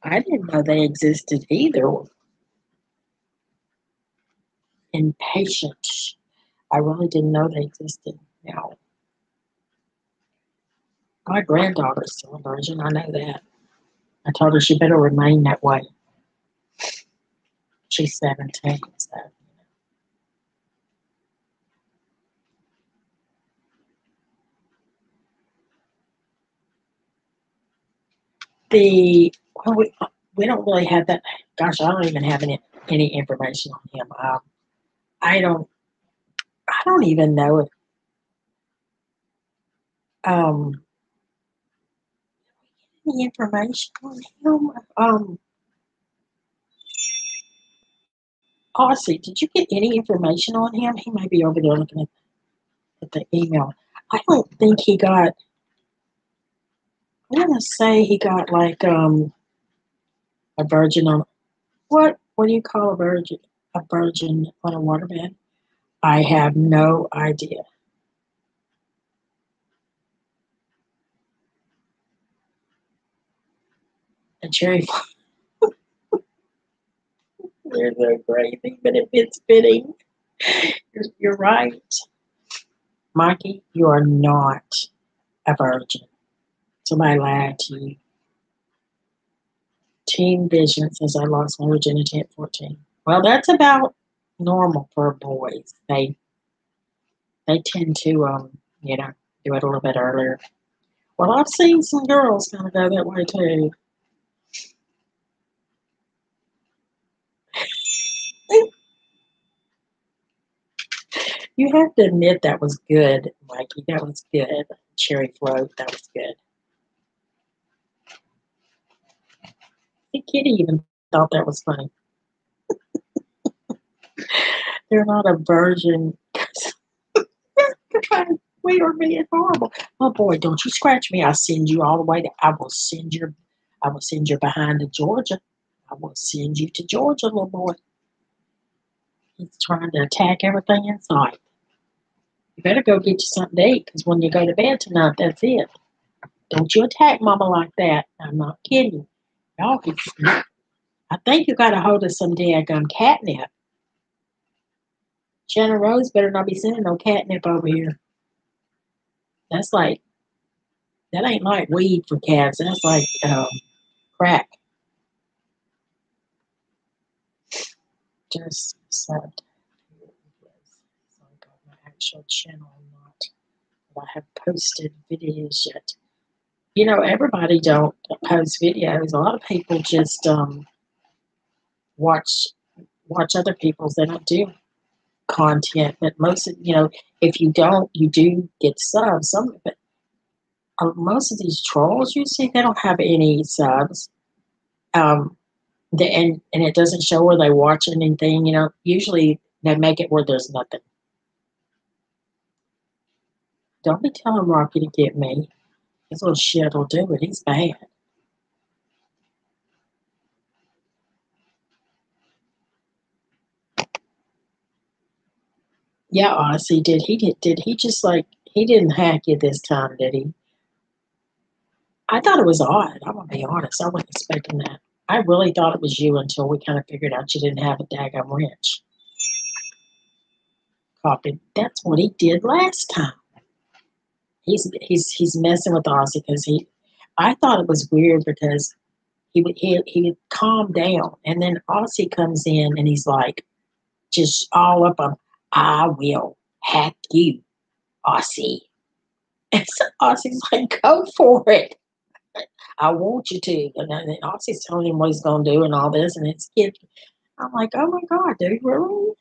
I didn't know they existed either. Impatient. I really didn't know they existed. Now, my granddaughter's still a virgin. I know that. I told her she better remain that way. She's 17. So. Well, we don't really have that. Gosh, I don't even have any information on him. I don't I don't even know if um any information on him. Aussie, did you get any information on him? He may be over there looking at the email. I don't think he got. I want to say he got like a virgin on what do you call a virgin? A virgin on a waterbed? I have no idea. A cherry. They're so crazy, but if it's fitting, you're right. Mikey, you are not a virgin. Somebody lied to you. Teen Vision says I lost my virginity at 14. Well, that's about normal for boys. They tend to do it a little bit earlier. Well, I've seen some girls kind of go that way too. You have to admit that was good, Mikey. That was good. Cherry float, that was good. I think Kitty even thought that was funny. They're not a virgin. We are being horrible. Oh boy, don't you scratch me. I'll send you all the way to I will send you behind to Georgia. I will send you to Georgia, little boy. He's trying to attack everything in sight. You better go get you something to eat, because when you go to bed tonight, that's it. Don't you attack mama like that. I'm not kidding. Y'all, I think you got a hold of some daggum catnip. Shannon Rose better not be sending no catnip over here. That's like, that ain't like weed for cats. That's like crack. Just said it's like on my actual channel, not that I have posted videos yet. You know, everybody don't post videos. A lot of people just watch other people's. They don't do content, but most of if you don't, you do get subs. Some but most of these trolls you see, they don't have any subs. Um, and it doesn't show where they watch anything. Usually they make it where there's nothing. Don't be telling Rocky to get me. His little shit will do it. He's bad. Yeah, Aussie, did he just like he didn't hack you this time, did he? I thought it was odd. I'm gonna be honest. I wasn't expecting that. I really thought it was you until we kind of figured out you didn't have a daggum wrench. Copy. That's what he did last time. He's messing with Aussie because I thought it was weird because he would calm down, and then Aussie comes in and he's like just all up on, I will hack you, Aussie. And so Aussie's like, go for it. I want you to. And then Aussie's telling him what he's going to do and all this, and it's kid. I'm like, oh my God, dude, really?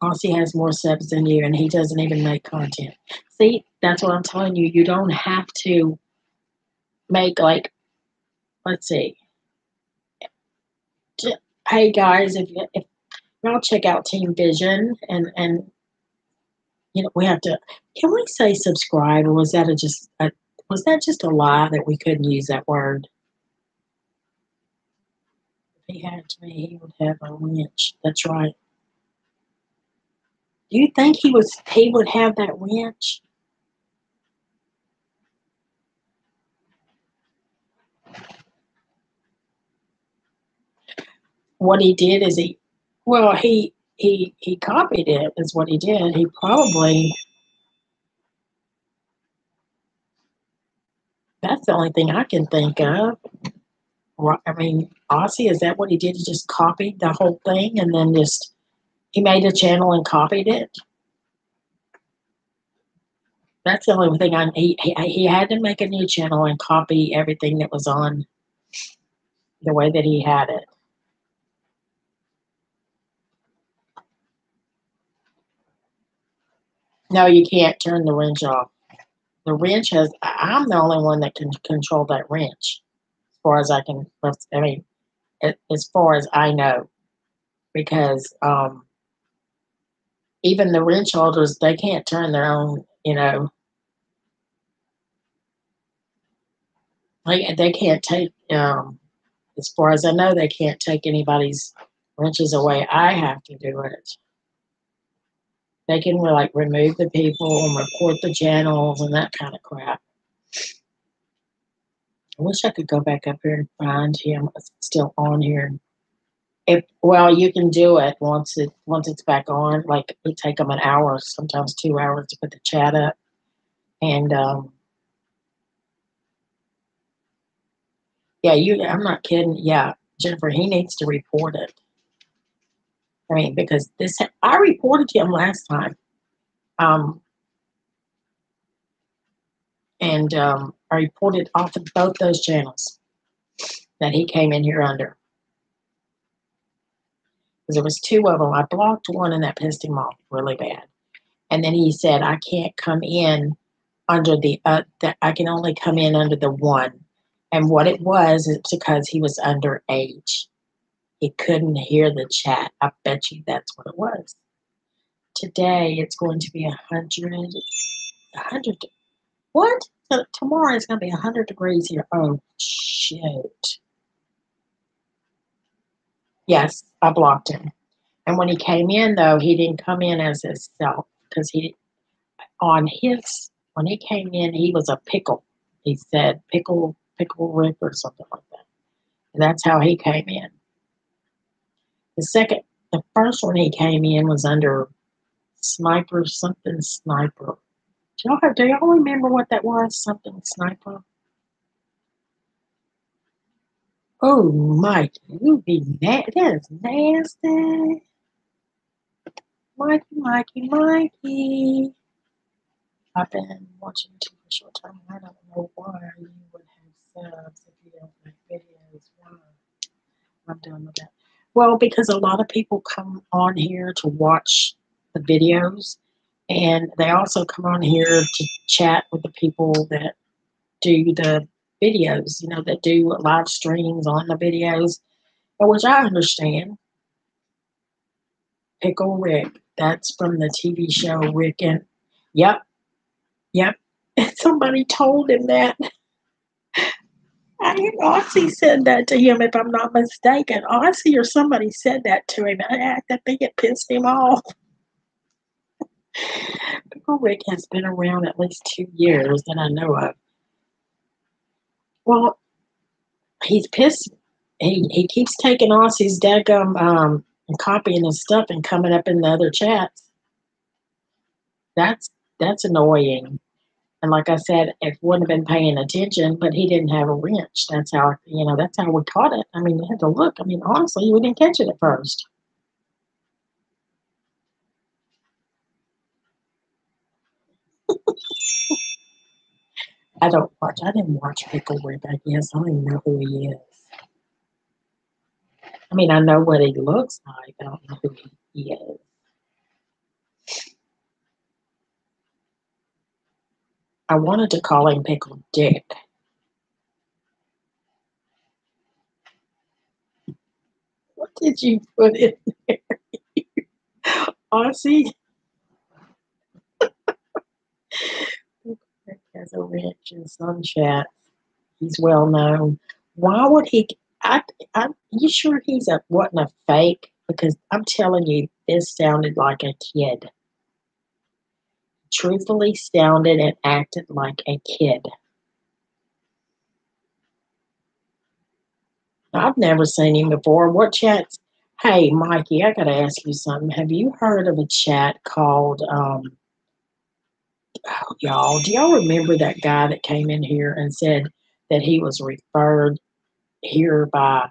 Aussie has more subs than you, and he doesn't even make content. See, that's what I'm telling you. You don't have to make like, let's see. Hey guys, if y'all check out Team Vision and we have to. Can we say subscribe, or was that was that just a lie that we couldn't use that word? If he had to me, he would have a wrench. That's right. Do you think he would have that wrench? What he did is he copied it is what he did. He probably that's the only thing I can think of. I mean, Aussie, is that what he did? He just copied the whole thing and then just he made a channel and copied it. That's the only thing he had to make a new channel and copy everything that was on the way that he had it. No, you can't turn the wrench off. The wrench I'm the only one that can control that wrench, as far as I can. I mean, as far as I know, because even the wrench holders, they can't turn their own. They can't take. As far as I know, they can't take anybody's wrenches away. I have to do it. They can like remove the people and report the channels and that kind of crap. I wish I could go back up here and find him. It's still on here. Well, you can do it once it's back on. Like it take them an hour, sometimes 2 hours to put the chat up. And yeah, I'm not kidding. Yeah, Jennifer, he needs to report it. I mean, because I reported him last time. And I reported off of both those channels that he came in here under. Because there was two of them. I blocked one and that pissed him off really bad. And then he said, I can't come in under I can only come in under the one. And what it was, it's because he was underage. He couldn't hear the chat. I bet you that's what it was. Today, it's going to be 100, what? So tomorrow it's going to be 100 degrees here. Oh, shit. Yes, I blocked him. And when he came in, though, he didn't come in as himself because when he came in, he was a pickle. He said pickle Rick or something like that. And that's how he came in. The first one he came in was under Sniper, something Sniper. Do y'all remember what that was? Something Sniper? Oh, Mike, you be that is nasty. Mikey. I've been watching you for a short time. I don't know why you would have subs if you don't make videos. Why? I'm done with that. Well, because a lot of people come on here to watch the videos, and they also come on here to chat with the people that do the videos, that do live streams on the videos, which I understand. Pickle Rick, that's from the TV show Rick and, yep. Somebody told him that. I think Aussie said that to him, if I'm not mistaken. Aussie or somebody said that to him. I think it pissed him off. Pickle Rick has been around at least 2 years that I know of. Well, he's pissed. He keeps taking Aussie's daggum and copying his stuff and coming up in the other chats. That's annoying. And like I said, it wouldn't have been paying attention, but he didn't have a wrench. That's how we caught it. I mean, you had to look. I mean, honestly, we didn't catch it at first. I didn't watch Pickle Rick, I guess. I don't even know who he is. I mean, I know what he looks like. I don't know who he is. I wanted to call him Pickled Dick. What did you put in there? Aussie has a ranch in Sunchat. He's well known. Why would he? You sure wasn't a fake? Because I'm telling you, this sounded like a kid. Truthfully sounded and acted like a kid. I've never seen him before. What chats? Hey, Mikey, I gotta ask you something. Have you heard of a chat called y'all? Do y'all remember that guy that came in here and said that he was referred here by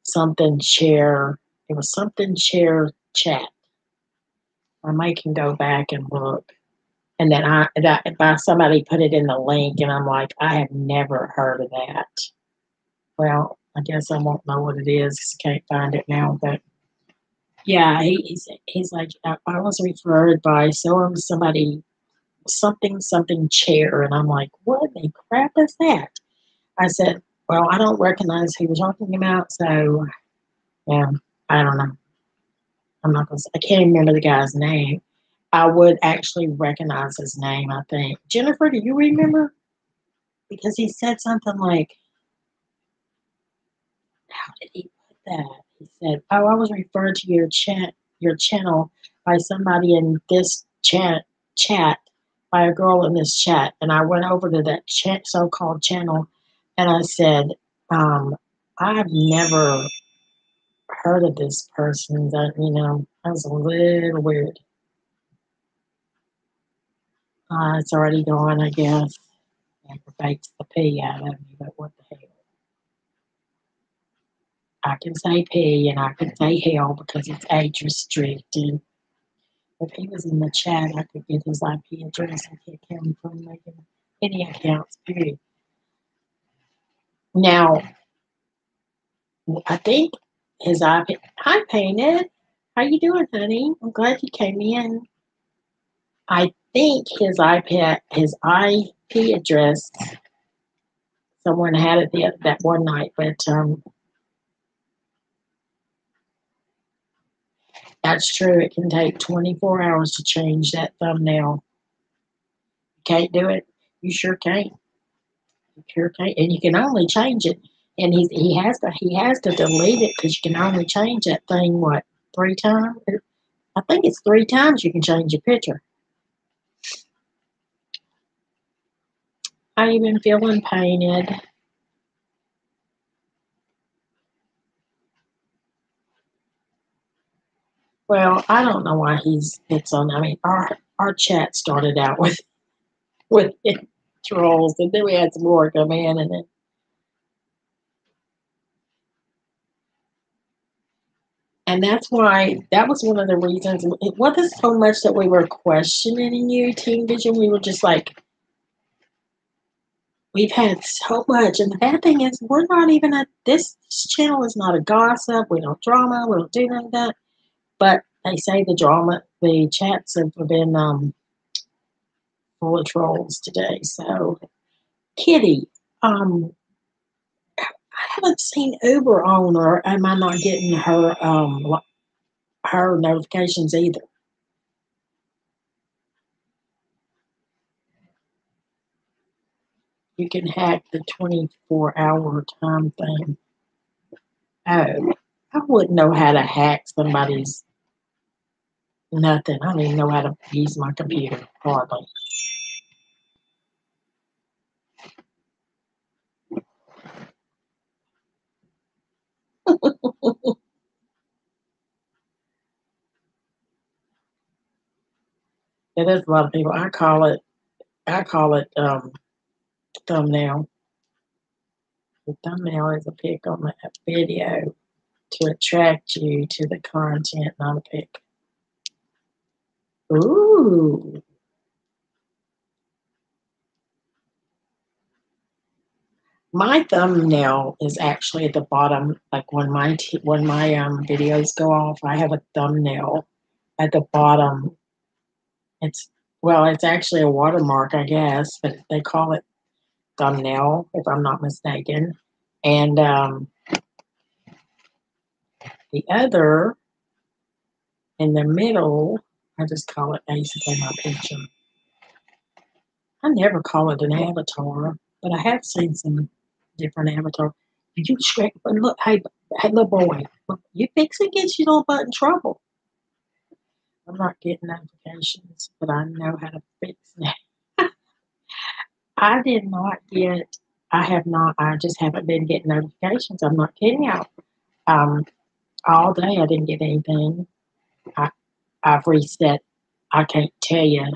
something chair? It was something chair chat. I may can go back and look. And then by somebody put it in the link, and I'm like, I have never heard of that. Well, I guess I won't know what it is because I can't find it now. But yeah, he's like, I was referred by somebody something chair, and I'm like, what the crap is that? I said, well, I don't recognize who you're talking about, so yeah, I don't know. I'm not gonna. I can't even remember the guy's name. I would actually recognize his name, I think. Jennifer, do you remember? Because he said something like, how did he put that? He said, "Oh, I was referred to your channel by somebody in this chat by a girl in this chat." And I went over to that so-called channel, and I said, "I've never heard of this person. That was a little weird." It's already gone, I guess. Aggravates the pee out of me, but what the hell? I can say pee and I can say hell because it's age restricted. If he was in the chat, I could get his IP address and kick him from making any accounts, period. Now, I think his IP. Hi, Painted. How you doing, honey? I'm glad you came in. I think his IP address. Someone had it that one night, but that's true. It can take 24 hours to change that thumbnail. You can't do it. You sure can't. You sure can't. And you can only change it. And he has to delete it because you can only change that thing, what, 3 times? I think it's 3 times you can change your picture. How you been feeling, Painted? Well, I don't know why it's on. I mean, our chat started out with trolls, and then we had some more come in, and then that's why that was one of the reasons. It wasn't so much that we were questioning you, Team Vision. We were just like, we've had so much, and the bad thing is, we're not even this channel is not a gossip. We don't drama. We don't do none of that. But they say the chats have been full of trolls today. So, Kitty, I haven't seen Uber on, or am I not getting her notifications either? You can hack the 24-hour time thing. Oh, I wouldn't know how to hack somebody's nothing. I don't even know how to use my computer, hardly. Yeah, there's a lot of people. I call it thumbnail. The thumbnail is a pic on the video to attract you to the content, not a pic. Ooh. My thumbnail is actually at the bottom. Like when my videos go off, I have a thumbnail at the bottom. It's Well, it's actually a watermark, I guess, but they call it thumbnail, if I'm not mistaken. And the other in the middle, I just call it basically my picture. I never call it an avatar, but I have seen some different avatars. You scrape, but look, hey, little boy, look, you fix it, get your little butt in trouble. I'm not getting notifications, but I know how to fix it. I did not get, I have not, I just haven't been getting notifications. I'm not kidding you. Um, all day I didn't get anything. I, I've reset, I can't tell you,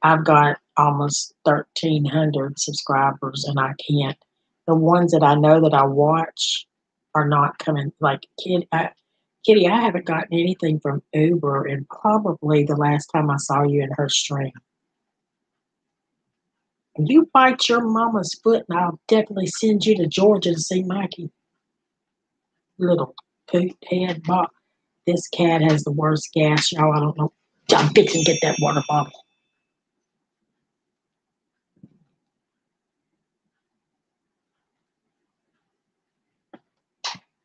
I've got almost 1,300 subscribers and I can't, the ones that I know that I watch are not coming, like Kitty, I haven't gotten anything from Uber and probably the last time I saw you in her stream. You bite your mama's foot, and I'll definitely send you to Georgia to see Mikey. Little poot head bot. This cat has the worst gas, y'all. I don't know. I'm fixing to get that water bottle.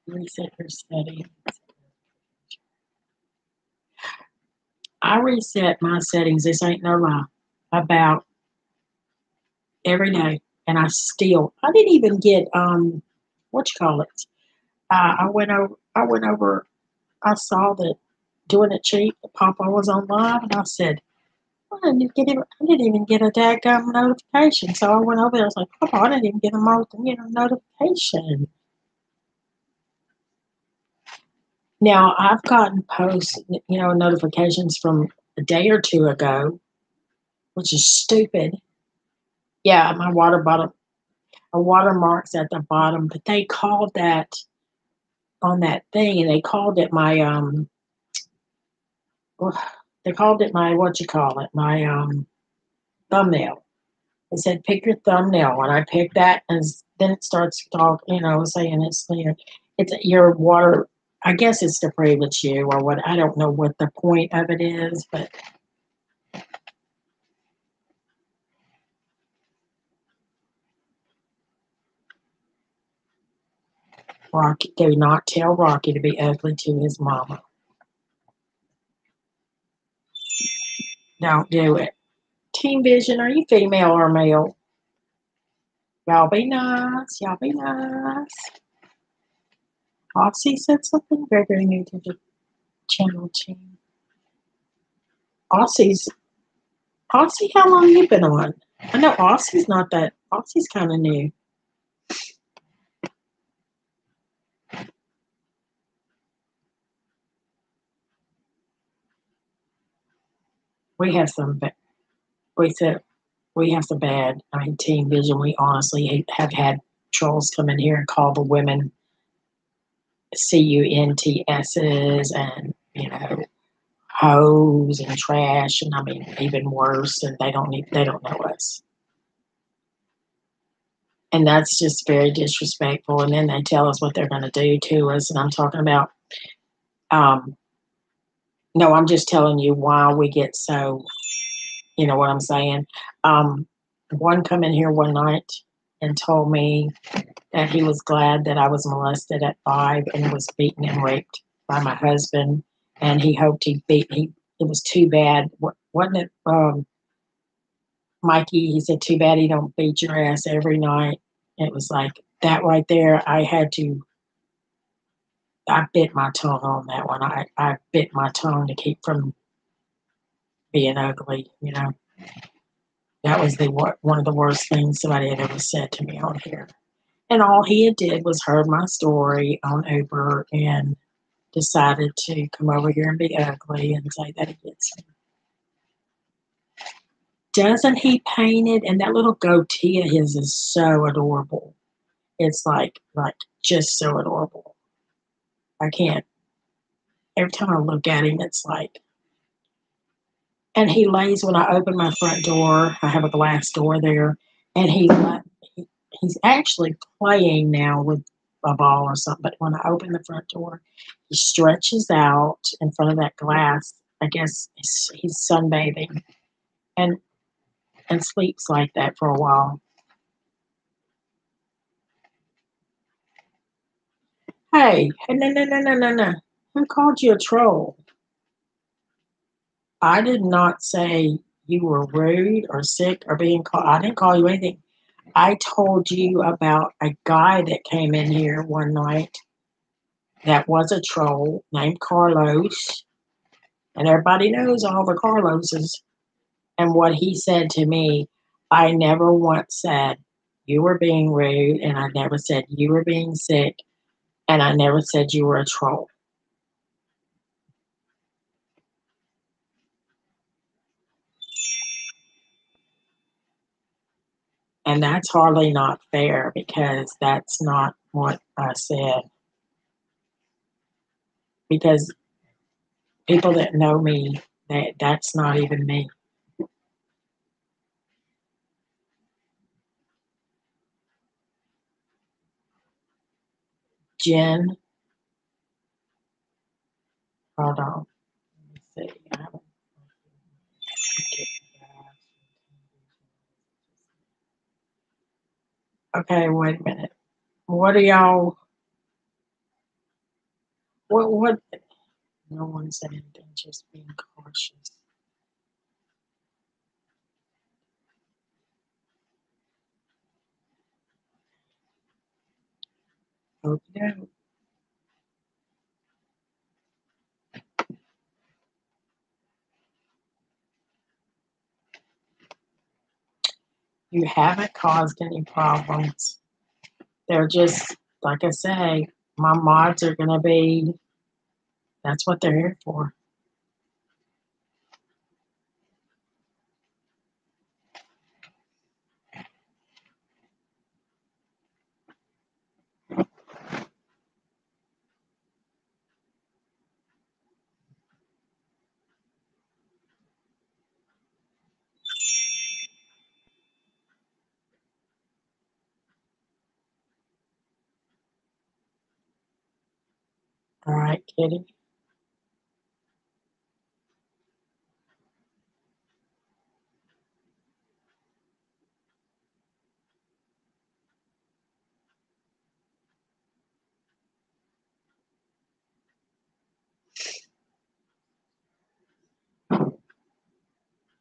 Reset your settings. I reset my settings, this ain't no lie, about every day. And I didn't even get, what you call it? I went over, I saw that Doing It Cheap, Papa was on live, and I said, I didn't even get a daggum notification. So I went over there. I was like, Papa, I didn't even get a notification. Now I've gotten posts, notifications from a day or two ago, which is stupid. Yeah, my water bottle, a watermark's at the bottom, but they called that on that thing, and they called it my they called it my what you call it my thumbnail. It said, pick your thumbnail. And I picked that, and then it starts talking, saying it's your water. I guess it's to prove it's you or what. I don't know what the point of it is, but Rocky, do not tell Rocky to be ugly to his mama. Don't do it. Team Vision, are you female or male? Y'all be nice. Y'all be nice. Aussie said something. Gregory new to the channel team. Aussie's Aussie, how long you been on? I know Aussie's not that. Aussie's kind of new. We have some. We said we have some bad. I mean, Team Vision. We honestly have had trolls come in here and call the women CUNTSs and hoes and trash, and I mean even worse. And they don't know us. And that's just very disrespectful. And then they tell us what they're going to do to us. And I'm talking about, no, I'm just telling you why we get so, you know what I'm saying? One come in here one night and told me that he was glad that I was molested at 5 and was beaten and raped by my husband. And he hoped it was too bad. Wasn't it, Mikey? He said, too bad he don't beat your ass every night. It was like that right there. I bit my tongue on that one. I bit my tongue to keep from being ugly, That was one of the worst things somebody had ever said to me on here. And all he had did was heard my story on Uber and decided to come over here and be ugly and say that he gets me. Doesn't he paint it? And that little goatee of his is so adorable. It's like just so adorable. I can't. Every time I look at him, it's like. And he lays when I open my front door. I have a glass door there, and he's actually playing now with a ball or something. But when I open the front door, he stretches out in front of that glass I guess he's sunbathing and sleeps like that for a while. Hey, no, no, no, no, no, no. Who called you a troll? I did not say you were rude or sick or being called. I didn't call you anything. I told you about a guy that came in here one night that was a troll named Carlos, and everybody knows all the Carloses. And what he said to me, I never once said you were being rude, and I never said you were being sick, and I never said you were a troll. And that's hardly not fair because that's not what I said. Because people that know me, that's not even me. Jen, hold on. Let me see. I haven't. Okay, wait a minute. What are y'all? What? No one said anything. Just being cautious. Okay. You haven't caused any problems. They're just like I say. My mods are gonna be. That's what they're here for. All right, Kitty.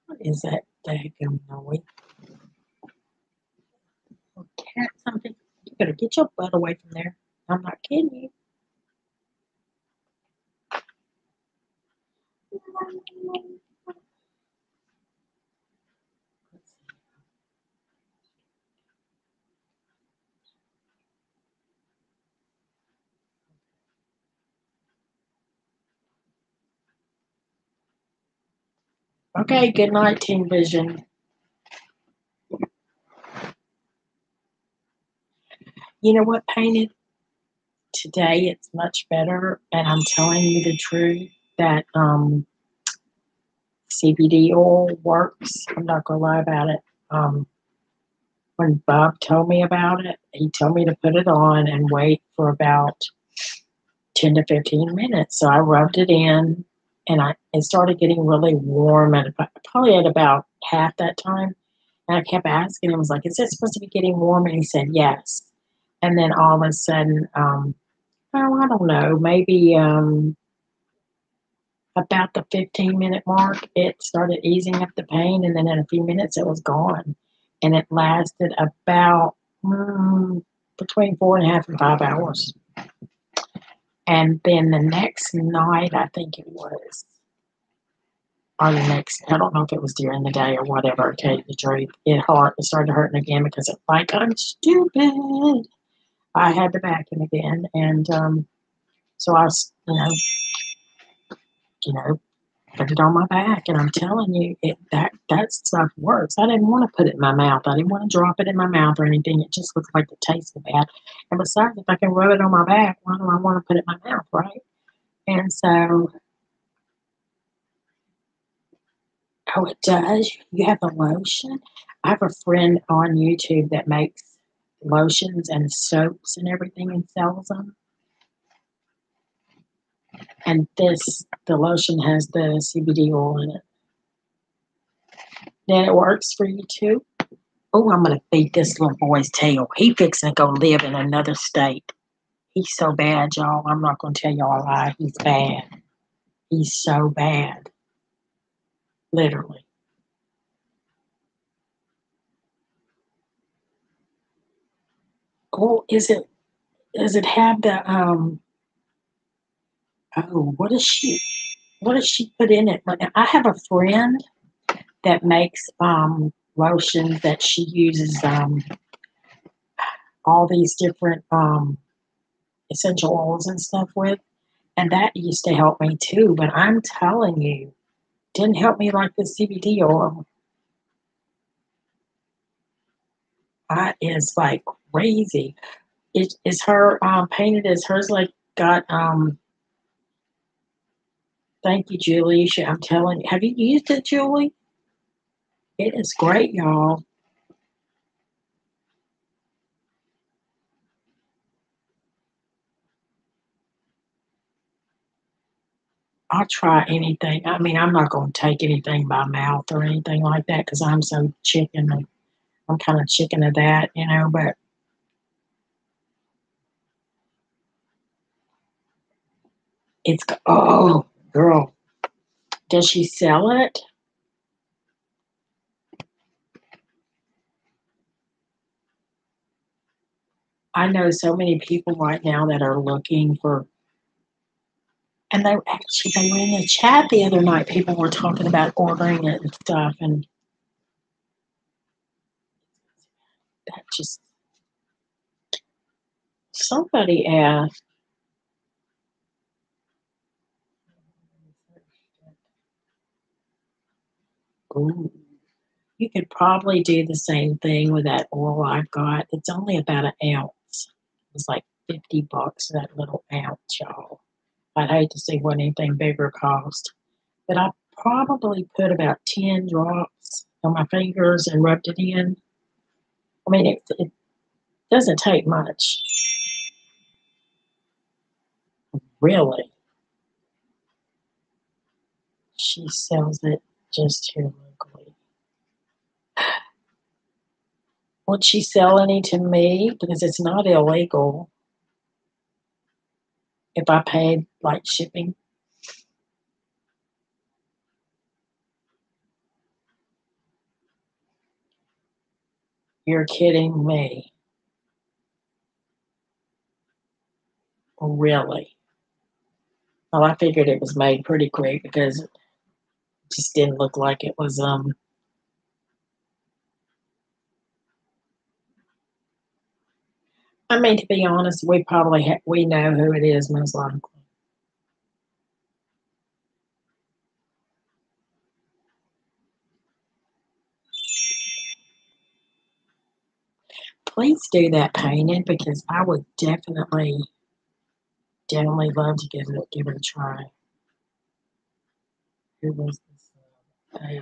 What is that daggum noise? Cat something. You better get your butt away from there. I'm not kidding you. Okay, good night, Team Vision. You know what, Painted? Today it's much better, and I'm telling you the truth that CBD oil works. I'm not gonna lie about it. When Bob told me about it, he told me to put it on and wait for about 10 to 15 minutes. So I rubbed it in, and it started getting really warm at probably at about half that time. And I kept asking him, I was like, is it supposed to be getting warm? And he said, yes. And then all of a sudden, oh, I don't know, maybe about the 15-minute mark, it started easing up the pain. And then in a few minutes, it was gone. And it lasted about between 4.5 and 5 hours. And then the next night, I think it was, or the next, I don't know if it was during the day or whatever, to tell you the truth, it started hurting again because it's like, I'm stupid. I had to back in again. And so I was, put it on my back. And I'm telling you, that stuff works. I didn't want to put it in my mouth. I didn't want to drop it in my mouth or anything. It just looked like it tasted bad. And besides, if I can rub it on my back, why do I want to put it in my mouth, right? And so, oh, it does. You have a lotion. I have a friend on YouTube that makes lotions and soaps and everything and sells them. And the lotion has the CBD oil in it. Then it works for you too. Oh, I'm gonna feed this little boy's tail. He fixing to go live in another state. He's so bad, y'all. I'm not gonna tell y'all why. He's bad. He's so bad. Literally. Oh, does it have the oh, what does she put in it? I have a friend that makes lotions that she uses all these different essential oils and stuff with, and that used to help me too. But I'm telling you, didn't help me like the CBD oil. I is like crazy. Is her painted? Is hers like got Thank you, Julie. I'm telling you, have you used it, Julie? It is great, y'all. I'll try anything. I mean, I'm not going to take anything by mouth or anything like that because I'm so chicken. I'm kind of chicken of that, but oh, girl, does she sell it? I know so many people right now that are looking for, and they were in the chat the other night. People were talking about ordering it and stuff, and that just somebody asked. Ooh, you could probably do the same thing with that oil I've got. It's only about an ounce. It's like $50 that little ounce, y'all. I'd hate to see what anything bigger cost. But I probably put about 10 drops on my fingers and rubbed it in. I mean, it doesn't take much, really. She sells it just here locally. Would she sell any to me? Because it's not illegal if I paid like shipping. You're kidding me. Really? Well, I figured it was made pretty quick because it just didn't look like it was I mean, to be honest, we probably we know who it is most likely. Please do that painted because I would definitely love to give it a try. Who was this? Oh, I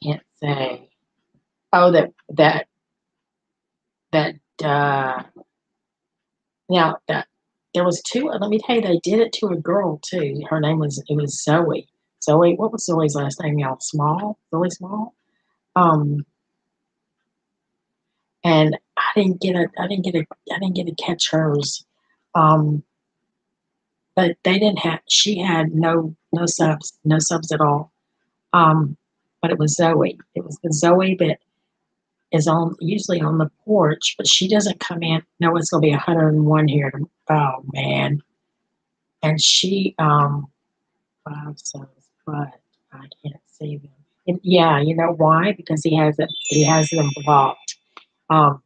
can't say. Oh, that now that there was two. Let me tell you, they did it to a girl too. Her name was Zoe. Zoe, what was Zoe's last name? Y'all, Small. Zoe Small. Um, and I didn't get to catch hers. Um, but they didn't have. She had no subs at all. Um, but it was Zoe. It was the Zoe that is on usually on the porch, but she doesn't come in. No, it's gonna be 101 here. Oh man, and she five subs, but I can't see them. And yeah, you know why? Because he has them blocked. Um,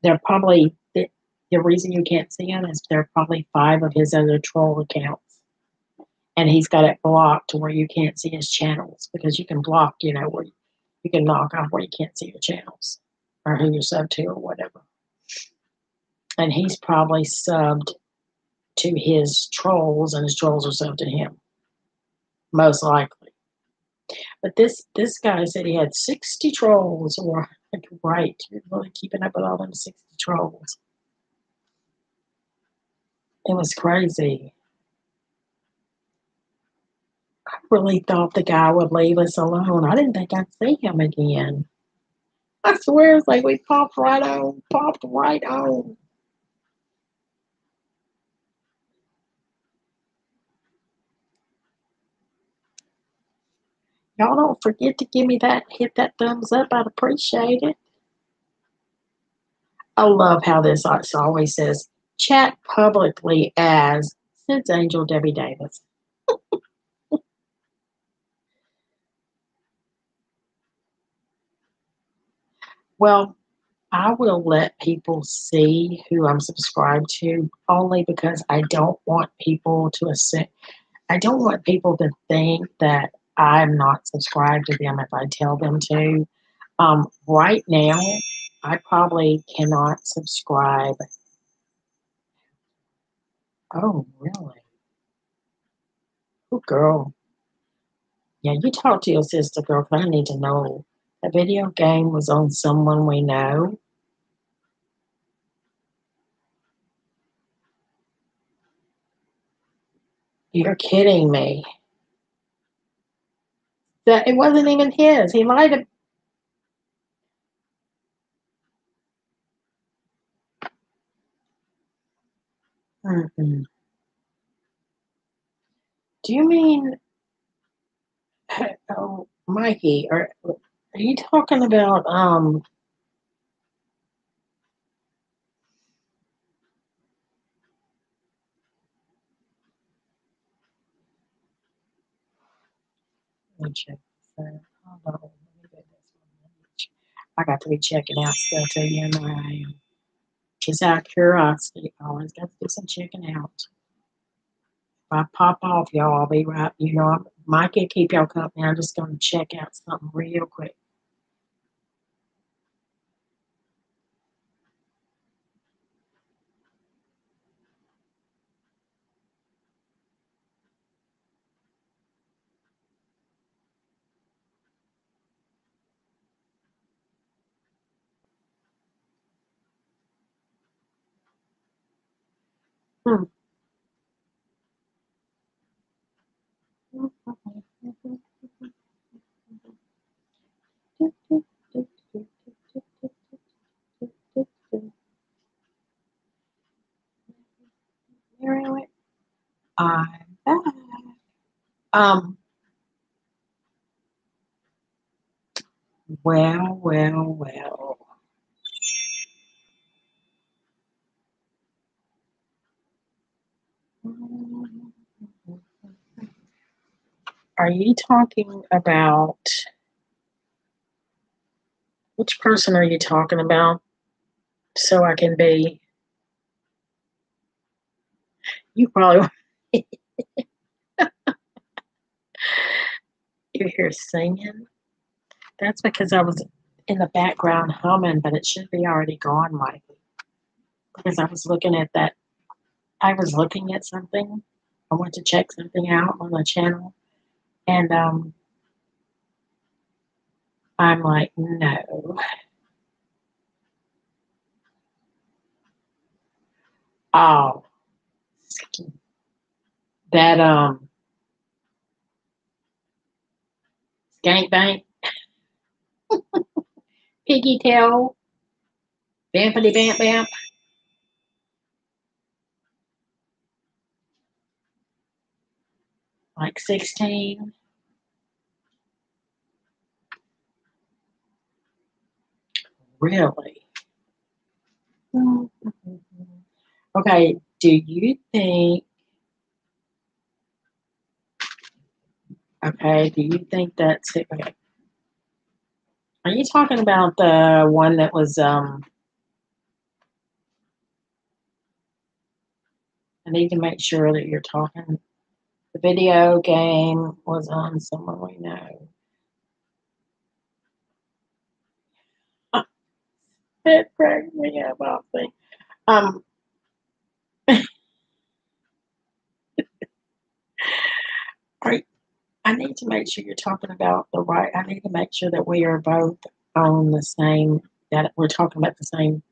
they're probably the reason you can't see them is they're probably five of his other troll accounts, and he's got it blocked to where you can't see his channels because you can block, where you can knock off where you can't see your channels or who you're sub to or whatever. And he's probably subbed to his trolls, and his trolls are subbed to him, most likely. But this guy said he had 60 trolls. Or like, right, you're really keeping up with all them 60 trolls. It was crazy. really thought the guy would leave us alone. I didn't think I'd see him again. I swear it's like we popped right on, popped right on. Y'all don't forget to give me that, hit that thumbs up. I'd appreciate it. I love how this always says, chat publicly as Sid's Angel Debbie Davis. Well, I will let people see who I'm subscribed to only because I don't want people to assume, I don't want people to think that I'm not subscribed to them if I tell them to. Right now, I probably cannot subscribe. Oh, really? Oh, girl. Yeah, you talk to your sister, girl, 'cause I need to know. The video game was on someone we know. You're kidding me. That it wasn't even his. He might have. Mm-mm. Do you mean? Oh, Mikey, are you talking about? Let me check this out. Hold on. Let me get this one. I got to be checking out stuff too. You know I am. Just out of curiosity, I always got to do some checking out. If I pop off, y'all, I'll be right. You know, I might get keep y'all company. I'm just going to check out something real quick. Hmm. Really? I'm back. Um. Well, well, well. Are you talking about which person are you talking about? So I can be. You probably you hear singing. That's because I was in the background humming, but it should be already gone, Mikey. Because I was looking at that. I was looking at something. I went to check something out on the channel, and I'm like, no. Oh, that skank bank, piggy tail, vampity vamp vamp, like 16. Really? Okay, do you think, okay, do you think that's it? Okay. Are you talking about the one that was, I need to make sure that you're talking, the video game was on someone we know. It cracked me up, I'll think. Um, are, I need to make sure you're talking about the right, I need to make sure that we are both on the same, that we're talking about the same.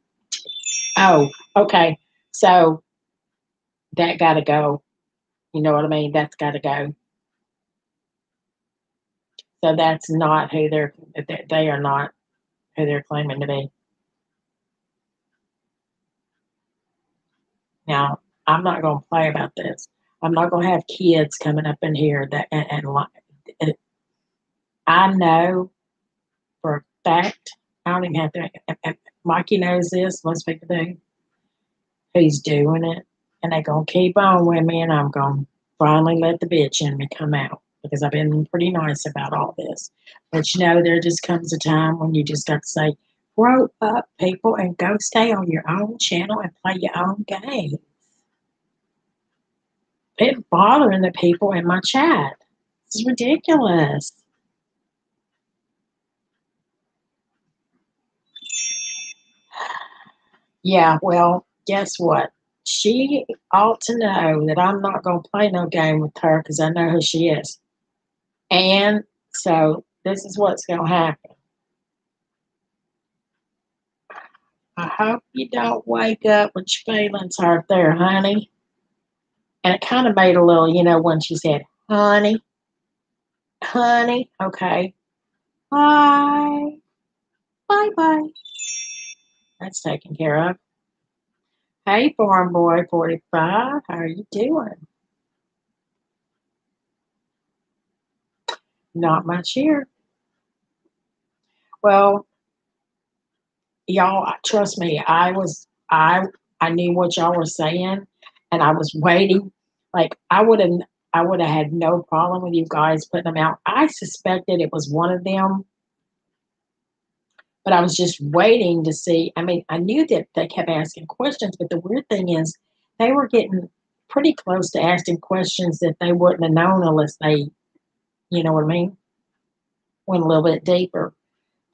Oh, okay. So that got to go. You know what I mean? That's got to go. So that's not who they are not who they're claiming to be. Now, I'm not going to play about this. I'm not going to have kids coming up in here that and I know for a fact. I don't even have to. Mikey knows this. Most people do. He's doing it, and they're gonna keep on with me, and I'm gonna finally let the bitch in me come out because I've been pretty nice about all this. But there just comes a time when you just got to say, "Grow up, people, and go stay on your own channel and play your own game." It's bothering the people in my chat. It's ridiculous. Yeah, well, guess what? She ought to know that I'm not going to play no game with her because I know who she is. And so this is what's going to happen. I hope you don't wake up with your feelings hurt there, honey. And it kind of made a little, when she said, honey, honey, okay, bye, bye, bye. That's taken care of. Hey, Farm Boy 45, how are you doing? Not much here. Well, y'all, trust me, I knew what y'all were saying, and I was waiting. Like I would have had no problem with you guys putting them out. I suspected it was one of them, but I was just waiting to see. I mean, I knew that they kept asking questions, but the weird thing is they were getting pretty close to asking questions that they wouldn't have known unless they, you know what I mean, went a little bit deeper.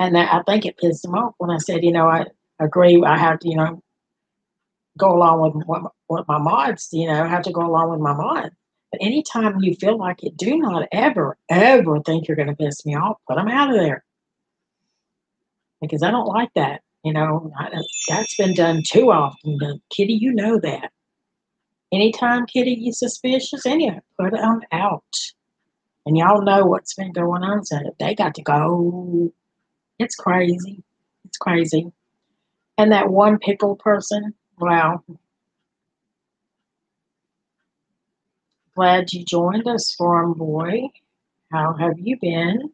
And I think it pissed them off when I said, I agree. I have to, go along with what my mods, have to go along with my mod. But anytime you feel like it, do not ever, ever think you're going to piss me off. Put them out of there because I don't like that. That's been done too often. Kitty, you know that. Anytime, Kitty, you suspicious, anyhow, put them out. And y'all know what's been going on. So they got to go. It's crazy. It's crazy. And that one pickle person, wow. Glad you joined us, Farm Boy. How have you been?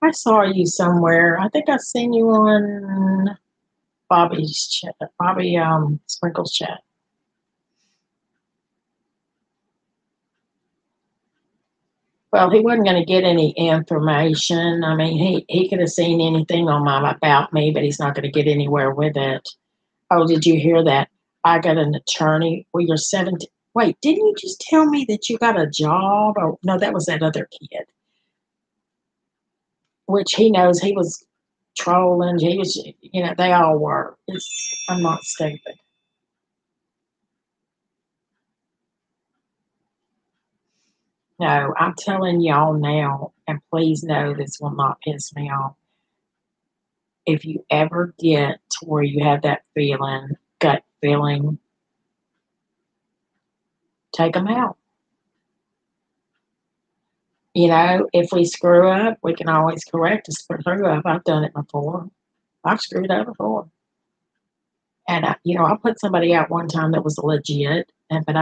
I saw you somewhere. I think I seen you on Bobby's chat, Bobby Sprinkles chat. Well, he wasn't going to get any information. I mean, he could have seen anything on my about me, but he's not going to get anywhere with it. Oh, did you hear that? I got an attorney. Well, you're 17. Wait, didn't you just tell me that you got a job? Oh, no, that was that other kid. Which he knows he was trolling. He was, they all were. I'm not stupid. No, I'm telling y'all now, and please know this will not piss me off. If you ever get to where you have that feeling, gut feeling, take them out. If we screw up, we can always correct a screw up. I've done it before. I've screwed up before. And, I put somebody out one time that was legit, but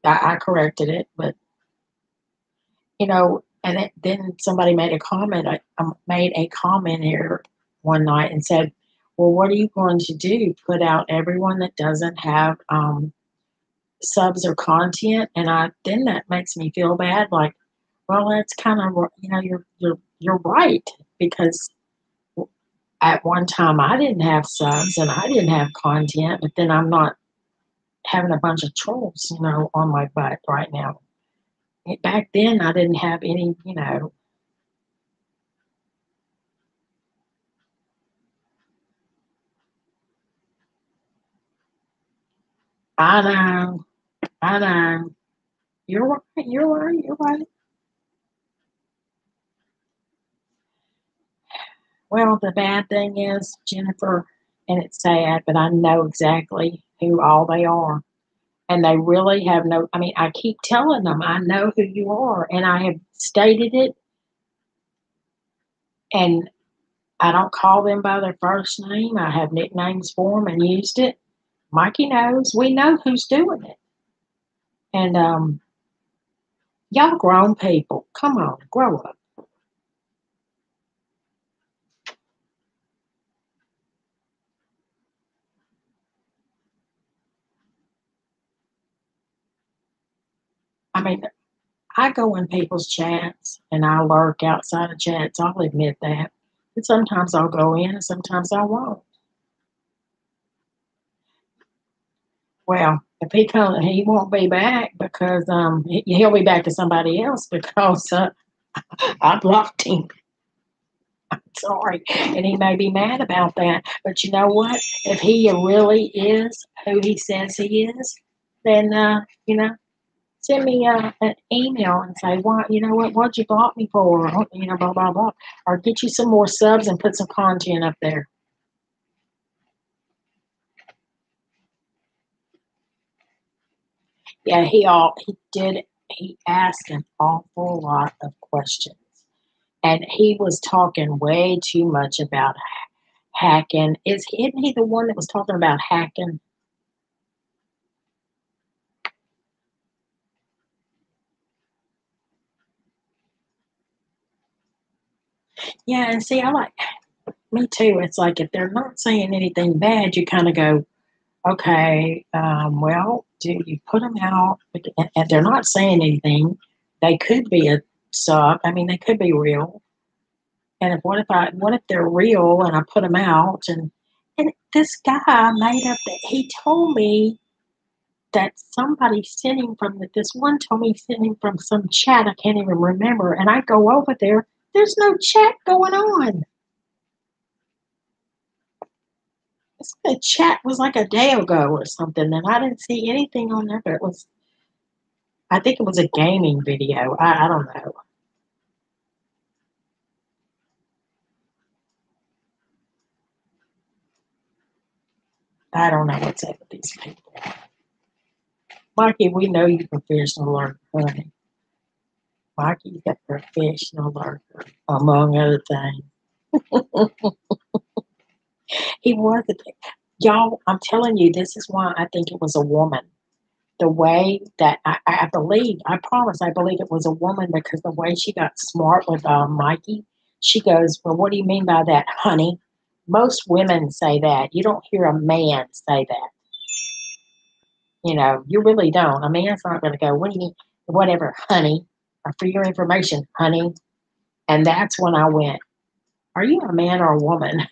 I corrected it. But, and then somebody made a comment. I made a comment here one night and said, well, what are you going to do? Put out everyone that doesn't have subs or content? And then that makes me feel bad. Like, well, that's kind of, you're right, because at one time I didn't have subs and I didn't have content, but then I'm not having a bunch of trolls, on my butt right now. Back then I didn't have any, I know, I know. You're right, you're right, you're right. Well, the bad thing is, Jennifer, and it's sad, but I know exactly who all they are. And they really have no, I mean, I keep telling them, I know who you are, and I have stated it, and I don't call them by their first name. I have nicknames for them and used it. Mikey knows. We know who's doing it. And y'all grown people, come on, grow up. I mean, I go in people's chats and I lurk outside of chats. I'll admit that. And sometimes I'll go in and sometimes I won't. Well, if he comes, he won't be back because he'll be back to somebody else because I blocked him. Sorry, and he may be mad about that. But you know what? If he really is who he says he is, then send me an email and say, "Why? You know what? What'd you block me for?" Or, blah blah blah, or get you some more subs and put some content up there. Yeah, he asked an awful lot of questions. And he was talking way too much about hacking. Isn't he the one that was talking about hacking? Yeah, and see, I like me too. It's like if they're not saying anything bad, you kind of go, okay, well, do you put them out? And they're not saying anything. They could be a sub. I mean, they could be real. And what if they're real and I put them out and this guy made up that he told me that somebody sent him from this one told me he sent him from some chat I can't even remember, and I go over there. There's no chat going on. The chat was like a day ago or something, and I didn't see anything on there. But it was, I think it was a gaming video. I don't know. I don't know what's up with these people. Mikey, we know you're a professional lurker, honey. Mikey's a professional lurker, among other things. He was a y'all. I'm telling you, this is why I think it was a woman. The way that I believe, I promise, I believe it was a woman because the way she got smart with Mikey, she goes, "Well, what do you mean by that, honey?" Most women say that. You don't hear a man say that. You really don't. A man's not going to go, "What do you mean, whatever, honey?" Or for your information, honey. And that's when I went, "Are you a man or a woman?"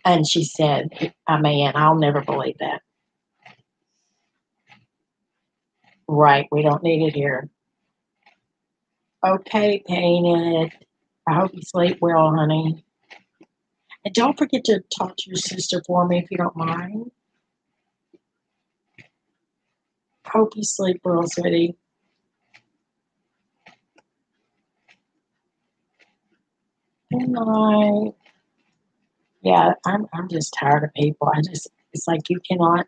And she said, "A man." I'll never believe that. Right. We don't need it here. Okay, Painted. I hope you sleep well, honey. And don't forget to talk to your sister for me if you don't mind. Hope you sleep well, sweetie. Good night. Yeah, I'm just tired of people. It's like you cannot.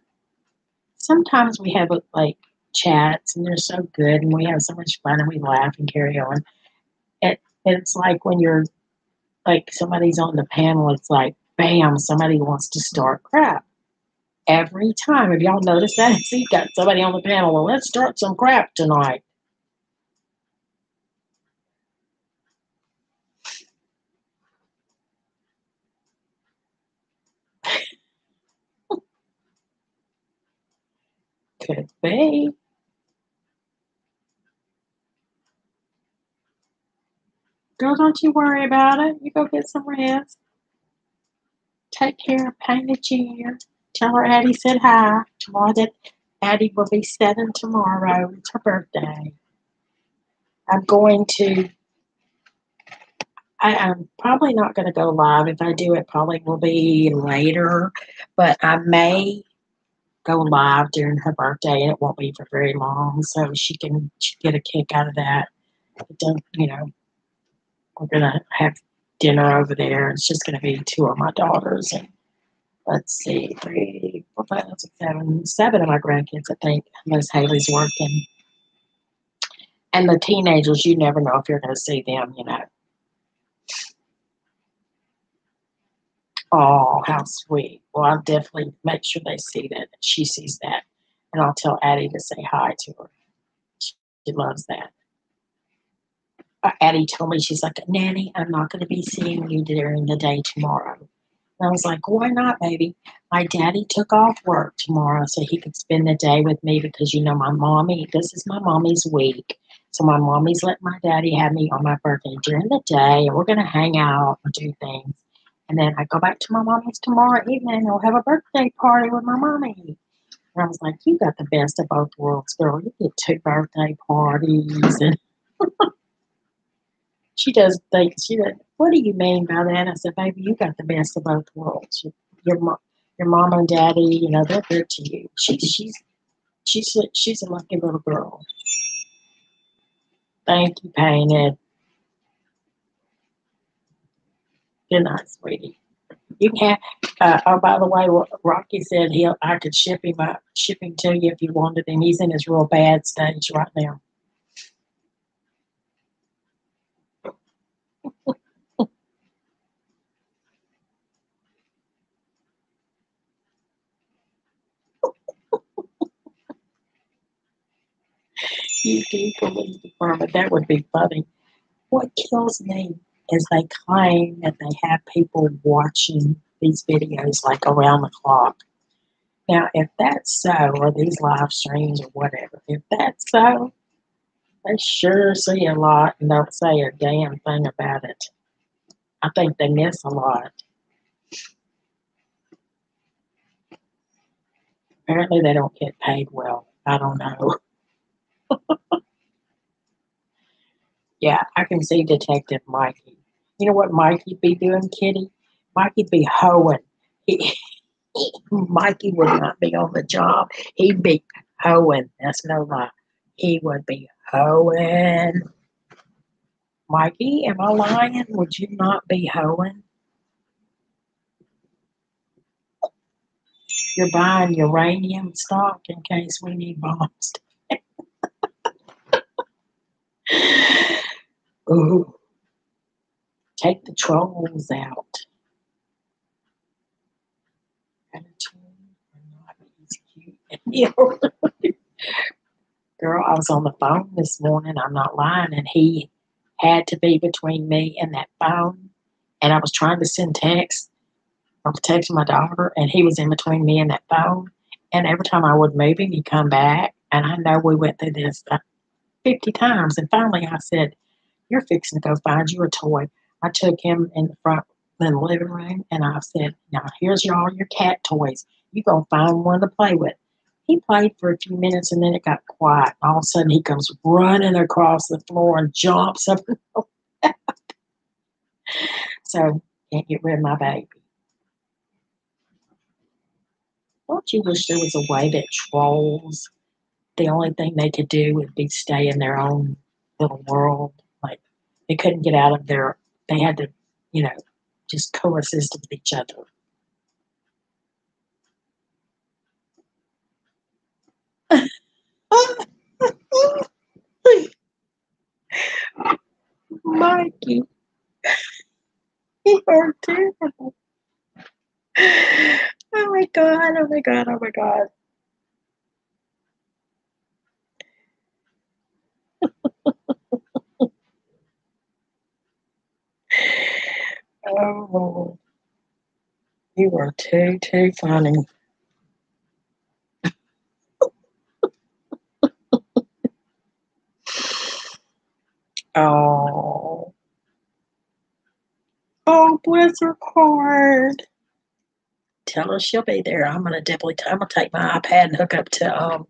Sometimes we have like chats and they're so good and we have so much fun and we laugh and carry on. It's like when you're like somebody's on the panel, it's like bam, somebody wants to start crap. Every time. Have y'all noticed that? See, you got somebody on the panel. Well, let's start some crap tonight. Could be. Girl, don't you worry about it. You go get some rest. Take care of Painted Junior. Tell her Addie said hi. Tomorrow that Addie will be 7 tomorrow. It's her birthday. I'm going to I'm probably not going to go live. If I do, it probably will be later. But I may go live during her birthday, and it won't be for very long, so she can get a kick out of that. But don't, we're gonna have dinner over there. It's just gonna be 2 of my daughters, and let's see, 3, 4. 4, 5, 6, 7, 7 of my grandkids, I think, unless Haley's working. And the teenagers, you never know if you're going to see them, you know. Oh, how sweet. Well, I'll definitely make sure they see that. She sees that. And I'll tell Addie to say hi to her. She loves that. Addie told me, she's like, Nanny, I'm not going to be seeing you during the day tomorrow. And I was like, why not, baby? My daddy took off work tomorrow so he could spend the day with me because, you know, my mommy, this is my mommy's week. So my mommy's let my daddy have me on my birthday during the day, and we're going to hang out and do things. And then I go back to my mommy's tomorrow evening, and we'll have a birthday party with my mommy. And I was like, you got the best of both worlds, girl. You get 2 birthday parties. And she does think, she said, what do you mean by that? I said, baby, you got the best of both worlds. Your mom and daddy, you know, they're good to you. She's a lucky little girl. Thank you, Painted. Good night, sweetie. You can have, oh, by the way, Rocky said I could ship him to you if you wanted him. He's in his real bad stage right now. UD police department. That would be funny. What kills me is they claim that they have people watching these videos like around the clock. Now, if that's so, or these live streams or whatever, if that's so, they sure see a lot and don't say a damn thing about it. I think they miss a lot. Apparently, they don't get paid well. I don't know. Yeah, I can see Detective Mikey. You know what Mikey'd be doing, Kitty? Mikey'd be hoeing. Mikey would not be on the job. He'd be hoeing. That's no lie. He would be hoeing. Mikey, am I lying? Would you not be hoeing? You're buying uranium stock in case we need bombs. Ooh, take the trolls out. Girl, I was on the phone this morning. I'm not lying, and he had to be between me and that phone. And I was trying to send text. I was texting my daughter, and he was in between me and that phone. And every time I would move him, he'd come back. And I know we went through this 50 times. And finally, I said, "You're fixing to go find you a toy." I took him in the front in the living room, and I said, "Now here's all your cat toys. You go find one to play with." He played for a few minutes, and then it got quiet. All of a sudden, he comes running across the floor and jumps up. So can't get rid of my baby. Don't you wish there was a way that trolls, the only thing they could do would be stay in their own little world? Like they couldn't get out of their, they had to, you know, just coexist with each other. Mikey, you are terrible. Oh my God, oh my God, oh my God. Oh, you are too funny. Oh, oh, bless her heart. Tell her she'll be there. I'm gonna take my iPad and hook up to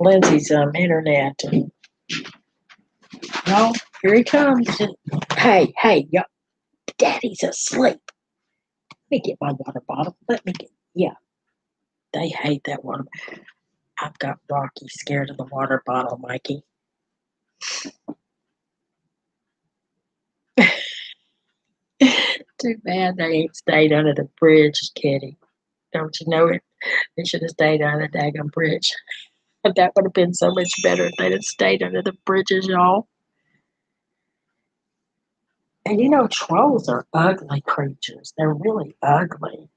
Lindsay's internet. And, no, here he comes. Hey, y'all, Daddy's asleep. Let me get my water bottle. Yeah, they hate that water. I've got Rocky scared of the water bottle, Mikey. Too bad they ain't stayed under the bridge, Kitty. Don't you know it? They should have stayed under the daggone bridge. That would have been so much better if they'd have stayed under the bridges, y'all. And you know, trolls are ugly creatures. They're really ugly.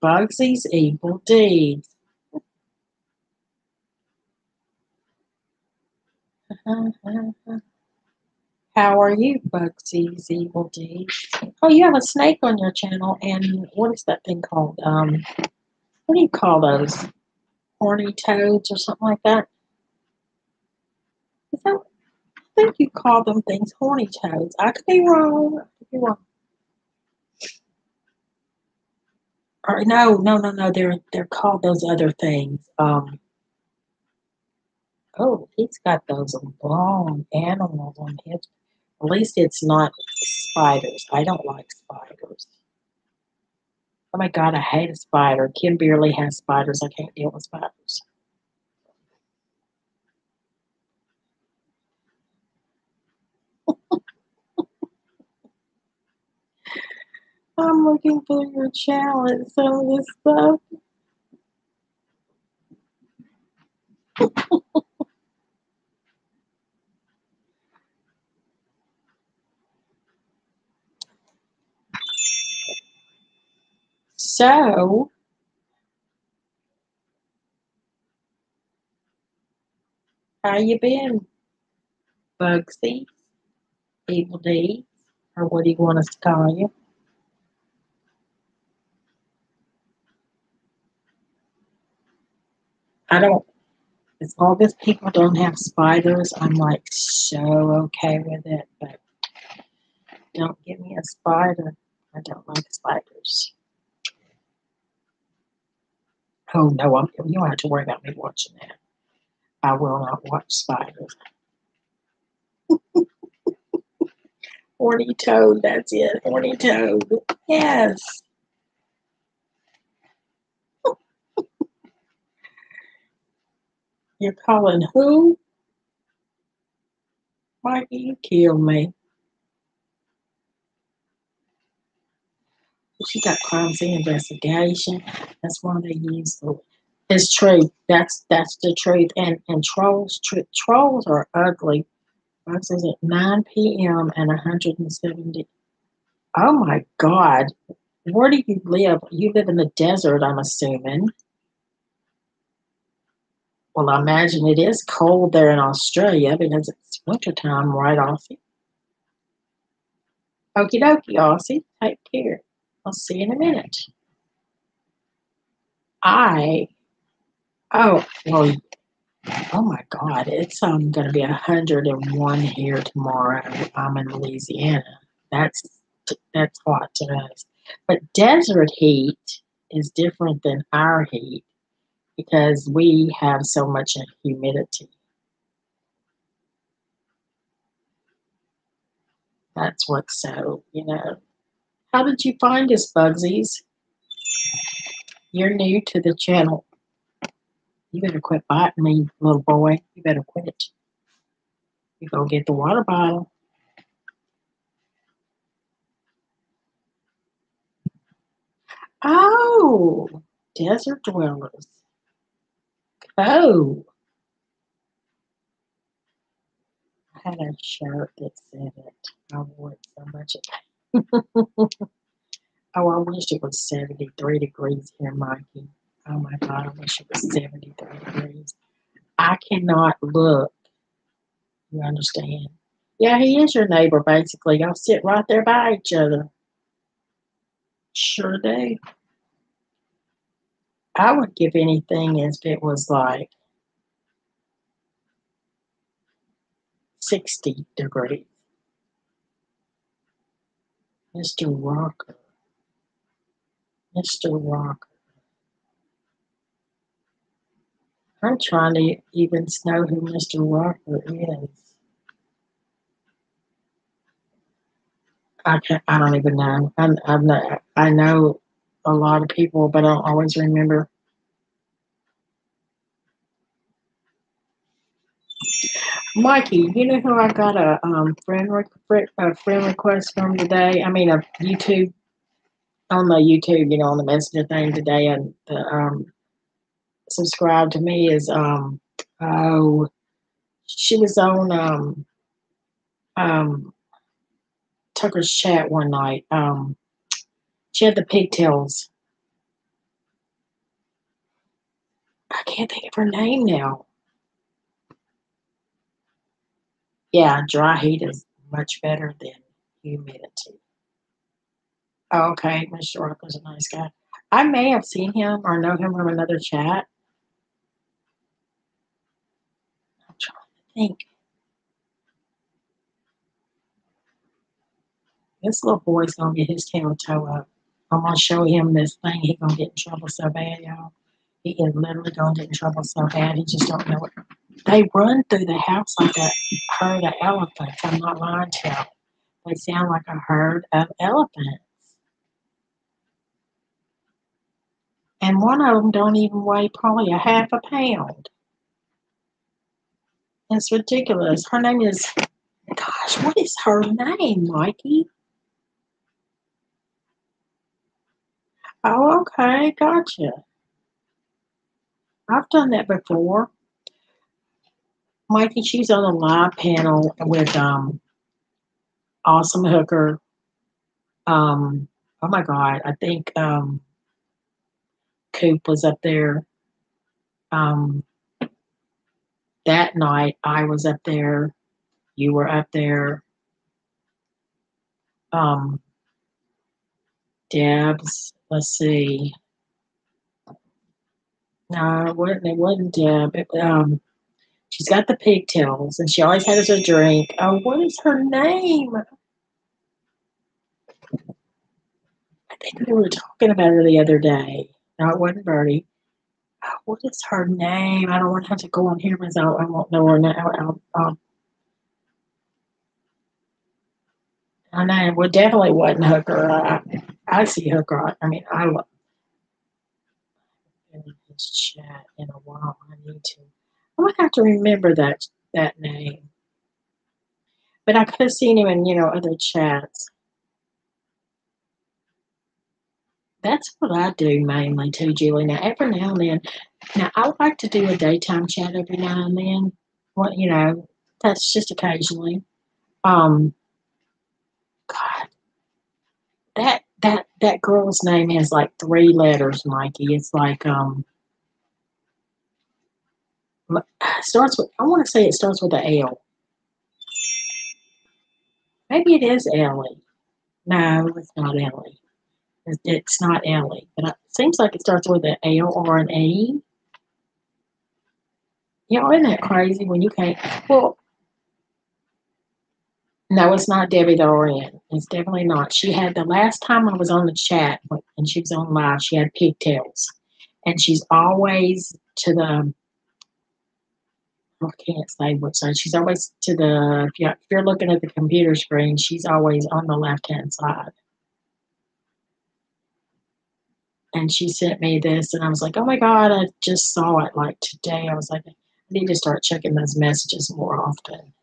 Bugsy's evil deeds. How are you, Bugsy's evil deeds? Oh, you have a snake on your channel, and what is that thing called? What do you call those? Horny toads or something like that? Is that, I think you call them things horny toads. I could be wrong. I could be wrong. Or no. They're called those other things. Oh, he's got those long animals on his. At least it's not spiders. I don't like spiders. Oh my God, I hate a spider. Kim barely has spiders. I can't deal with spiders. I'm looking for your channel and some of this stuff. So, how you been, Bugsy? Evil D? Or what do you want us to call you? I don't, as long as people don't have spiders, I'm like so okay with it, but don't give me a spider. I don't like spiders. Oh no, you don't have to worry about me watching that. I will not watch spiders. Horny toad, that's it. Horny toad. Yes. You're calling who? Mikey, you killed me. She got crime scene investigation. That's why they use the. It's true. That's the truth. And trolls are ugly. Ours is at 9 p.m. and 170. Oh my God. Where do you live? You live in the desert, I'm assuming. Well, I imagine it is cold there in Australia because it's wintertime, right, Aussie? Okie dokie, Aussie. Take care. I'll see you in a minute. I, oh, well, oh my God, it's going to be 101 here tomorrow. I'm in Louisiana. That's that's hot to us. But desert heat is different than our heat because we have so much humidity. That's what's so, How did you find us, Bugsies? You're new to the channel. You better quit biting me, little boy. You better quit. You go get the water bottle. Oh, desert dwellers. Oh, I had a shirt that said it. I wore it so much. Oh, I wish it was 73 degrees here, Mikey. Oh my God, I wish it was 73 degrees. I cannot look. You understand? Yeah, he is your neighbor, basically. Y'all sit right there by each other. Sure do. I would give anything if it was like 60 degrees. Mr. Rocker. Mr. Rocker. I'm trying to even know who Mr. Rocker is. I don't even know. I'm not, I know a lot of people, but I don't always remember. Mikey, you know who I got a friend request from today? I mean a YouTube on the YouTube, on the messenger thing today, and the subscribe to me is oh, she was on um Tucker's chat one night. She had the pigtails. I can't think of her name now. Yeah, dry heat is much better than humidity. Oh, okay, Mr. Oracle's a nice guy. I may have seen him or know him from another chat. I'm trying to think. This little boy's gonna get his tail toe up. I'm gonna show him this thing. He gonna get in trouble so bad, y'all. He is literally gonna get in trouble so bad. He just don't know it. They run through the house like a herd of elephants. I'm not lying to you. They sound like a herd of elephants. And one of them don't even weigh probably a half a pound. It's ridiculous. Her name is, gosh, what is her name, Mikey? Oh, okay, gotcha. I've done that before. Mikey, she's on a live panel with Awesome Hooker. Oh my God, I think Coop was up there. That night I was up there. You were up there. Deb's. Let's see. No, it wasn't Deb. She's got the pigtails, and she always has a drink. Oh, what is her name? I think we were talking about her the other day. No, it wasn't Birdie. Oh, what is her name? I don't want to have to go on here because I won't know her now. I know. Well, definitely wasn't Hooker. I see Hooker. I mean, I love his chat in a while. I need to. I would have to remember that name. But I could have seen him in, other chats. That's what I do mainly too, Julie. Now, every now and then, now I would like to do a daytime chat every now and then. Well, that's just occasionally. God, that girl's name has like 3 letters, Mikey. It's like starts with. I want to say it starts with a L. Maybe it is Ellie. No, it's not Ellie. It's not Ellie, but it seems like it starts with an L or an E. Isn't that crazy when you can't? Well, no, it's not Debbie the Orient. It's definitely not. She had the last time I was on the chat and she was on live, she had pigtails. And she's always to the, I can't say what side. She's always to the, if you're looking at the computer screen, she's always on the left hand side. And she sent me this, and I was like, oh my God, I just saw it like today. I was like, I need to start checking those messages more often.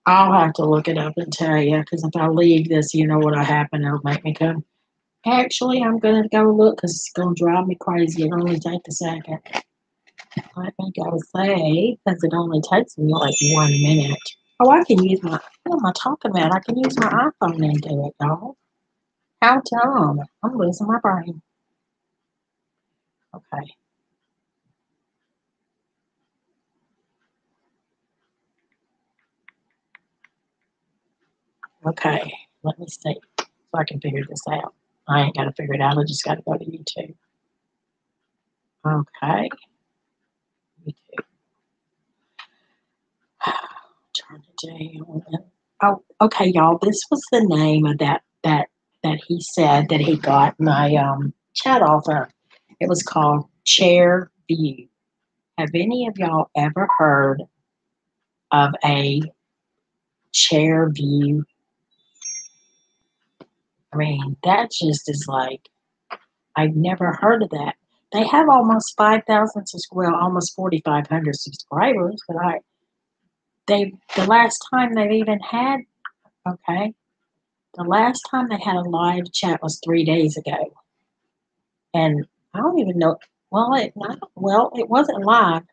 I'll have to look it up and tell you, because if I leave this, you know what'll happen. It'll make me come. Actually, I'm going to go look because it's going to drive me crazy. It only takes a second. Let me go say, because it only takes me like 1 minute. Oh, I can use my, what am I talking about? I can use my iPhone and do it, y'all. How dumb. I'm losing my brain. Okay. Okay. Let me see so I can figure this out. I ain't got to figure it out. I just got to go to YouTube. Okay. YouTube. Turn it down. Oh, okay, y'all. This was the name of that he said that he got my chat offer. It was called Chair View. Have any of y'all ever heard of a chair view? I mean, that just is like, I've never heard of that. They have almost 5,000 well, almost 4,500 subscribers, but the last time they've even had, okay, The last time they had a live chat was 3 days ago, and I don't even know. Well, it wasn't live.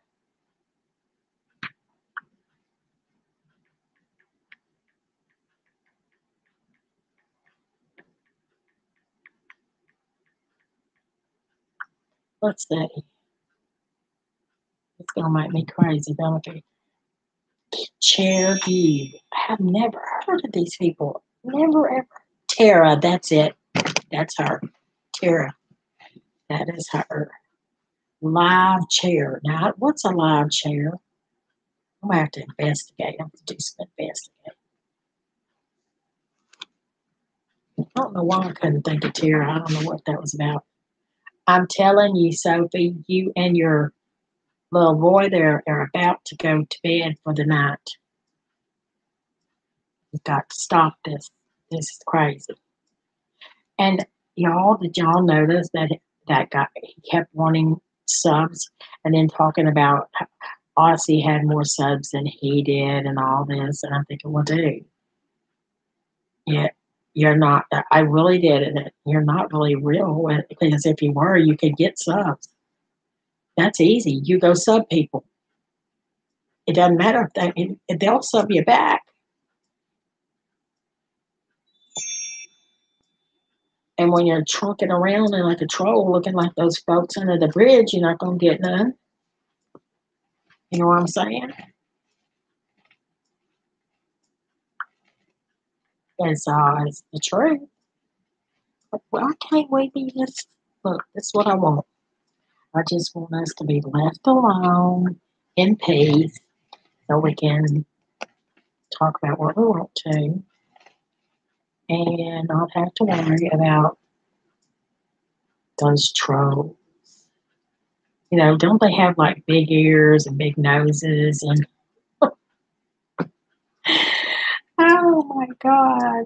Let's see. It's gonna make me crazy, don't it? Chair view. I have never heard of these people. Never ever. Tara, that's it. That's her. Tara. That is her. Live chair. Now, what's a live chair? I'm gonna have to investigate. I'm gonna do some investigating. I don't know why I couldn't think of Tara. I don't know what that was about. I'm telling you, Sophie, you and your little boy there are about to go to bed for the night. You've got to stop this. This is crazy. And did y'all notice that that guy, he kept wanting subs and then talking about Aussie had more subs than he did and all this. And I'm thinking, well, dude, yeah, you're not, I really did it. You're not really real because if you were, you could get subs. That's easy. You go sub people. It doesn't matter if they'll sub you back. And when you're trunking around and like a troll looking like those folks under the bridge, you're not going to get none. You know what I'm saying? It's the truth. But why can't we be this? Look, that's what I want. I just want us to be left alone in peace so we can talk about what we want to and not have to worry about those trolls. Don't they have like big ears and big noses and oh my God.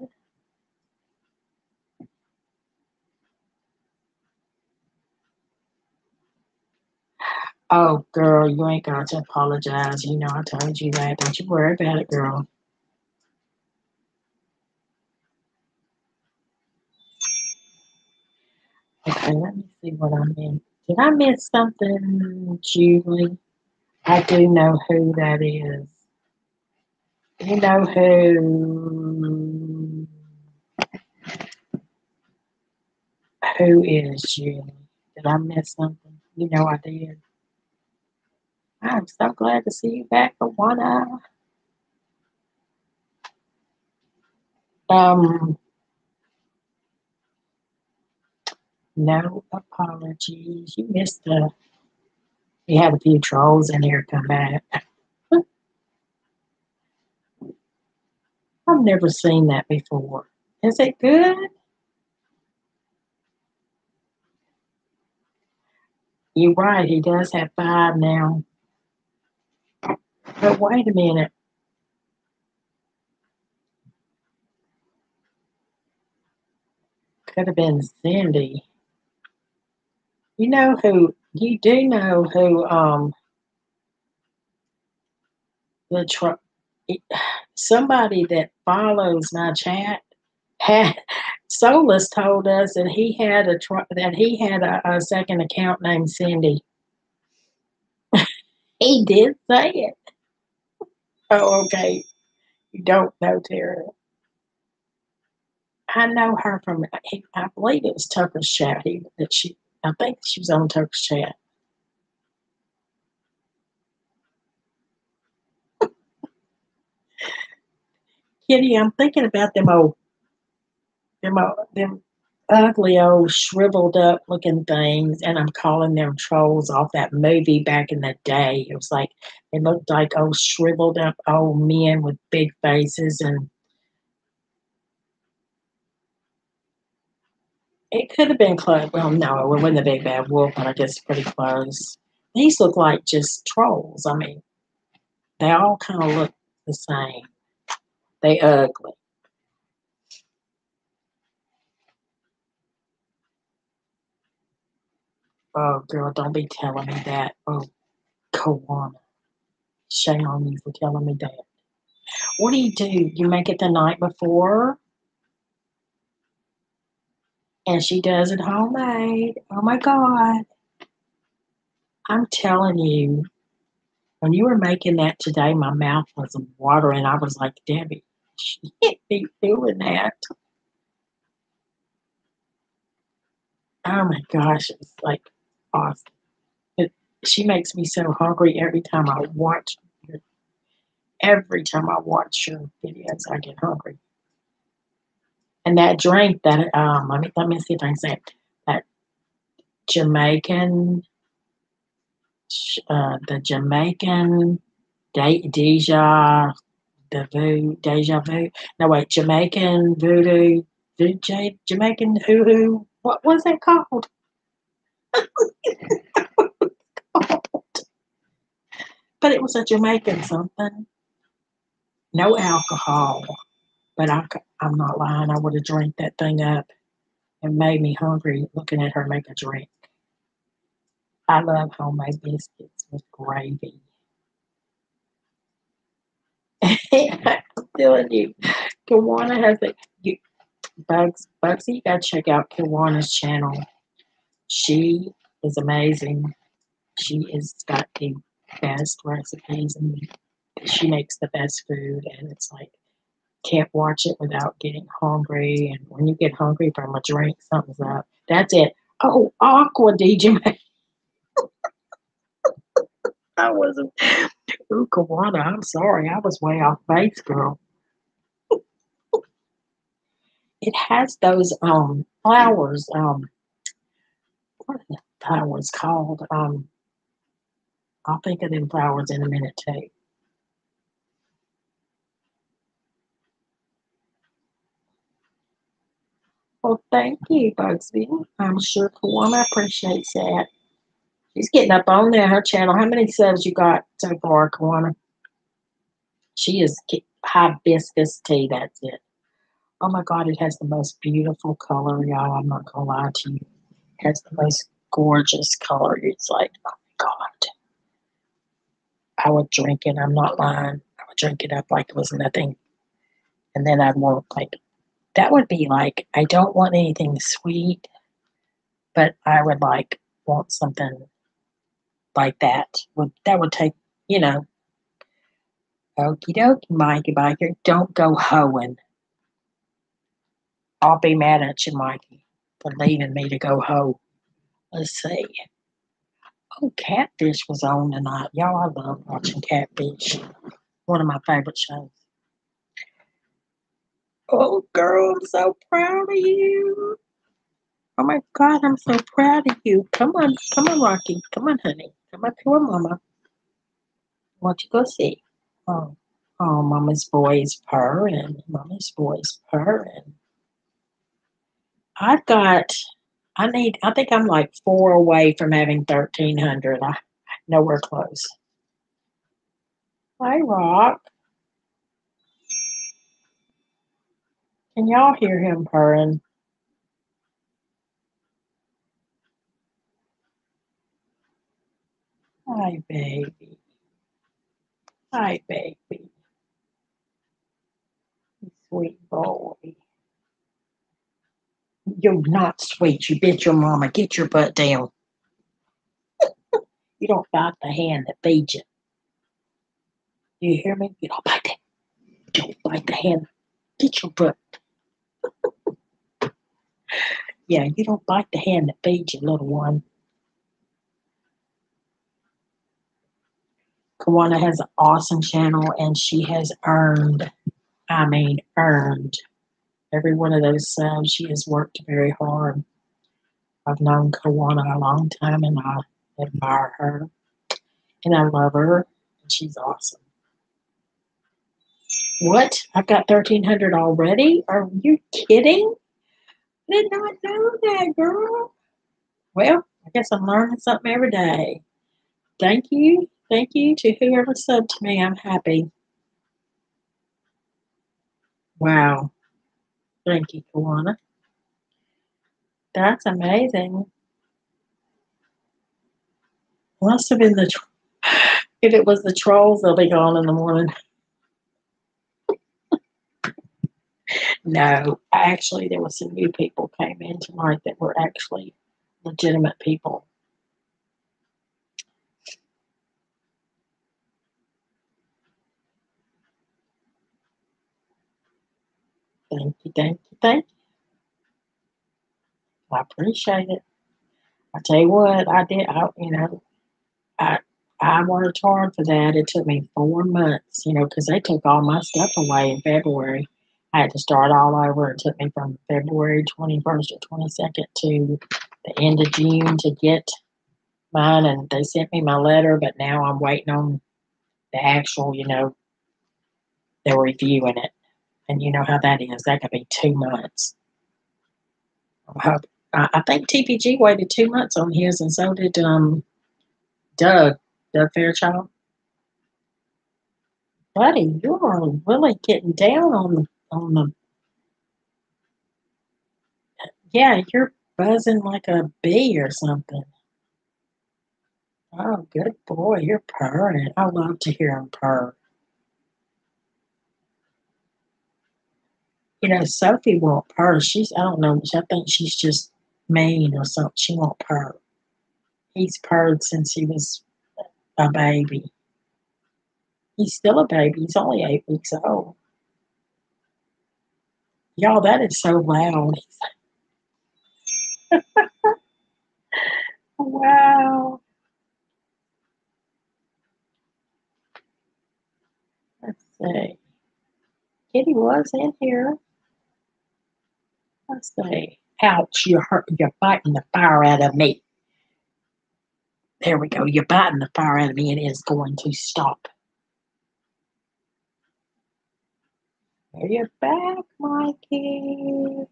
Oh, girl, you ain't got to apologize. I told you that. Don't you worry about it, girl. Okay, let me see what I meant. Did I miss something, Julie? I do know who that is. You know who is Julie? Did I miss something? I did. I'm so glad to see you back for one hour. No apologies. We had a few trolls in here come back. I've never seen that before. Is it good? You're right, he does have 5 now. But wait a minute. Could have been Cindy. You do know who somebody that follows my chat had Solus told us that he had a second account named Cindy. He did say it. Oh, okay. You don't know Tara. I know her from, I believe it was Tucker's chat. I think she was on Tucker's chat. Kitty, I'm thinking about them ugly old shriveled up looking things, and I'm calling them trolls off that movie back in the day. It was like they looked like old shriveled up old men with big faces, and it could have been close. Well, no, it wasn't the big bad wolf, but I guess pretty close. These look like just trolls. I mean, they all kind of look the same. They ugly. Oh, girl, don't be telling me that. Oh, Kawana. Shame on you for telling me that. What do? You make it the night before? And she does it homemade. Oh my God. I'm telling you, when you were making that today, my mouth was watering. I was like, Debbie, she can't be doing that. Oh my gosh, it's like awesome. It, she makes me so hungry every time I watch her videos, I get hungry. And that drink that let me see if I can say it. That Jamaican the Jamaican deja vu. No wait, Jamaican voodoo, Jamaican hoo hoo. What was that called? But it was a Jamaican something. No alcohol. But I'm not lying. I would have drank that thing up. It made me hungry looking at her make a drink. I love homemade biscuits with gravy. I'm telling you, Kiwana has Bugsy, you gotta check out Kiwana's channel. She is amazing. She has got the best recipes and she makes the best food and it's like can't watch it without getting hungry and when you get hungry from a drink, something's up. That's it. Oh, Aqua DJ. I wasn't. Ooh, Kiwana, I'm sorry. I was way off base, girl. It has those flowers. What are the flowers called? I'll think of them flowers in a minute too. Well, thank you, Bugsby. I'm sure Kawana appreciates that. She's getting up on there, her channel. How many subs you got so far, Kawana? She is hibiscus tea, that's it. Oh my God, it has the most beautiful color, y'all. I'm not gonna lie to you. It has the most gorgeous color. It's like, oh my God. I would drink it. I'm not lying. I would drink it up like it was nothing. And then I'd want like that would be like I don't want anything sweet, but I would like want something like that. That would take, you know, okie dokie, Mikey Biker. Don't go hoeing. I'll be mad at you, Mikey, for leaving me to go hoe. Let's see. Oh, Catfish was on tonight. Y'all, I love watching Catfish. One of my favorite shows. Oh, girl, I'm so proud of you. Oh my God, I'm so proud of you. Come on, Rocky. Come on, honey. Come up here, Mama. Want you go see? Oh, oh, Mama's boy's purring. Mama's boy's purring. I've got. I think I'm like 4 away from having 1,300. I nowhere close. Hey, Rock. Can y'all hear him purring? Hi, baby. Hi, baby. Sweet boy. You're not sweet. You bit your mama. Get your butt down. You don't bite the hand that feeds you. You hear me? You don't bite that. Don't bite the hand. Get your butt. Yeah, you don't bite the hand that feeds you, little one. Kawana has an awesome channel and she has earned, every one of those subs. She has worked very hard. I've known Kawana a long time and I admire her and I love her. And she's awesome. What? I've got 1,300 already? Are you kidding? I did not know that, girl. Well, I guess I'm learning something every day. Thank you. Thank you to whoever subbed to me. I'm happy. Wow. Thank you, Kawana. That's amazing. Must have been if it was the trolls, they'll be gone in the morning. No, actually, there was some new people came in tonight that were actually legitimate people. Thank you, thank you, thank you. I appreciate it. I tell you what, I did. I I worked hard for that. It took me 4 months, because they took all my stuff away in February. I had to start all over. It took me from February 21st or 22nd to the end of June to get mine, and they sent me my letter, but now I'm waiting on the actual, they're reviewing it. And you know how that is. That could be 2 months. I I think TPG waited 2 months on his, and so did Doug, Doug Fairchild. Buddy, you are really getting down on the. Yeah, you're buzzing like a bee or something. Oh, good boy, you're purring. I love to hear him purr. Sophie won't purr. I don't know, I think she's just mean or something. She won't purr. He's purred since he was a baby. He's still a baby. He's only 8 weeks old. Y'all, that is so loud. Wow. Let's see. Kitty was in here. Let's see. Ouch, you're biting the fire out of me. There we go. You're biting the fire out of me. It is going to stop. There you're back, Mikey.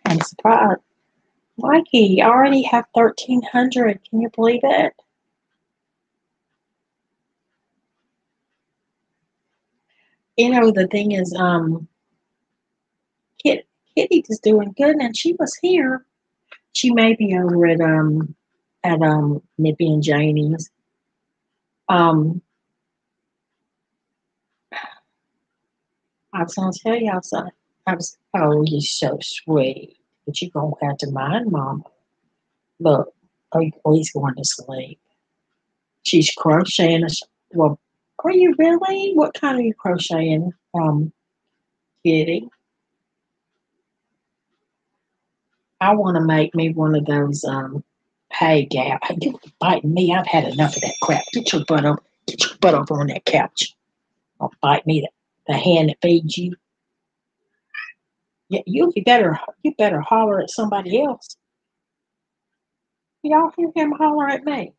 I'm surprised. Mikey, you already have 1,300. Can you believe it? The thing is, Kitty's doing good, and she was here. She may be over at Nippy and Janie's. I was gonna tell you, oh, you're so sweet, but you're gonna have to mind Mama. Look, oh, he's going to sleep. She's crocheting. Well, are you really? What kind are you crocheting, Kitty? I want to make me one of those. Hey, gal, you biting me? I've had enough of that crap. Get your butt over on that couch. Don't bite me. The hand that feeds you. Yeah, you better holler at somebody else. Y'all hear him holler at me?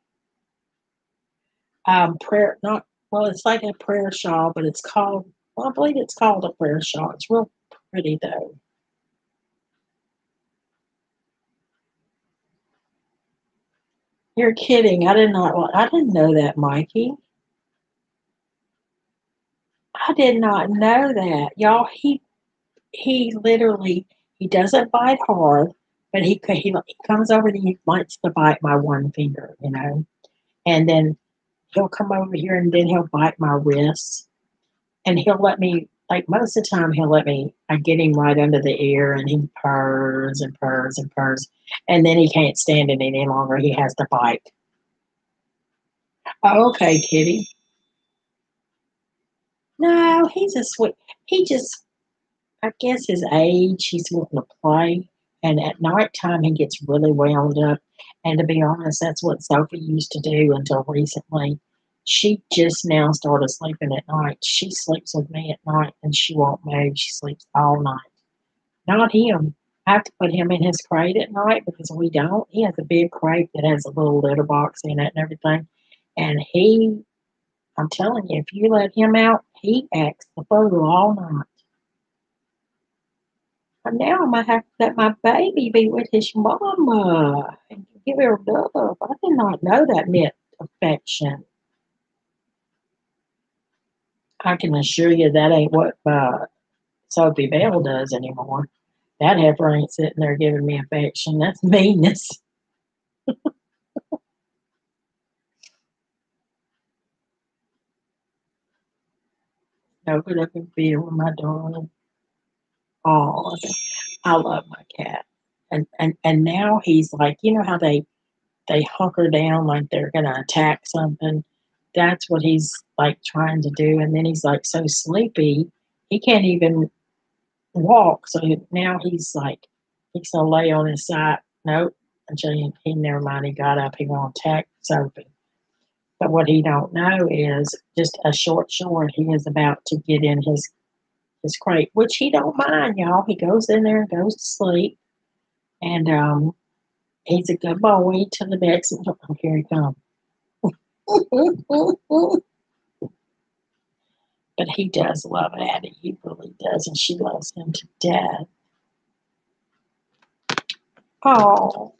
Prayer, not well. It's like a prayer shawl, but it's called. Well, I believe it's called a prayer shawl. It's real pretty though. You're kidding. I didn't know that, Mikey. I did not know that, y'all. He literally he doesn't bite hard, but he comes over and he likes to bite my one finger, and then he'll come over here and then he'll bite my wrist, and he'll let me. Like most of the time, he'll let me. I get him right under the ear, and he purrs and purrs and purrs, and then he can't stand it any longer. He has to bite. Oh, okay, Kitty. No, he's a sweet. He just I guess his age, he's wanting to play. And at nighttime, he gets really wound up. And to be honest, that's what Sophie used to do until recently. She just now started sleeping at night. She sleeps with me at night and she won't move. She sleeps all night. Not him. I have to put him in his crate at night because we don't. He has a big crate that has a little litter box in it and everything. And I'm telling you, if you let him out, he acts the fool all night. And now I'm gonna have to let my baby be with his mama and give her love. I did not know that meant affection. I can assure you that ain't what Sophie Bell does anymore. That heifer ain't sitting there giving me affection. That's meanness. Open up and feel with my darling. Oh, I love my cat. And now he's like, you know how they hunker down like they're gonna attack something. That's what he's like trying to do. And then he's like so sleepy, he can't even walk. So now he's like, he's gonna lay on his side. Nope. Until he never mind. He got up. He gonna attack Sophie. But what he don't know is just a short, he is about to get in his crate, which he don't mind, y'all. He goes in there and goes to sleep, and he's a good boy to the next. Oh, here he comes. But he does love Addie. He really does, and she loves him to death. Oh,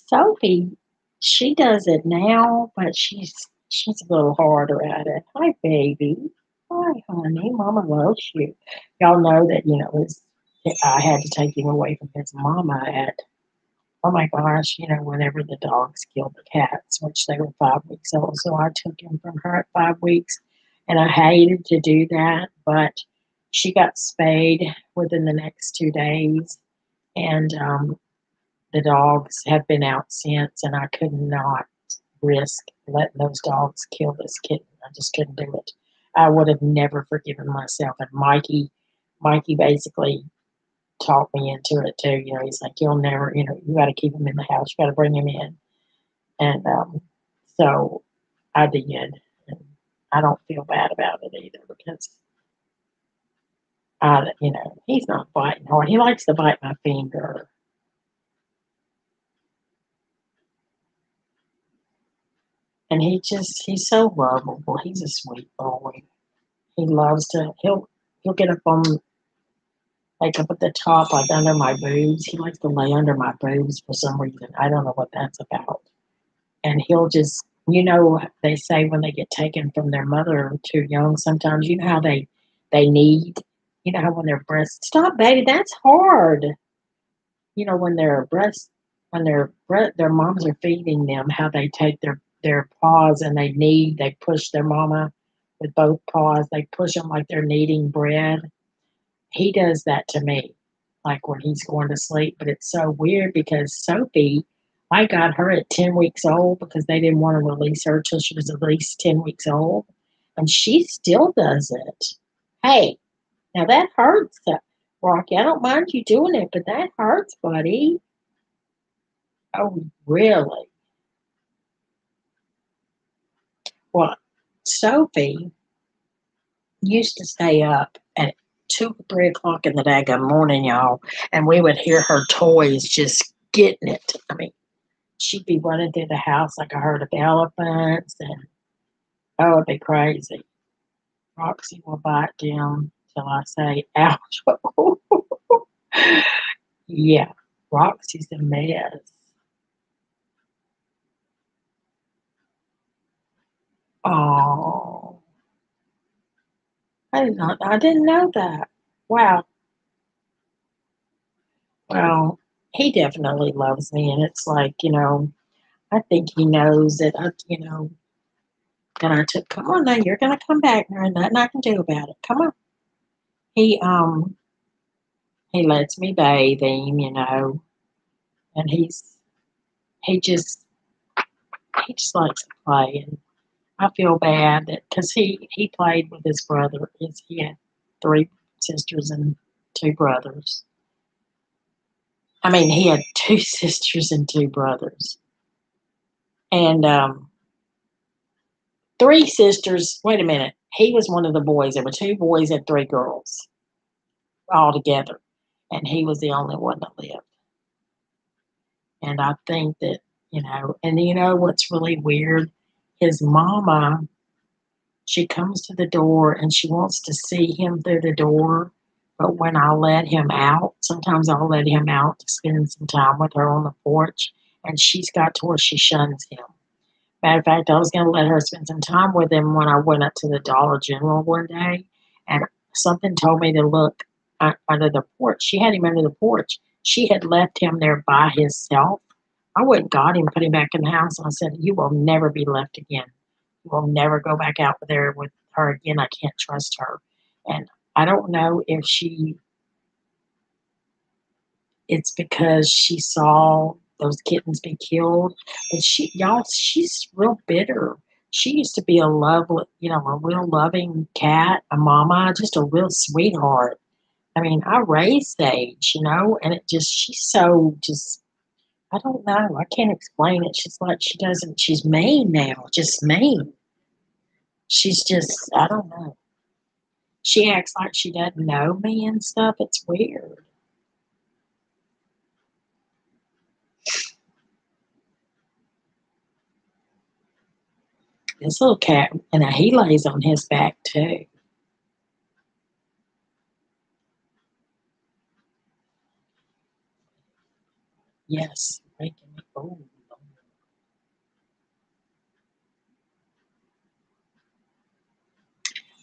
Sophie, she does it now, but she's a little harder at it. Hi, baby. Hi, honey. Mama loves you. Y'all know that I had to take him away from his mama at, oh my gosh, whenever the dogs killed the cats, which they were 5 weeks old. So I took him from her at 5 weeks, and I hated to do that, but she got spayed within the next 2 days, and the dogs have been out since, and I could not risk letting those dogs kill this kitten. I just couldn't do it. I would have never forgiven myself. And Mikey basically talked me into it too. He's like, you'll never, you got to keep him in the house. You got to bring him in. And so I did. And I don't feel bad about it either because he's not biting hard. He likes to bite my finger. And he's so lovable. He's a sweet boy. He loves he'll get up on, like up at the top, like under my boobs. He likes to lay under my boobs for some reason. I don't know what that's about. And he'll just, they say when they get taken from their mother too young, sometimes, how they need, how when their breasts, stop, baby, that's hard. When their moms are feeding them, how they take their paws and they push their mama with both paws. They push them like they're kneading bread. He does that to me, like when he's going to sleep. But it's so weird because Sophie, I got her at 10 weeks old because they didn't want to release her till she was at least 10 weeks old. And she still does it. Hey, now that hurts, Rocky. I don't mind you doing it, but that hurts, buddy. Oh, really? Well, Sophie used to stay up at 2 or 3 o'clock in the daggone morning, y'all, and we would hear her toys just getting it. I mean, she'd be running through the house like a herd of elephants, and oh, it'd be crazy. Roxy will bite down till I say, ouch. Yeah, Roxy's a mess. Oh, I didn't know that. Wow. Well, he definitely loves me, and it's like, I think he knows that that I took. Come on, now you're gonna come back. There ain't nothing I can do about it. Come on. He he lets me bathe him, and he just he just likes to play, and I feel bad that because he played with his brother. He had 3 sisters and 2 brothers. I mean, he had 2 sisters and 2 brothers, and 3 sisters. Wait a minute. He was one of the boys. There were 2 boys and 3 girls all together, and he was the only one that lived. And I think that, and what's really weird? His mama, she comes to the door and she wants to see him through the door. But when I let him out, sometimes I'll let him out to spend some time with her on the porch, and she's got to where she shuns him. Matter of fact, I was going to let her spend some time with him when I went up to the Dollar General one day, and something told me to look under the porch. She had him under the porch. She had left him there by himself. I went and got him, put him back in the house, and I said, you will never be left again. You will never go back out there with her again. I can't trust her. And I don't know if it's because she saw those kittens be killed, but she's real bitter. She used to be a lovely, a real loving cat, a mama, just a real sweetheart. I mean, I raised Sage, and she's so just, I don't know. I can't explain it. She's like, she's mean now, just mean. She's just, I don't know. She acts like she doesn't know me and stuff. It's weird. This little cat, and he lays on his back too. Yes, making me. Oh,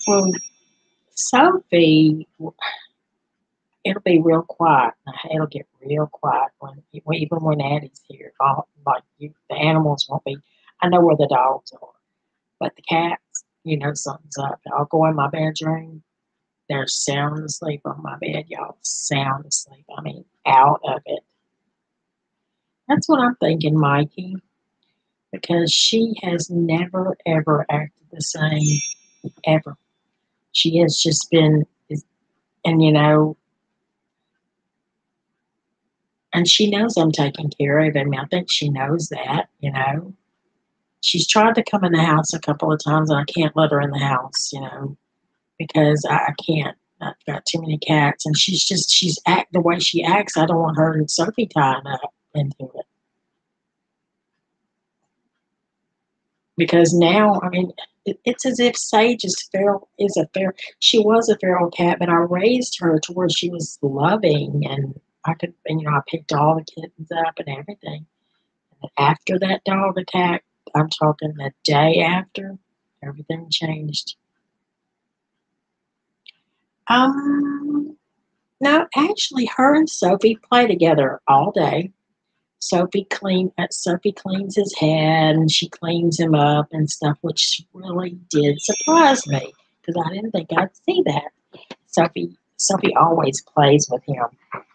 well, Sophie, it'll be real quiet. It'll get real quiet even when Addie's here. The animals won't be. I know where the dogs are, but the cats, something's up. I'll go in my bedroom. They're sound asleep on my bed, y'all. Sound asleep. I mean, out of it. That's what I'm thinking, Mikey, because she has never, ever acted the same, ever. She has just been, and and she knows I'm taking care of him. I think she knows that. She's tried to come in the house a couple of times, and I can't let her in the house, because I can't. I've got too many cats, and the way she acts. I don't want her and Sophie tying up into it. Because now, I mean, it's as if Sage is a feral. She was a feral cat, but I raised her to where she was loving, and I picked all the kittens up and everything. And after that dog attack, I'm talking the day after, everything changed. No, actually, her and Sophie play together all day. Sophie cleans his head and she cleans him up and stuff, which really did surprise me because I didn't think I'd see that. Sophie always plays with him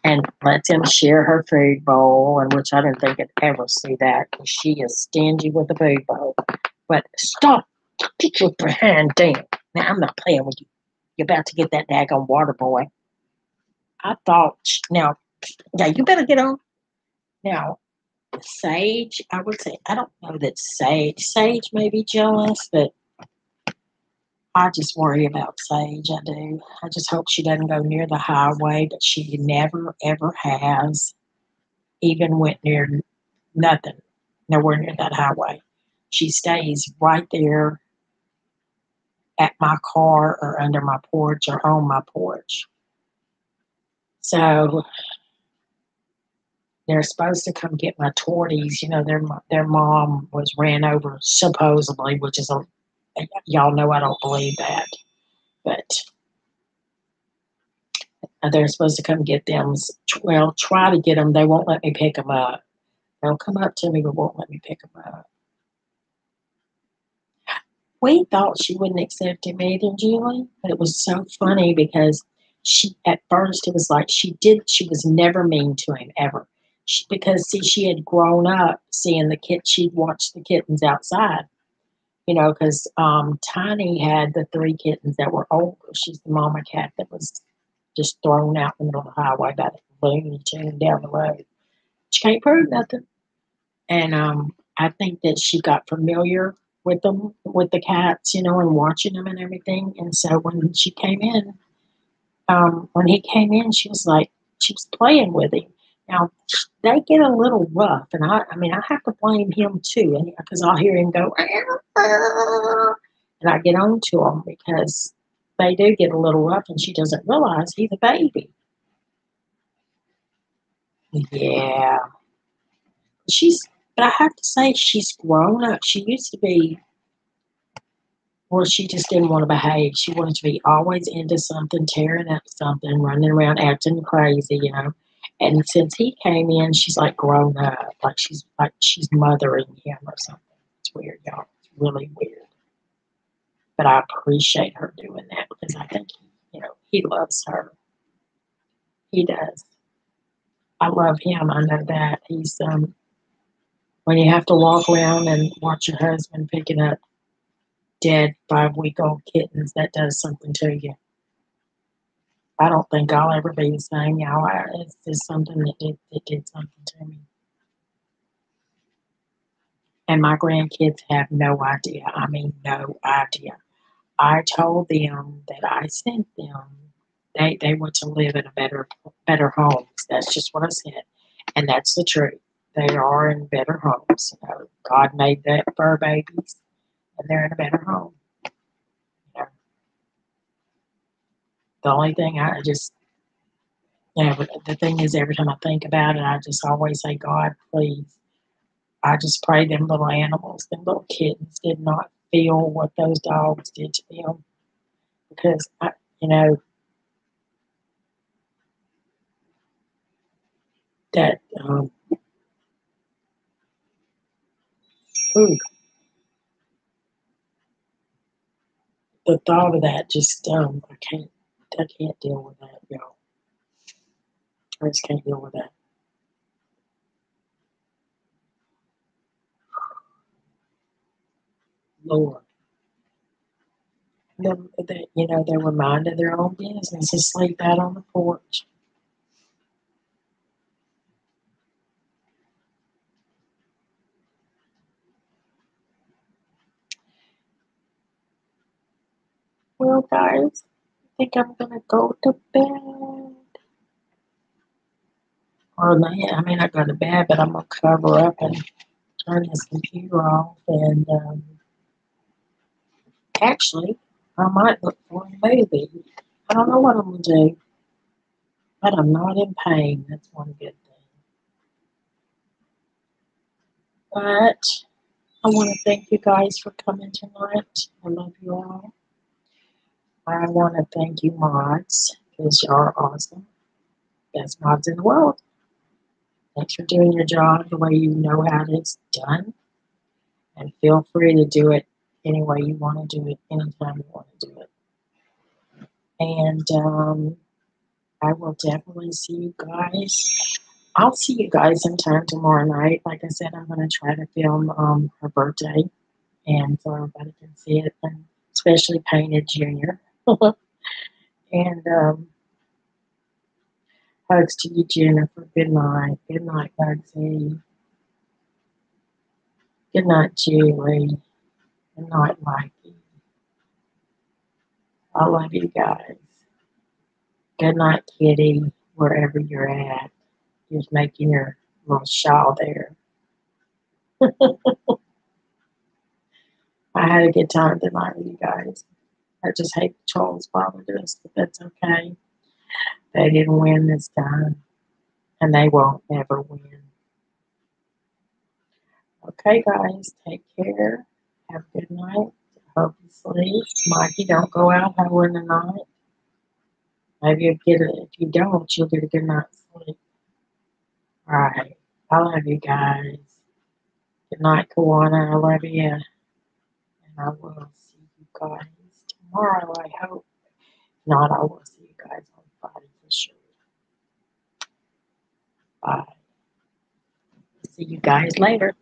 and lets him share her food bowl, and which I didn't think I'd ever see that because she is stingy with the food bowl. But stop, get your hand down. Now I'm not playing with you. You're about to get that daggone water, boy. I thought now, yeah, you better get on now. Sage, I would say, I don't know that Sage may be jealous, but I just worry about Sage. I do. I just hope she doesn't go near the highway, but she never, ever has. Even went near nothing, nowhere near that highway. She stays right there at my car or under my porch or on my porch. So they're supposed to come get my torties. Their mom was ran over supposedly, which is y'all know I don't believe that, but they're supposed to come get them. Well, try to get them. They won't let me pick them up. They'll come up to me, but won't let me pick them up. We thought she wouldn't accept him either, Julie, but it was so funny because at first it was like she was never mean to him ever. Because she had grown up seeing she'd watched the kittens outside, because Tiny had the 3 kittens that were older. She's the mama cat that was just thrown out in the middle of the highway by the Looney Tune down the road. She can't prove nothing. And I think that she got familiar with the cats, and watching them and everything. And so when he came in, she was playing with him. Now they get a little rough, and I mean, I have to blame him too, because I'll hear him go, and I get on to him because they do get a little rough, and she doesn't realize he's a baby. Yeah, but I have to say she's grown up. She used to be, well, she just didn't want to behave. She wanted to be always into something, tearing up something, running around acting crazy. And since he came in, she's like grown up, like she's mothering him or something. It's weird, y'all. It's really weird. But I appreciate her doing that because I think, he loves her. He does. I love him. I know that. He's, when you have to walk around and watch your husband picking up dead 5-week-old kittens, that does something to you. I don't think I'll ever be the same. It's just something that did something to me. And my grandkids have no idea. I mean, no idea. I told them that I sent them. They want to live in a better homes. That's just what I said, and that's the truth. They are in better homes. God made that fur babies, and they're in a better home. The only thing I just, the thing is, every time I think about it, I just always say, God, please. I just pray them little animals, them little kittens, did not feel what those dogs did to them, because you know that. Ooh, the thought of that just I can't deal with that, y'all. I just can't deal with that. Lord. They were minding their own business and sleep out on the porch. Well, guys, I think I'm gonna go to bed. Or I mean, I go to bed, but I'm gonna cover up and turn this computer off. And actually, I might look for a movie. I don't know what I'm gonna do, but I'm not in pain. That's one good thing. But I want to thank you guys for coming tonight. I love you all. I want to thank you, mods, because y'all are awesome. Best mods in the world. Thanks for doing your job the way you know how it's done. And feel free to do it any way you want to do it, anytime you want to do it. And I will definitely see you guys. I'll see you guys sometime tomorrow night. Like I said, I'm going to try to film her birthday, and so everybody can see it, and especially Painted Junior. And hugs to you, Jennifer. Good night. Good night, Bugsy. Good night, Julie. Good night, Mikey. I love you guys. Good night, Kitty, wherever you're at. Just making your little shawl there. I had a good time tonight with you guys. I just hate the trolls bothered us, but that's okay. They didn't win this time, and they won't ever win. Okay, guys, take care. Have a good night. Hope you sleep. Mikey, don't go out hoeing the night. Maybe if you don't, you'll get a good night's sleep. All right. I love you guys. Good night, Kawana. I love you. And I will see you guys tomorrow, I hope. If not, I will see you guys on Friday for sure. Bye. See you guys later.